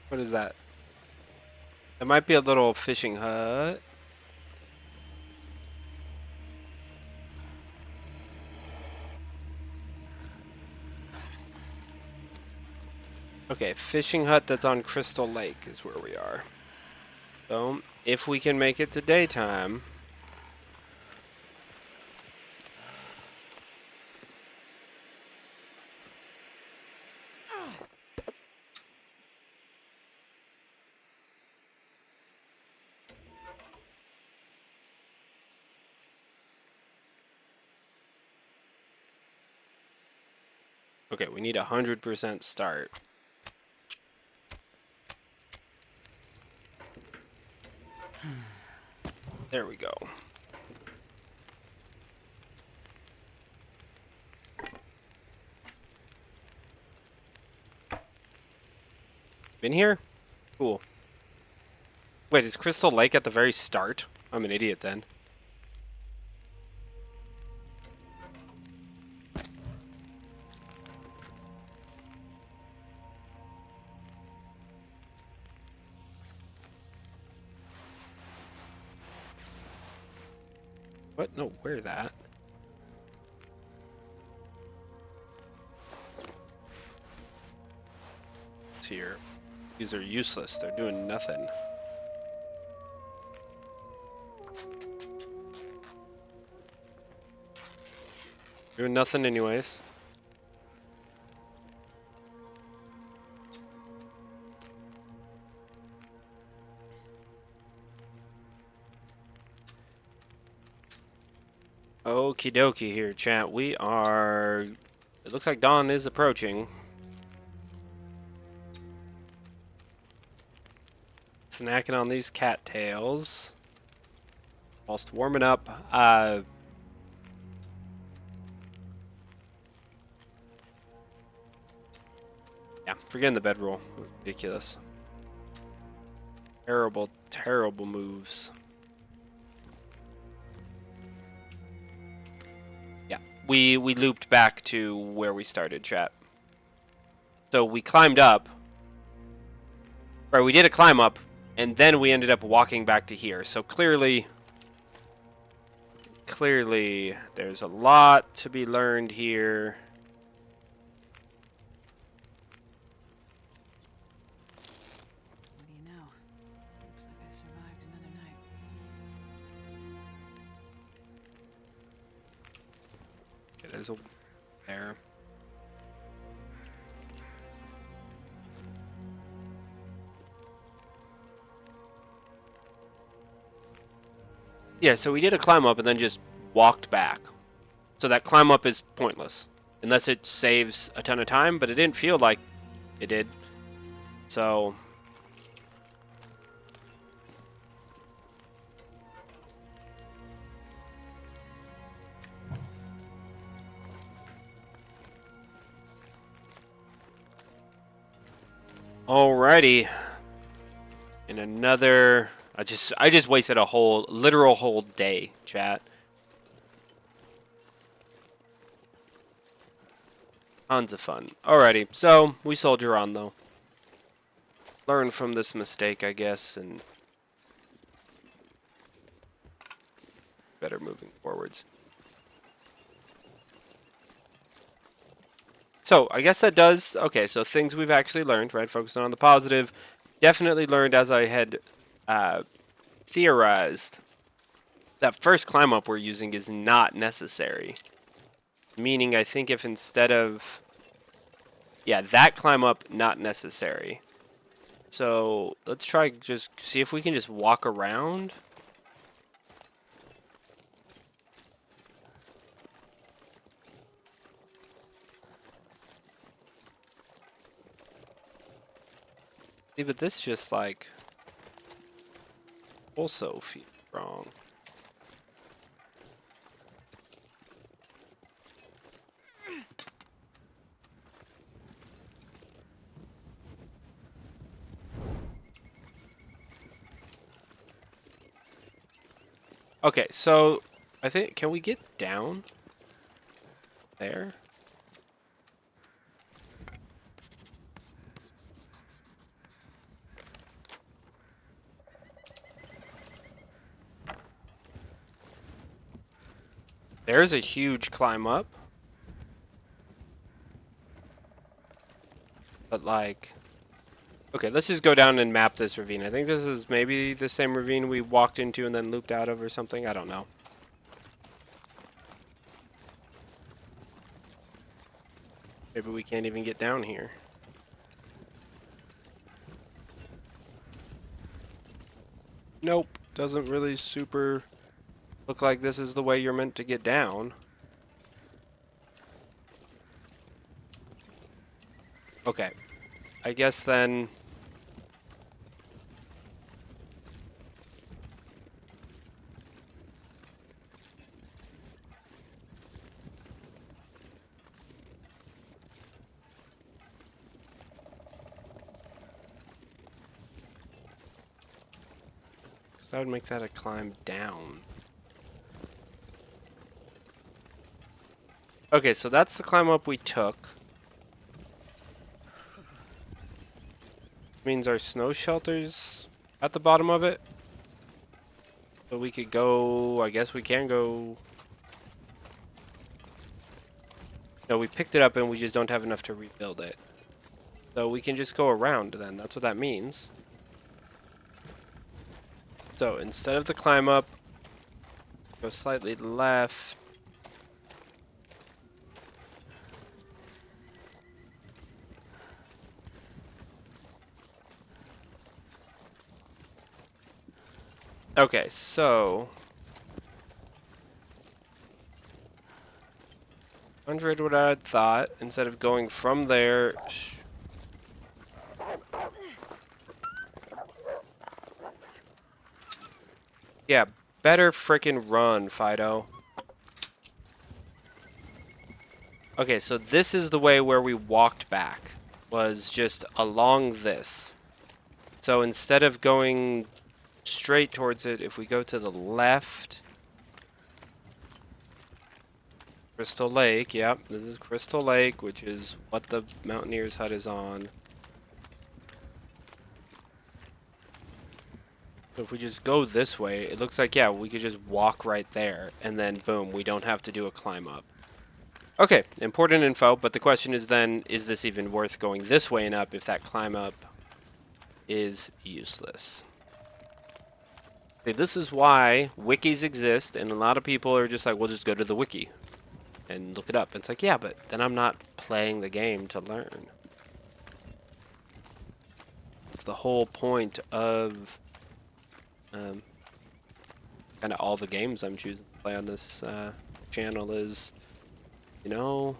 What is that? There might be a little fishing hut. Okay, fishing hut that's on Crystal Lake is where we are. So, if we can make it to daytime... Okay, we need 100% start. There we go. Been here? Cool. Wait, is Crystal Lake at the very start? I'm an idiot then. What? No, where that? It's here. These are useless. They're doing nothing. Doing nothing anyways. Okie dokie here, chat. We are... It looks like dawn is approaching. Snacking on these cattails. Whilst warming up. Yeah, forgetting the bedroll. Ridiculous. Terrible, terrible moves. Yeah, we looped back to where we started, chat. So we climbed up. Or we did a climb up, and then we ended up walking back to here. So clearly, there's a lot to be learned here. What do you know? Looks like I survived another night. Okay, there's a there. Yeah, so we did a climb up and then just walked back. So that climb up is pointless. Unless it saves a ton of time, but it didn't feel like it did. So... Alrighty. In another... I just wasted a literal whole day, chat. Tons of fun. Alrighty, so we soldier on though. Learn from this mistake, I guess, and better moving forwards. So, I guess that does... Okay, so things we've actually learned, right? Focusing on the positive. Definitely learned, as I had theorized, that first climb up we're using is not necessary. Meaning, I think if instead of... Yeah, that climb up, not necessary. So, let's try just see if we can just walk around. See, but this just like also feels wrong. Okay, so I think, can we get down there? There's a huge climb up. But like, okay, let's just go down and map this ravine. I think this is maybe the same ravine we walked into and then looped out of or something. I don't know. Maybe we can't even get down here. Nope, doesn't really super look like this is the way you're meant to get down. Okay, I guess then... that would make that a climb down. Okay, so that's the climb up we took. Means our snow shelter's at the bottom of it. So we could go, I guess we can go. No, we picked it up and we just don't have enough to rebuild it. So we can just go around then, that's what that means. So instead of the climb up, go slightly left. Okay, so 100 what I thought. Instead of going from there. Yeah, better frickin' run, Fido. Okay, so this is the way where we walked back. Was just along this. So instead of going straight towards it, if we go to the left. Crystal Lake, yep, this is Crystal Lake, which is what the Mountaineer's hut is on. So if we just go this way, it looks like, yeah, we could just walk right there, and then boom, we don't have to do a climb up. Okay, important info, but the question is then, is this even worth going this way and up if that climb up is useless? See, this is why wikis exist, and a lot of people are just like, well, just go to the wiki and look it up. It's like, yeah, but then I'm not playing the game to learn. It's the whole point of kind of all the games I'm choosing to play on this channel is, you know,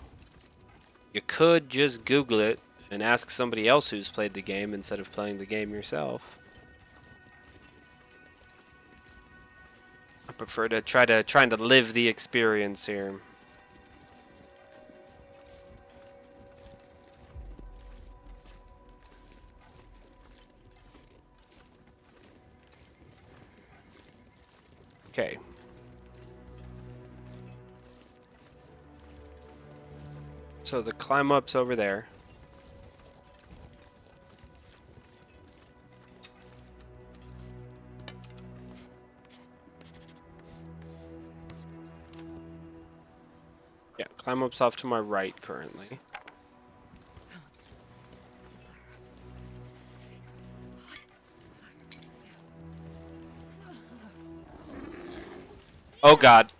you could just Google it and ask somebody else who's played the game instead of playing the game yourself. I prefer to trying to live the experience here. Okay. So the climb up's over there. Yeah, climb up's off to my right currently. Oh god.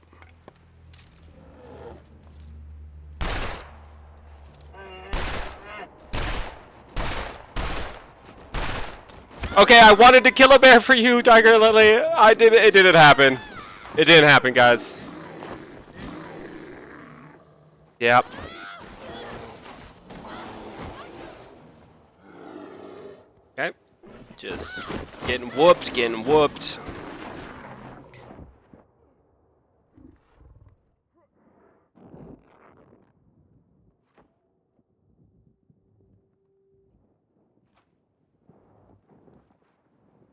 Okay, I wanted to kill a bear for you, Tiger Lily. It didn't happen. It didn't happen, guys. Yep. Okay. Just getting whooped, getting whooped.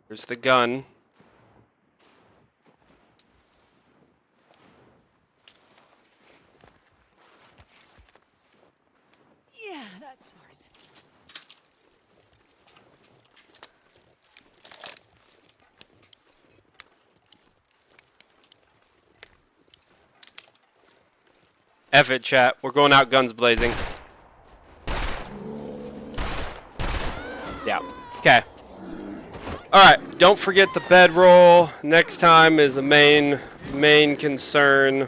There's the gun. Yeah, that's smart. F it, chat. We're going out guns blazing. Yeah. Okay. Alright, don't forget the bedroll. Next time is a main concern.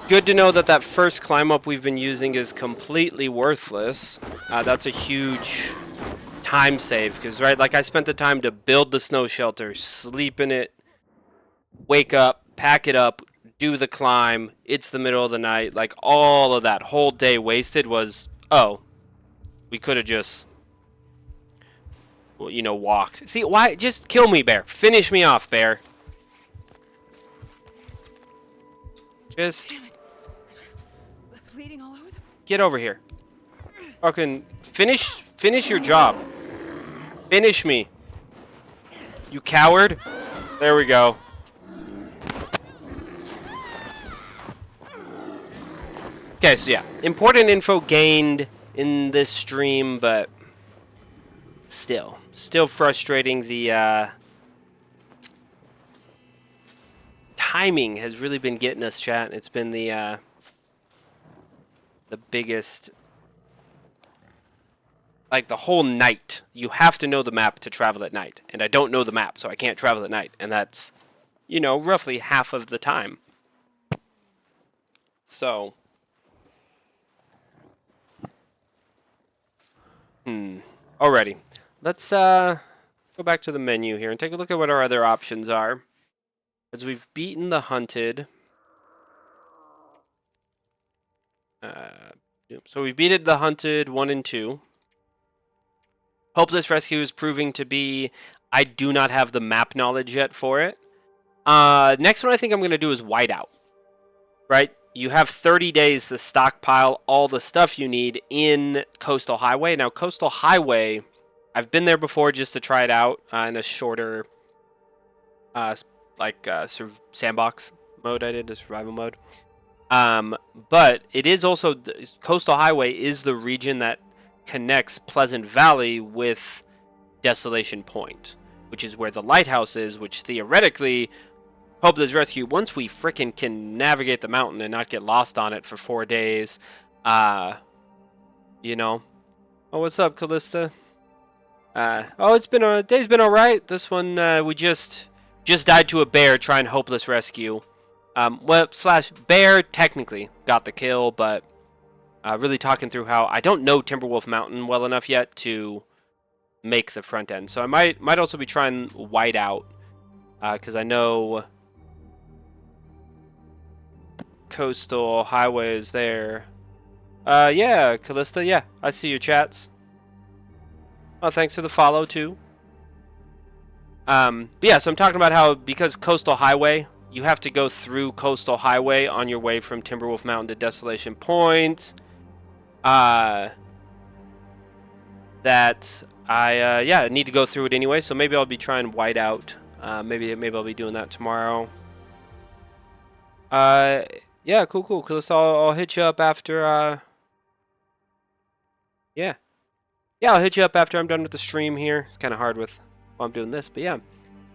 Good to know that first climb up we've been using is completely worthless. That's a huge time save, because, right, like I spent the time to build the snow shelter, sleep in it, wake up, pack it up, do the climb, it's the middle of the night, like all of that whole day wasted was, oh, we could have just, well, you know, walked. See, why? Just kill me, bear. Finish me off, bear. Just Damn it. Bleeding all over the... get over here. Fucking finish your job. Finish me. You coward. There we go. Okay, so yeah, important info gained in this stream, but still frustrating. The timing has really been getting us, chat. It's been the biggest, like the whole night. You have to know the map to travel at night, and I don't know the map, so I can't travel at night, and that's, you know, roughly half of the time. So, alrighty. Let's Go back to the menu here and take a look at what our other options are. As we've beaten the hunted. So we beat the hunted 1 and 2. Hopeless Rescue is proving to be... I do not have the map knowledge yet for it. Next one I think I'm going to do is Whiteout. Right? You have 30 days to stockpile all the stuff you need in Coastal Highway. Now, Coastal Highway, I've been there before just to try it out in a shorter, sandbox mode I did, the survival mode. But it is also... Coastal Highway is the region that connects Pleasant Valley with Desolation Point, which is where the lighthouse is, which theoretically... Hopeless Rescue, once we frickin' can navigate the mountain and not get lost on it for 4 days, you know. Oh, what's up, Callista? Day's been alright. This one, we just died to a bear trying Hopeless Rescue. Bear technically got the kill, but really talking through how I don't know Timberwolf Mountain well enough yet to make the front end. So I might also be trying Whiteout, because I know... Coastal Highway is there. Yeah, Callista, yeah, I see your chats. Oh, thanks for the follow, too. But yeah, so I'm talking about how, because Coastal Highway, you have to go through Coastal Highway on your way from Timberwolf Mountain to Desolation Point. That I need to go through it anyway, so maybe I'll be trying Whiteout. Maybe I'll be doing that tomorrow. Yeah, cool. Cause I'll hit you up after, yeah, I'll hit you up after I'm done with the stream here. It's kind of hard while I'm doing this, but yeah.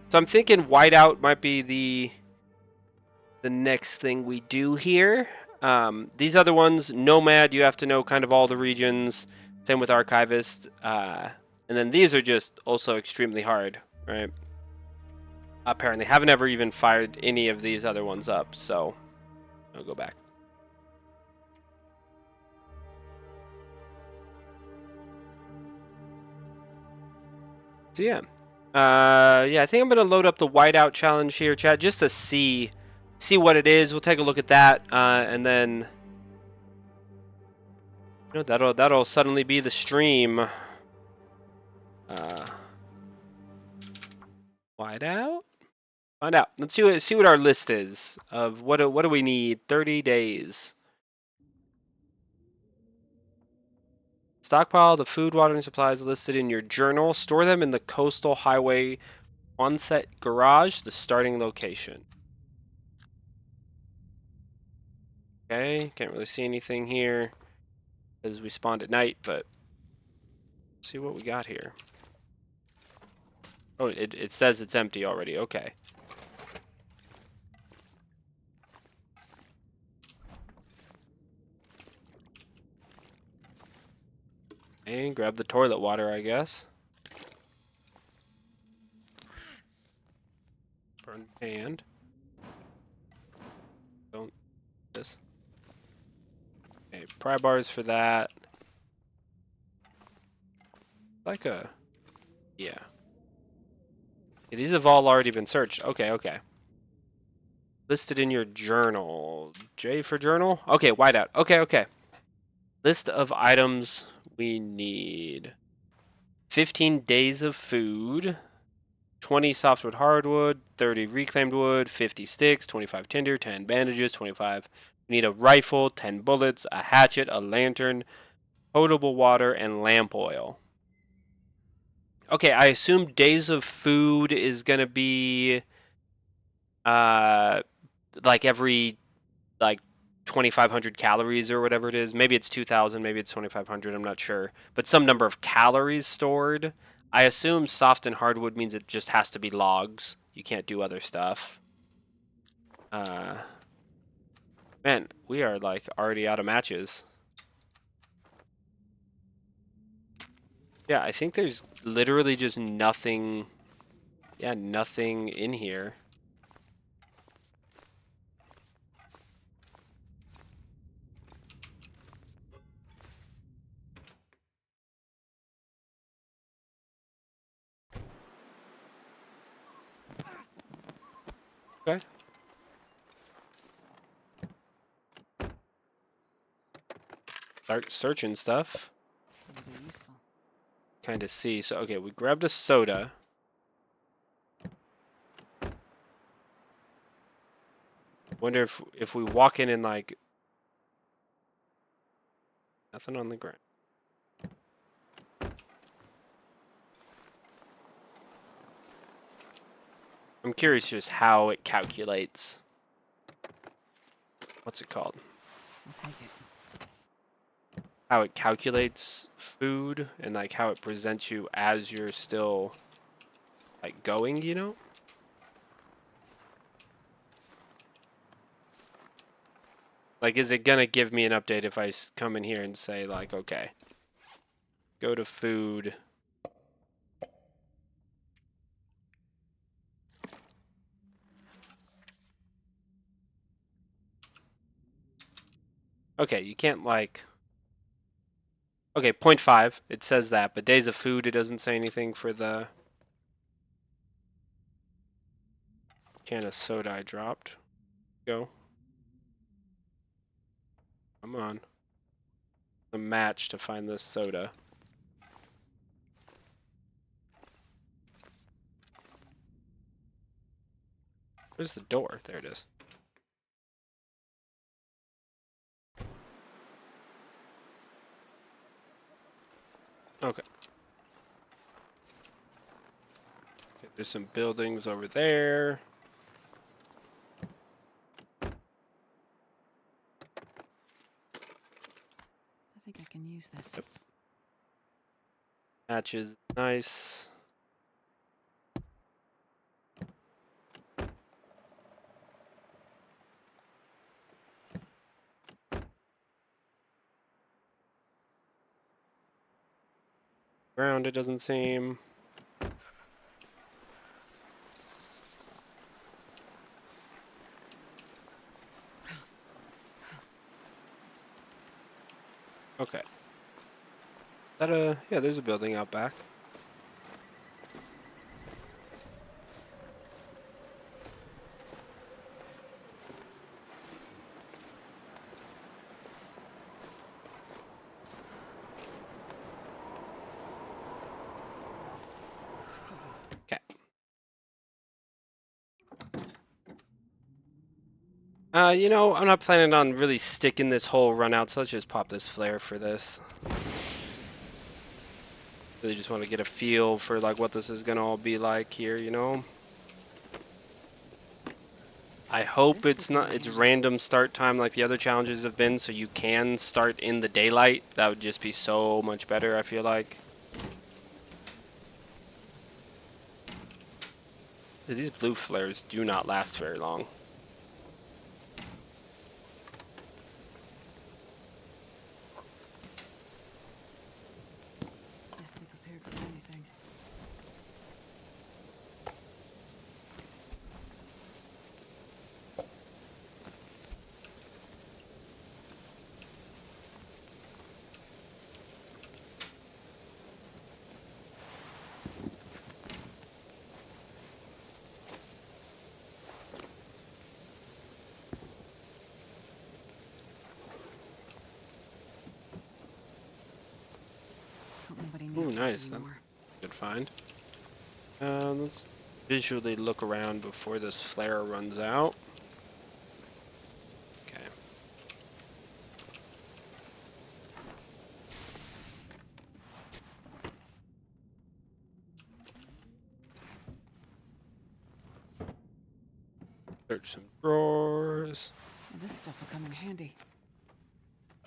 So I'm thinking Whiteout might be the next thing we do here. These other ones, Nomad, you have to know kind of all the regions. Same with Archivist. And then these are just also extremely hard, right? Apparently, haven't ever even fired any of these other ones up, so... I'll go back. So yeah. I think I'm going to load up the Whiteout challenge here, chat, just to see what it is. We'll take a look at that, and then... You know, that'll suddenly be the stream. Whiteout? Find out. Let's see what our list is of what do we need. 30 days. Stockpile the food, water, and supplies listed in your journal. Store them in the Coastal Highway on-set garage, the starting location. Okay, can't really see anything here as we spawned at night, but see what we got here. Oh, it says it's empty already. Okay. And grab the toilet water, I guess. Burn hand. Don't this. Okay, pry bars for that. Like a... Yeah. Okay, these have all already been searched. Okay. Listed in your journal. J for journal? Okay, Whiteout. Okay. List of items we need. 15 days of food. 20 softwood hardwood. 30 reclaimed wood. 50 sticks. 25 tinder. 10 bandages. 25. We need a rifle. 10 bullets. A hatchet. A lantern. Potable water. And lamp oil. Okay, I assume days of food is gonna be like every 2,500 calories or whatever it is. Maybe it's 2,000, maybe it's 2,500, I'm not sure. But some number of calories stored. I assume soft and hardwood means it just has to be logs. You can't do other stuff. Man, we are like already out of matches. Yeah, I think there's literally just nothing. Yeah, nothing in here. Okay. Start searching stuff. Maybe they're useful. Kind of see. So, okay, we grabbed a soda. Wonder if we walk in and like nothing on the ground. I'm curious just how it calculates. What's it called? I'll take it. How it calculates food and like how it presents you as you're still like going, you know? Like, is it gonna give me an update if I come in here and say like, okay, go to food. Okay, you can't like. Okay, 0.5. It says that, but days of food, it doesn't say anything for the can of soda I dropped. Go. Come on. A match to find this soda. Where's the door? There it is. Okay. There's some buildings over there. I think I can use this. Yep. Matches, nice. Ground, it doesn't seem. Okay. Is that a yeah? There's a building out back. Okay. You know, I'm not planning on really sticking this whole run out, so let's just pop this flare for this. Really just want to get a feel for like what this is gonna all be like here, you know? I hope it's not it's random start time like the other challenges have been, so you can start in the daylight. That would just be so much better, I feel like. These blue flares do not last very long. Best be prepared for anything. Hope nobody Ooh, needs nice. this That's anymore. a good find. Let's visually look around before this flare runs out. Okay. Search some drawers. Well, this stuff will come in handy.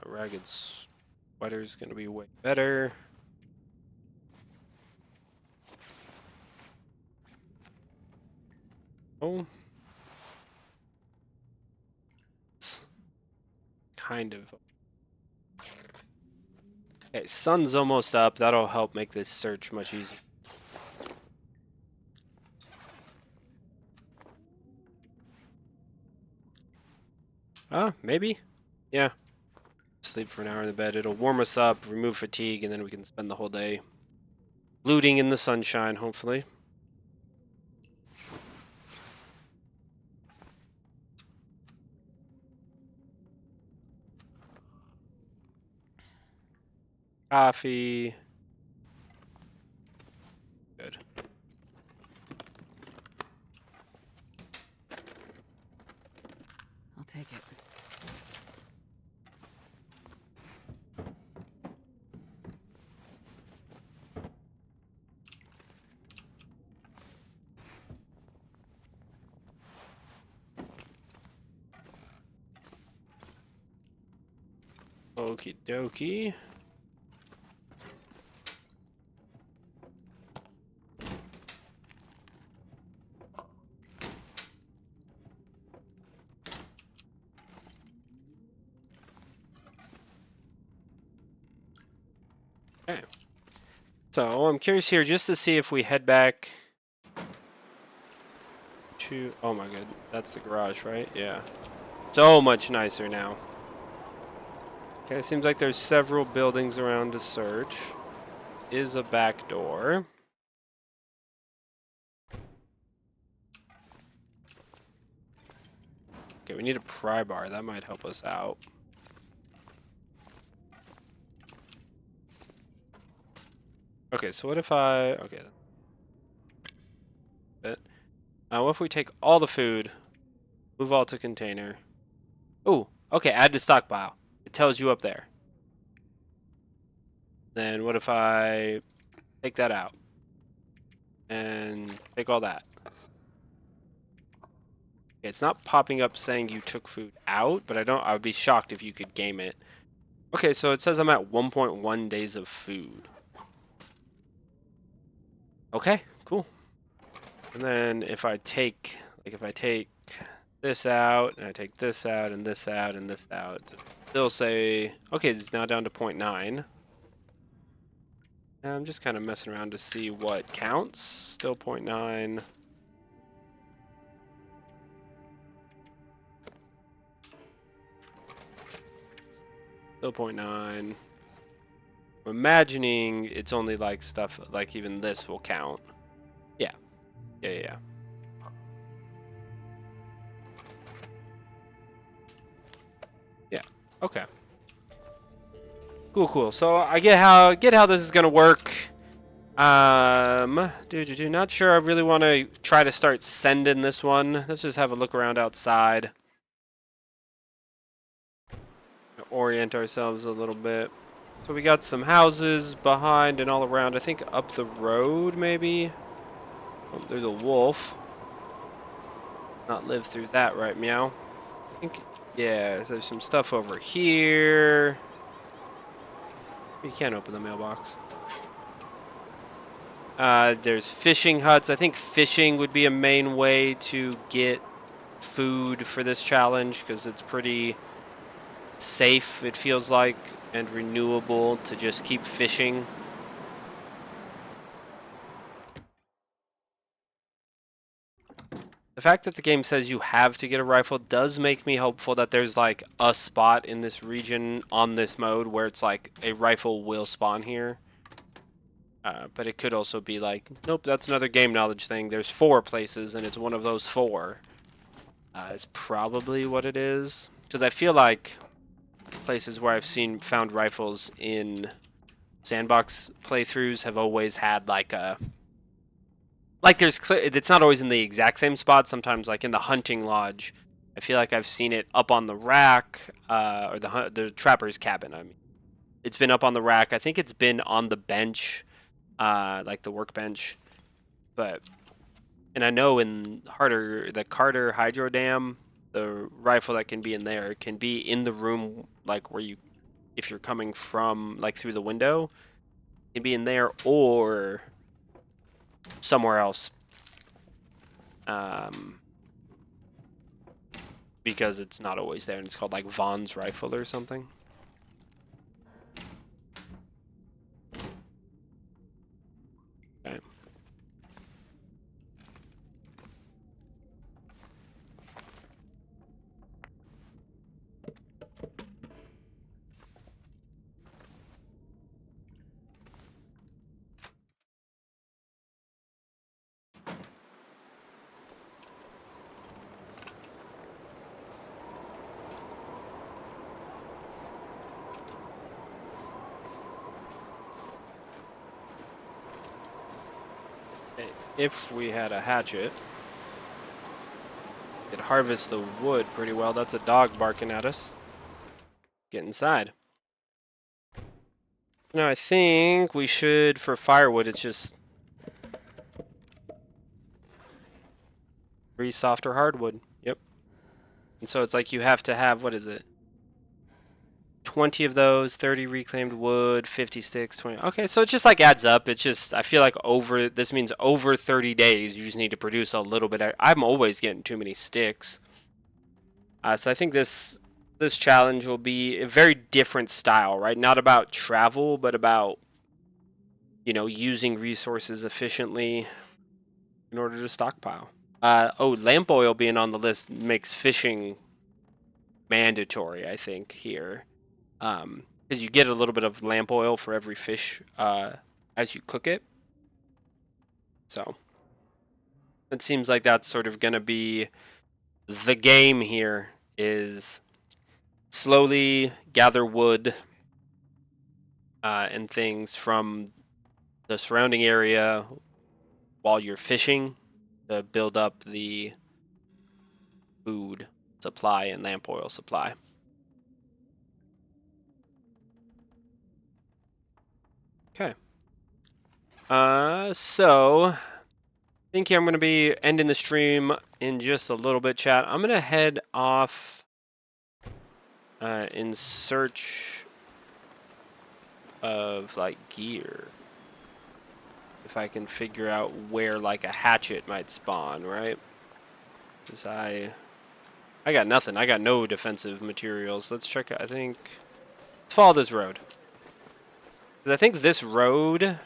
A ragged sweater's gonna be way better. Oh. It's kind of. Okay, sun's almost up. That'll help make this search much easier. Maybe? Yeah. Sleep for an hour in the bed. It'll warm us up, remove fatigue, and then we can spend the whole day looting in the sunshine, hopefully. coffee. Good. I'll take it. Okie dokie. Okay. So I'm curious here just to see if we head back to. Oh my god, that's the garage, right? Yeah. So much nicer now. Okay, it seems like there's several buildings around to search. Is a back door. Okay, we need a pry bar. That might help us out. Okay, so what if I... Okay. What if we take all the food, move all to container. Oh, okay, add to stockpile. It tells you up there. Then what if I take that out? And take all that. Okay, it's not popping up saying you took food out, but I would be shocked if you could game it. Okay, so it says I'm at 1.1 days of food. Okay, cool. And then if I take this out, and I take this out, and this out, and this out, it'll say, okay, it's now down to 0.9. And I'm just kind of messing around to see what counts. Still 0.9. Still 0.9. I'm imagining it's only like stuff, like even this will count. Yeah. Yeah. Yeah. Okay. Cool. So I get how this is gonna work. Not sure I really want to try to start sending this one. Let's just have a look around outside. Orient ourselves a little bit. So we got some houses behind and all around. I think up the road maybe. Oh, there's a wolf. Not live through that, right, meow? I think, yeah, so there's some stuff over here. You can't open the mailbox. There's fishing huts. I think fishing would be a main way to get food for this challenge because it's pretty safe, it feels like, and renewable to just keep fishing. The fact that the game says you have to get a rifle does make me hopeful that there's like a spot in this region on this mode where it's like a rifle will spawn here. But it could also be like, nope, that's another game knowledge thing. There's 4 places and it's one of those 4. Is probably what it is. Because I feel like places where I've found rifles in sandbox playthroughs have always had like a... Like it's not always in the exact same spot. Sometimes like in the hunting lodge, I feel like I've seen it up on the rack, or the trapper's cabin. I mean, it's been up on the rack. I think it's been on the bench, like the workbench. And I know in the Carter Hydro Dam, the rifle that can be in there can be in the room, like where if you're coming from like through the window, it can be in there or somewhere else. Because it's not always there, and it's called like Vaughn's rifle or something. Okay. if we had a hatchet, could harvest the wood pretty well. That's a dog barking at us. Get inside. Now I think we should, for firewood, it's just free soft or hardwood. Yep. And so it's like you have to have, what is it? 20 of those, 30 reclaimed wood, 56, 20. Okay, so it just like adds up. It's just, I feel like this means over 30 days, you just need to produce a little bit. I'm always getting too many sticks. So I think this challenge will be a very different style, right? Not about travel, but about, using resources efficiently in order to stockpile. Lamp oil being on the list makes fishing mandatory, I think, here. Because you get a little bit of lamp oil for every fish as you cook it. So it seems like that's sort of going to be the game here, is slowly gather wood and things from the surrounding area while you're fishing to build up the food supply and lamp oil supply. Okay. So I think I'm going to be ending the stream in just a little bit, chat. I'm going to head off in search of like gear. If I can figure out where like a hatchet might spawn, right? Because I got nothing. I got no defensive materials. Let's check out, I think, let's follow this road. Because I think this road,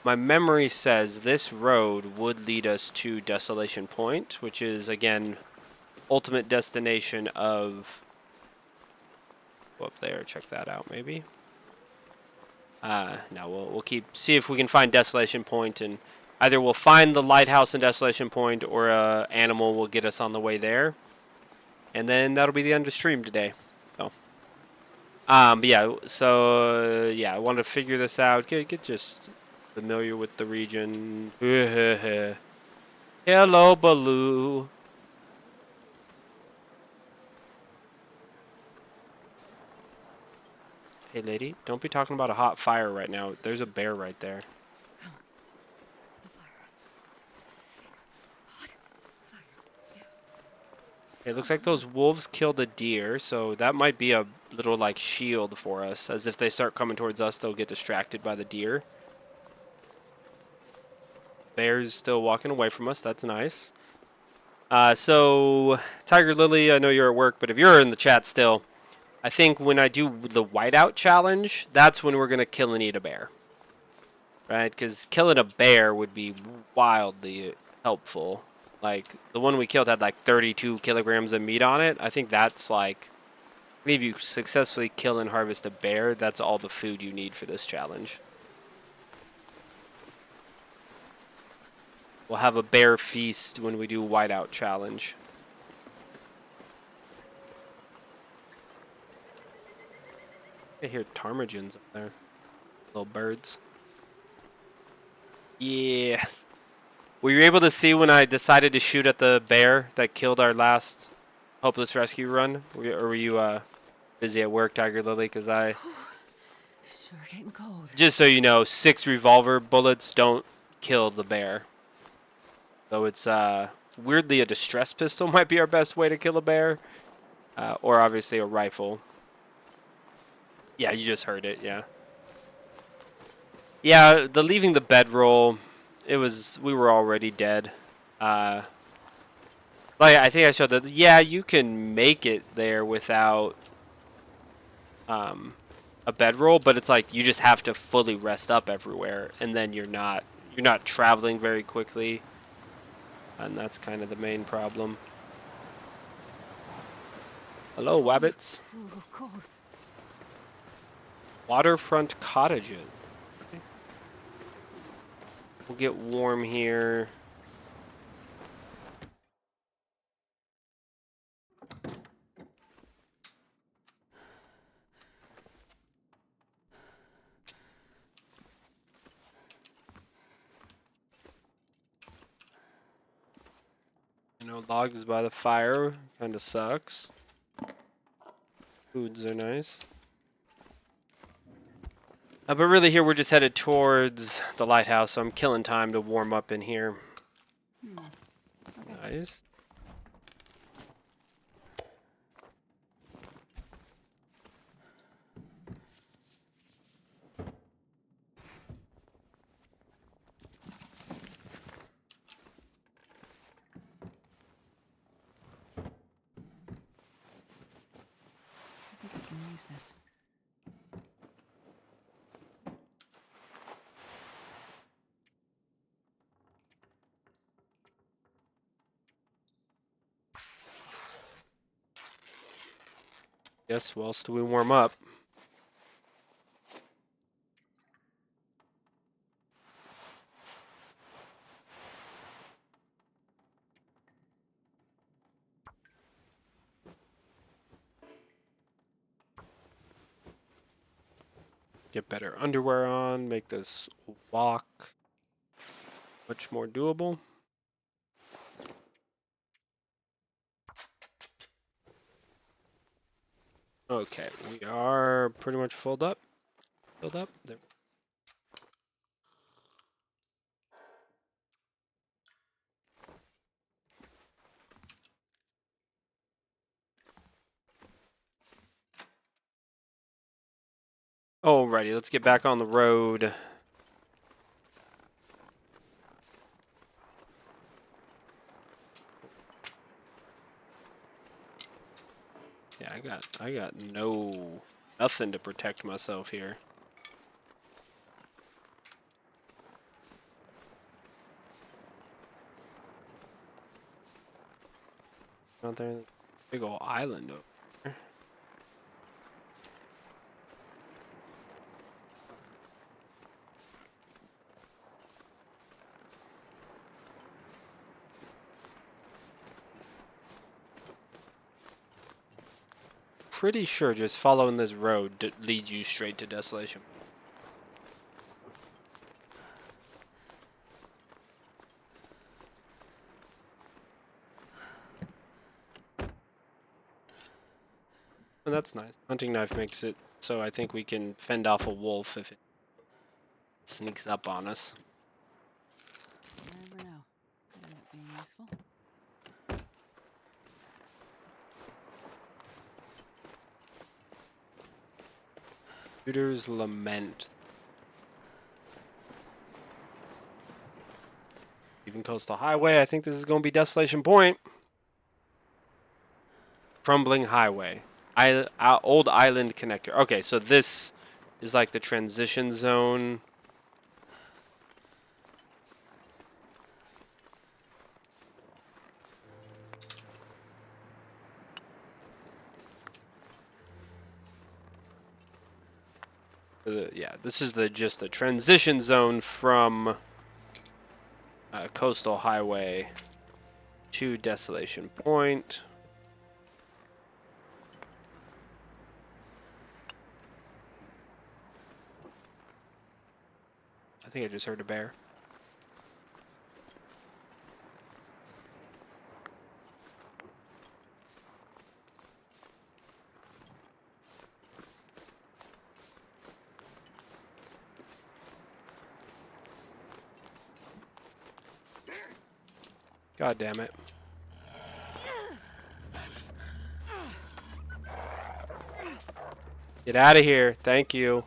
my memory says this road would lead us to Desolation Point, which is, again, ultimate destination of... Go up there, check that out, maybe. Now we'll see if we can find Desolation Point, and either we'll find the lighthouse in Desolation Point, or a animal will get us on the way there. And then that'll be the end of stream today. So, but yeah, so yeah, I want to figure this out. Get just familiar with the region. Hello, Baloo. Hey, lady, don't be talking about a hot fire right now. There's a bear right there. It looks like those wolves killed a deer, so that might be a little like shield for us. As if they start coming towards us, they'll get distracted by the deer. Bear's still walking away from us. That's nice. So, Tiger Lily, I know you're at work, but if you're in the chat still, I think when I do the whiteout challenge, that's when we're going to kill and eat a bear. Right? Because killing a bear would be wildly helpful. Like, the one we killed had like 32 kilograms of meat on it. I think that's like, if you successfully kill and harvest a bear, that's all the food you need for this challenge. We'll have a bear feast when we do whiteout challenge. I hear ptarmigans up there. Little birds. Yes. Were you able to see when I decided to shoot at the bear that killed our last hopeless rescue run? Or were you busy at work, Tiger Lily? Because Sure getting cold. just so you know, 6 revolver bullets don't kill the bear. So it's weirdly a distress pistol might be our best way to kill a bear. Or obviously a rifle. Yeah, you just heard it, yeah. Yeah, the leaving the bedroll, we were already dead. Like, I think I showed that, yeah, you can make it there without a bedroll, but it's like you just have to fully rest up everywhere, and then you're not traveling very quickly, and that's kind of the main problem. Hello, wabbits. Ooh, cold. Waterfront cottages. Okay. We'll get warm here. No logs by the fire. Kind of sucks. Foods are nice. But really here we're just headed towards the lighthouse, so I'm killing time to warm up in here. Okay. Nice. I think I can use this. Yes, whilst we warm up. Get better underwear on, make this walk much more doable. Okay, we are pretty much filled up. Filled up. There. Alrighty, let's get back on the road. Yeah, I got nothing to protect myself here. Out there, big old island over there. Pretty sure just following this road leads you straight to Desolation. Oh, that's nice. Hunting knife makes it so I think we can fend off a wolf if it sneaks up on us. You never know. Could end up being useful. Shooter's Lament. Even Coastal Highway. I think this is going to be Desolation Point. Crumbling Highway. Old Island Connector. Okay, so this is like the transition zone. Yeah, this is just the transition zone from Coastal Highway to Desolation Point. I think I just heard a bear. God damn it. Get out of here. Thank you.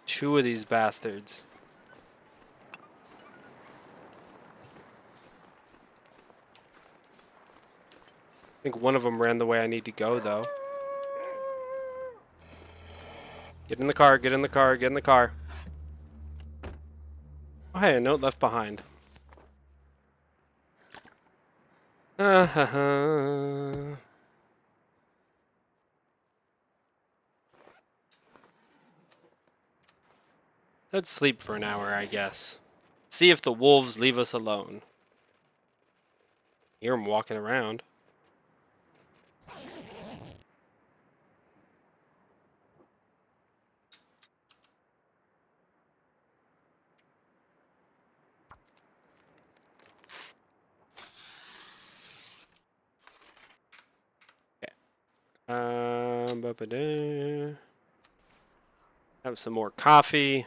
Two of these bastards. I think one of them ran the way I need to go, though. Get in the car, get in the car, get in the car. Oh, hey, a note left behind. Let's sleep for an hour, I guess. See if the wolves leave us alone. Hear them walking around. Ba-ba-da. Have some more coffee.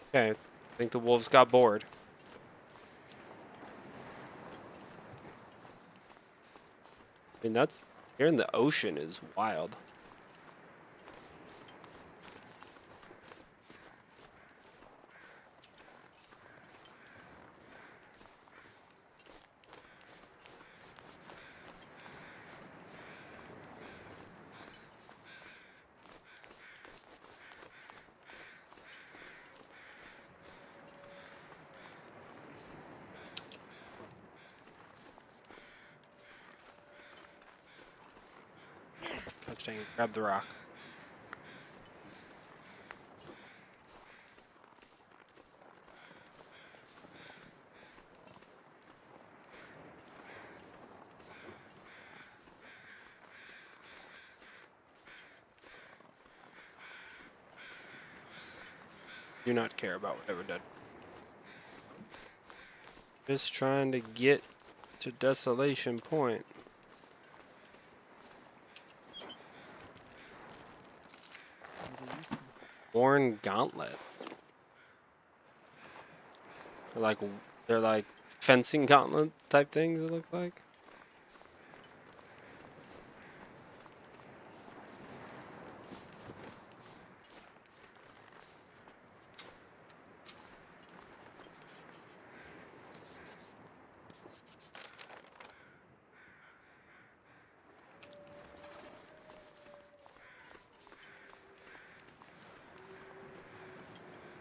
Okay, I think the wolves got bored. I mean, that's here in the ocean is wild. Gosh dang it, grab the rock. Do not care about whatever did. Just trying to get to Desolation Point. Worn gauntlet. They're like fencing gauntlet type things. It look like.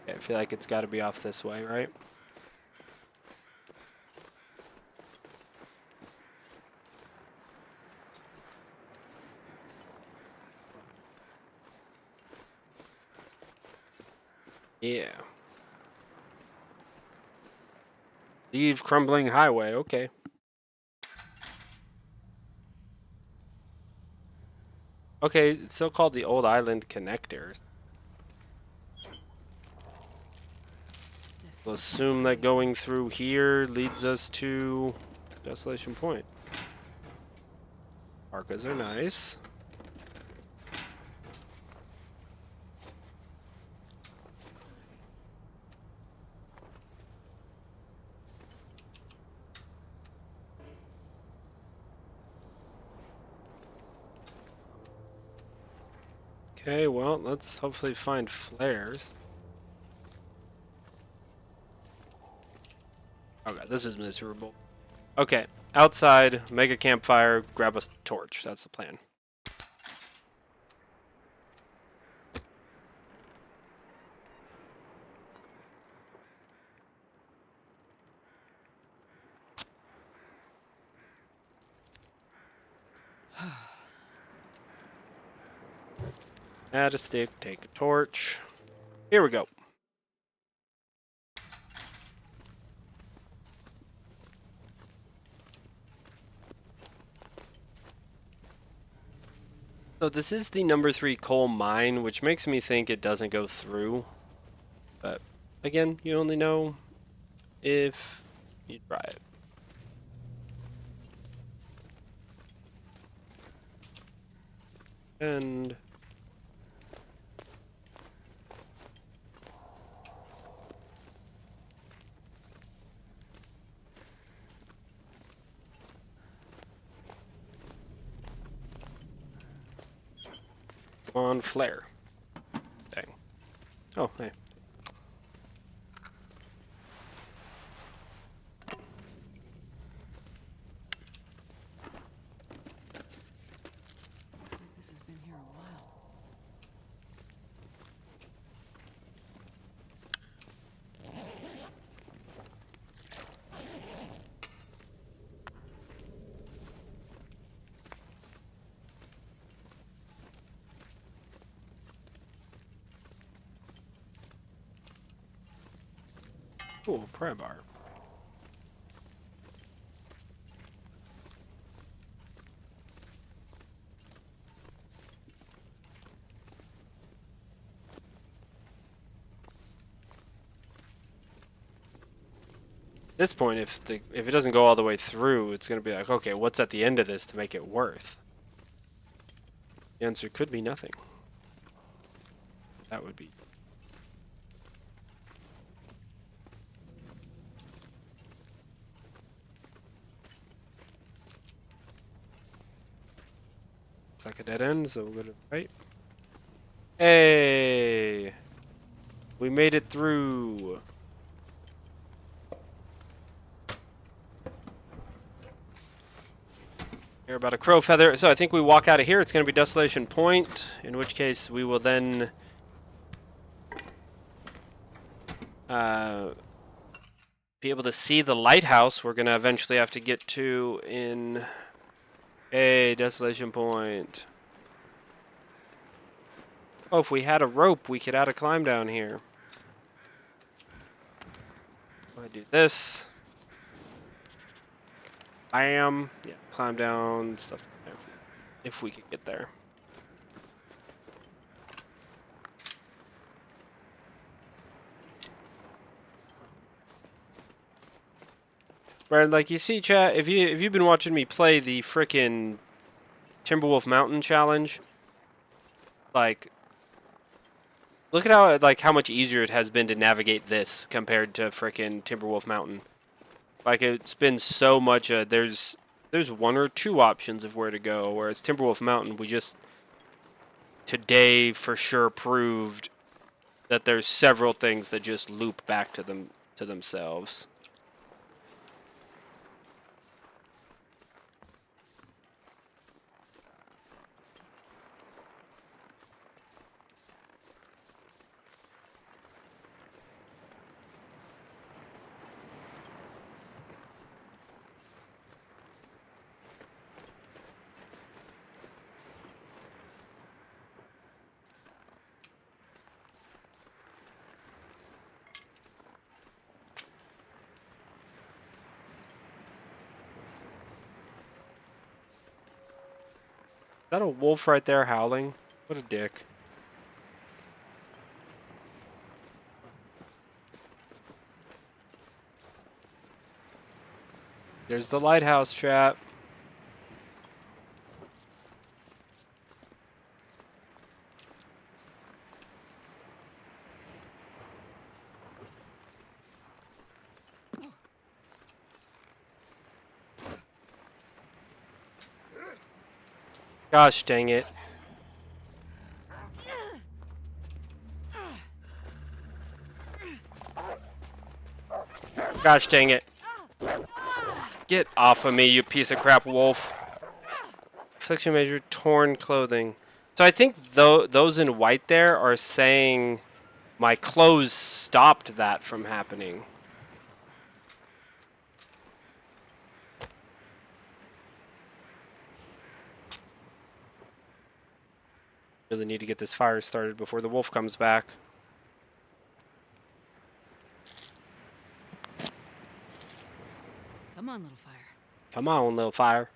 Okay, I feel like it's got to be off this way, right? Yeah. Leave crumbling highway. Okay. Okay, it's still called the Old Island Connectors. We'll assume that going through here leads us to Desolation Point. Parkas are nice. Okay, well, let's hopefully find flares. Oh god, this is miserable. Okay, outside, make a campfire, grab a torch. That's the plan. Add a stick, take a torch. Here we go. So this is the number 3 coal mine, which makes me think it doesn't go through. But again, you only know if you try it. And on flare. Dang. Oh, hey. This has been here a while. Cool, pry bar. this point, if it doesn't go all the way through, it's gonna be like, okay, what's at the end of this to make it worth? The answer could be nothing. That would be. It's like a dead end, so we'll go to the right. Hey! We made it through. Hear about a crow feather. So I think we walk out of here. It's going to be Desolation Point, in which case we will then be able to see the lighthouse we're going to eventually have to get to in a Desolation Point. Oh, if we had a rope, we could add a climb down here. I do this. Bam. Yeah, climb down, stuff like that, if we could get there. Right, like you see, chat, if you've been watching me play the frickin' Timberwolf Mountain challenge, like, look at how much easier it has been to navigate this compared to frickin' Timberwolf Mountain. Like, it's been so much. There's one or two options of where to go, whereas Timberwolf Mountain, we just today for sure proved that there's several things that just loop back to themselves. Is that a wolf right there howling? What a dick. There's the lighthouse, chat. Gosh dang it. Gosh dang it. Get off of me, you piece of crap wolf. Affliction measure, torn clothing. So I think those in white there are saying my clothes stopped that from happening. Really need to get this fire started before the wolf comes back. Come on, little fire. Come on, little fire.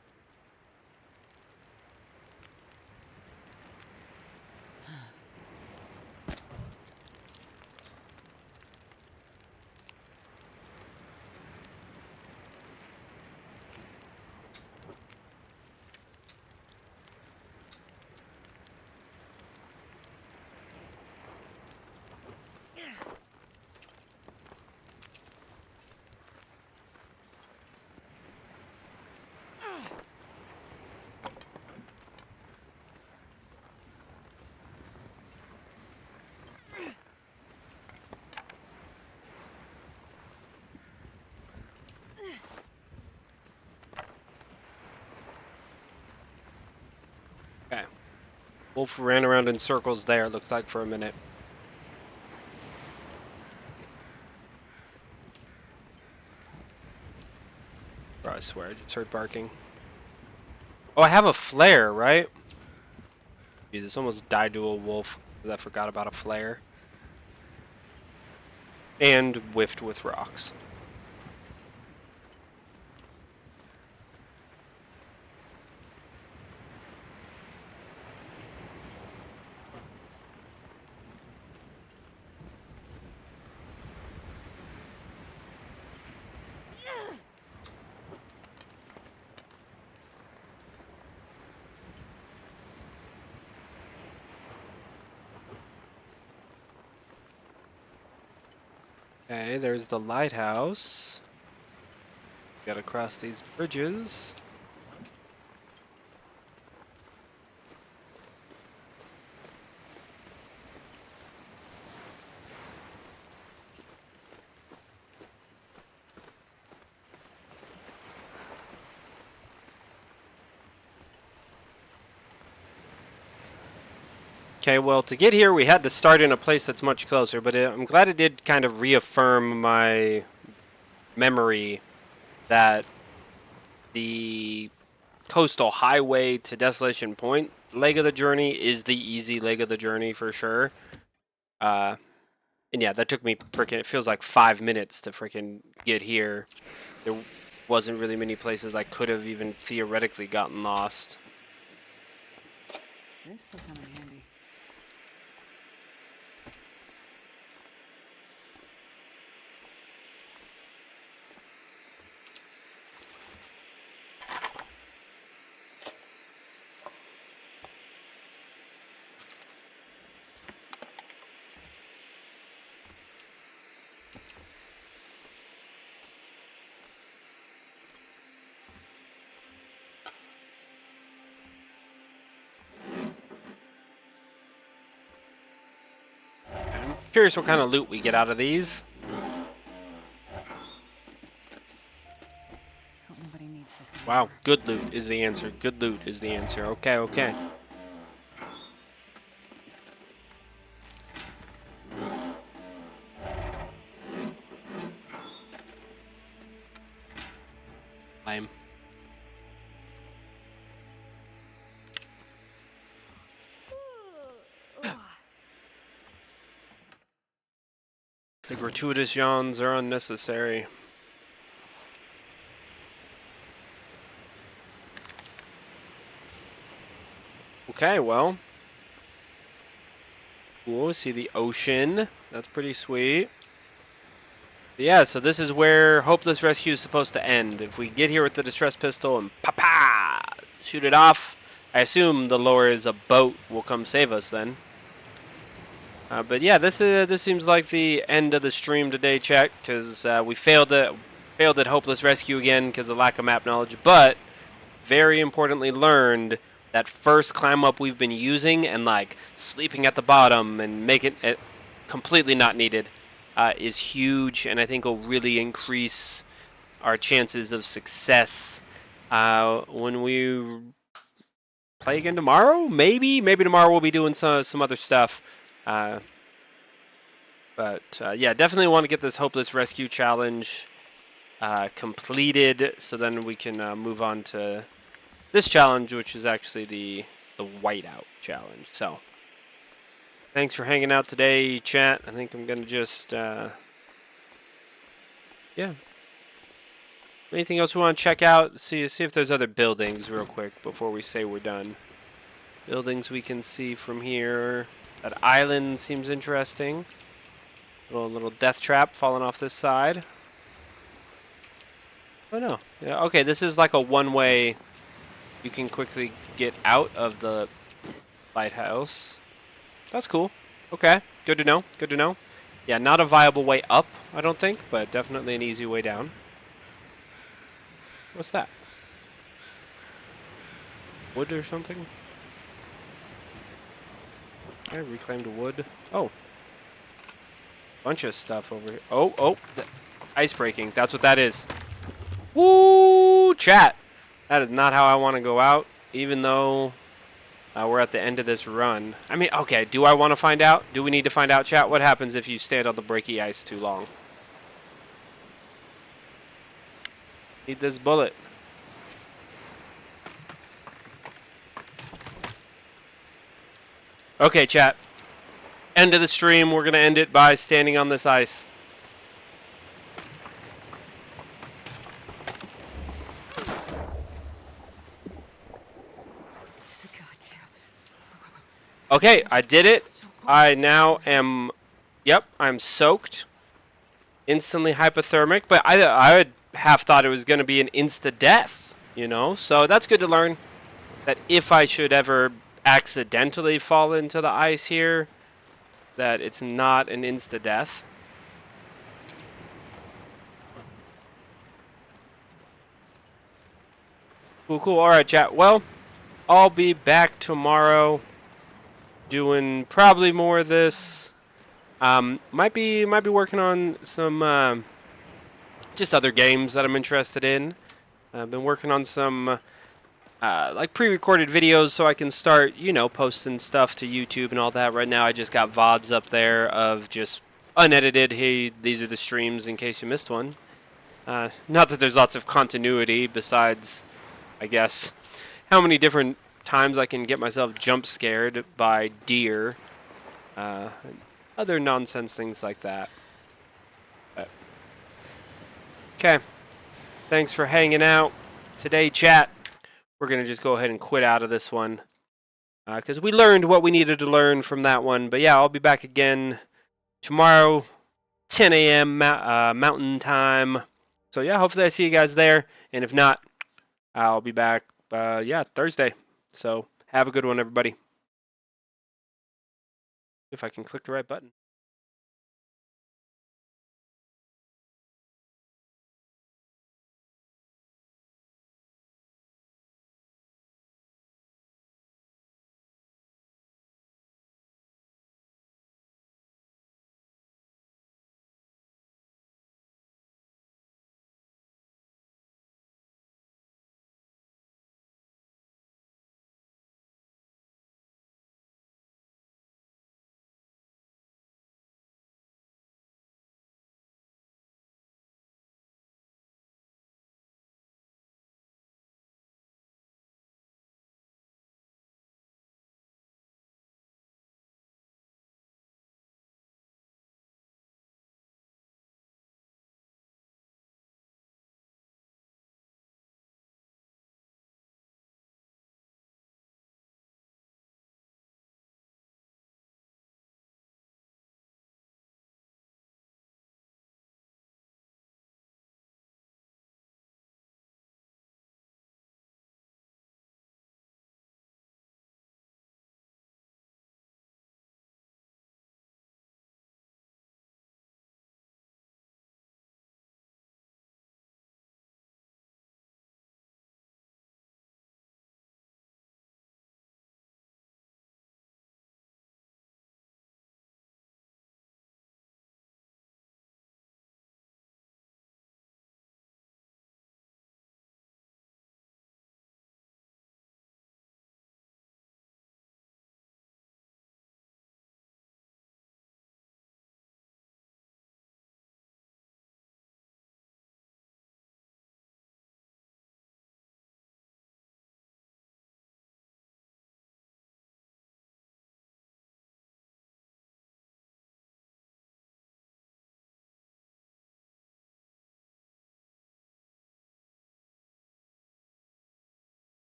Okay. Wolf ran around in circles there, looks like, for a minute. Bro, I swear, I just heard barking. Oh, I have a flare, right? Jesus, almost died to a wolf because I forgot about a flare. And whiffed with rocks. Okay, there's the lighthouse. Gotta cross these bridges. Okay, well, to get here, we had to start in a place that's much closer, but I'm glad it did kind of reaffirm my memory that the coastal highway to Desolation Point leg of the journey is the easy leg of the journey for sure. And yeah, that took me freaking, it feels like 5 minutes to freaking get here. There wasn't really many places I could have even theoretically gotten lost. This will come in handy. I'm curious what kind of loot we get out of these. Hope nobody needs this anymore. Wow, good loot is the answer. Good loot is the answer. Okay, okay. Lame. The gratuitous yawns are unnecessary. Okay, well. Cool, see the ocean. That's pretty sweet. But yeah, so this is where Hopeless Rescue is supposed to end. If we get here with the distress pistol and pa-pa, shoot it off, I assume the lore is a boat will come save us then. But yeah, this seems like the end of the stream today, chat, because we failed at Hopeless Rescue again because of lack of map knowledge. But very importantly, learned that first climb up we've been using and like sleeping at the bottom and making it completely not needed is huge, and I think will really increase our chances of success when we play again tomorrow. Maybe tomorrow we'll be doing some other stuff. But yeah, definitely want to get this Hopeless Rescue challenge completed, so then we can move on to this challenge, which is actually the whiteout challenge. So thanks for hanging out today, chat. I think I'm gonna just yeah. Anything else we want to check out? See if there's other buildings real quick before we say we're done. Buildings we can see from here. That island seems interesting. Little death trap falling off this side. Oh no. Yeah, okay, this is like a one-way. You can quickly get out of the lighthouse. That's cool. Okay, good to know. Good to know. Yeah, not a viable way up, I don't think, but definitely an easy way down. What's that? Wood or something? Okay, reclaimed wood. Oh. Bunch of stuff over here. Oh, ice breaking. That's what that is. Woo, chat. That is not how I want to go out, even though we're at the end of this run. I mean, okay, do I want to find out? Do we need to find out, chat? What happens if you stand on the breaky ice too long? Need this bullet. Okay, chat. End of the stream. We're going to end it by standing on this ice. Okay, I did it. I now am, yep, I'm soaked. Instantly hypothermic, but I would have thought it was going to be an insta-death, you know? So that's good to learn that if I should ever accidentally fall into the ice here, that it's not an insta-death. Cool. All right, chat. Well, I'll be back tomorrow doing probably more of this. Might be working on some just other games that I'm interested in. I've been working on some like pre-recorded videos so I can start, posting stuff to YouTube and all that. Right now I just got VODs up there of just unedited, hey, these are the streams in case you missed one. Not that there's lots of continuity besides, I guess, how many different times I can get myself jump scared by deer. And other nonsense things like that. Okay. Thanks for hanging out today, chat. We're going to just go ahead and quit out of this one. Because we learned what we needed to learn from that one. But yeah, I'll be back again tomorrow, 10 a.m. Mountain Time. So yeah, hopefully I see you guys there. And if not, I'll be back, Thursday. So have a good one, everybody. If I can click the right button.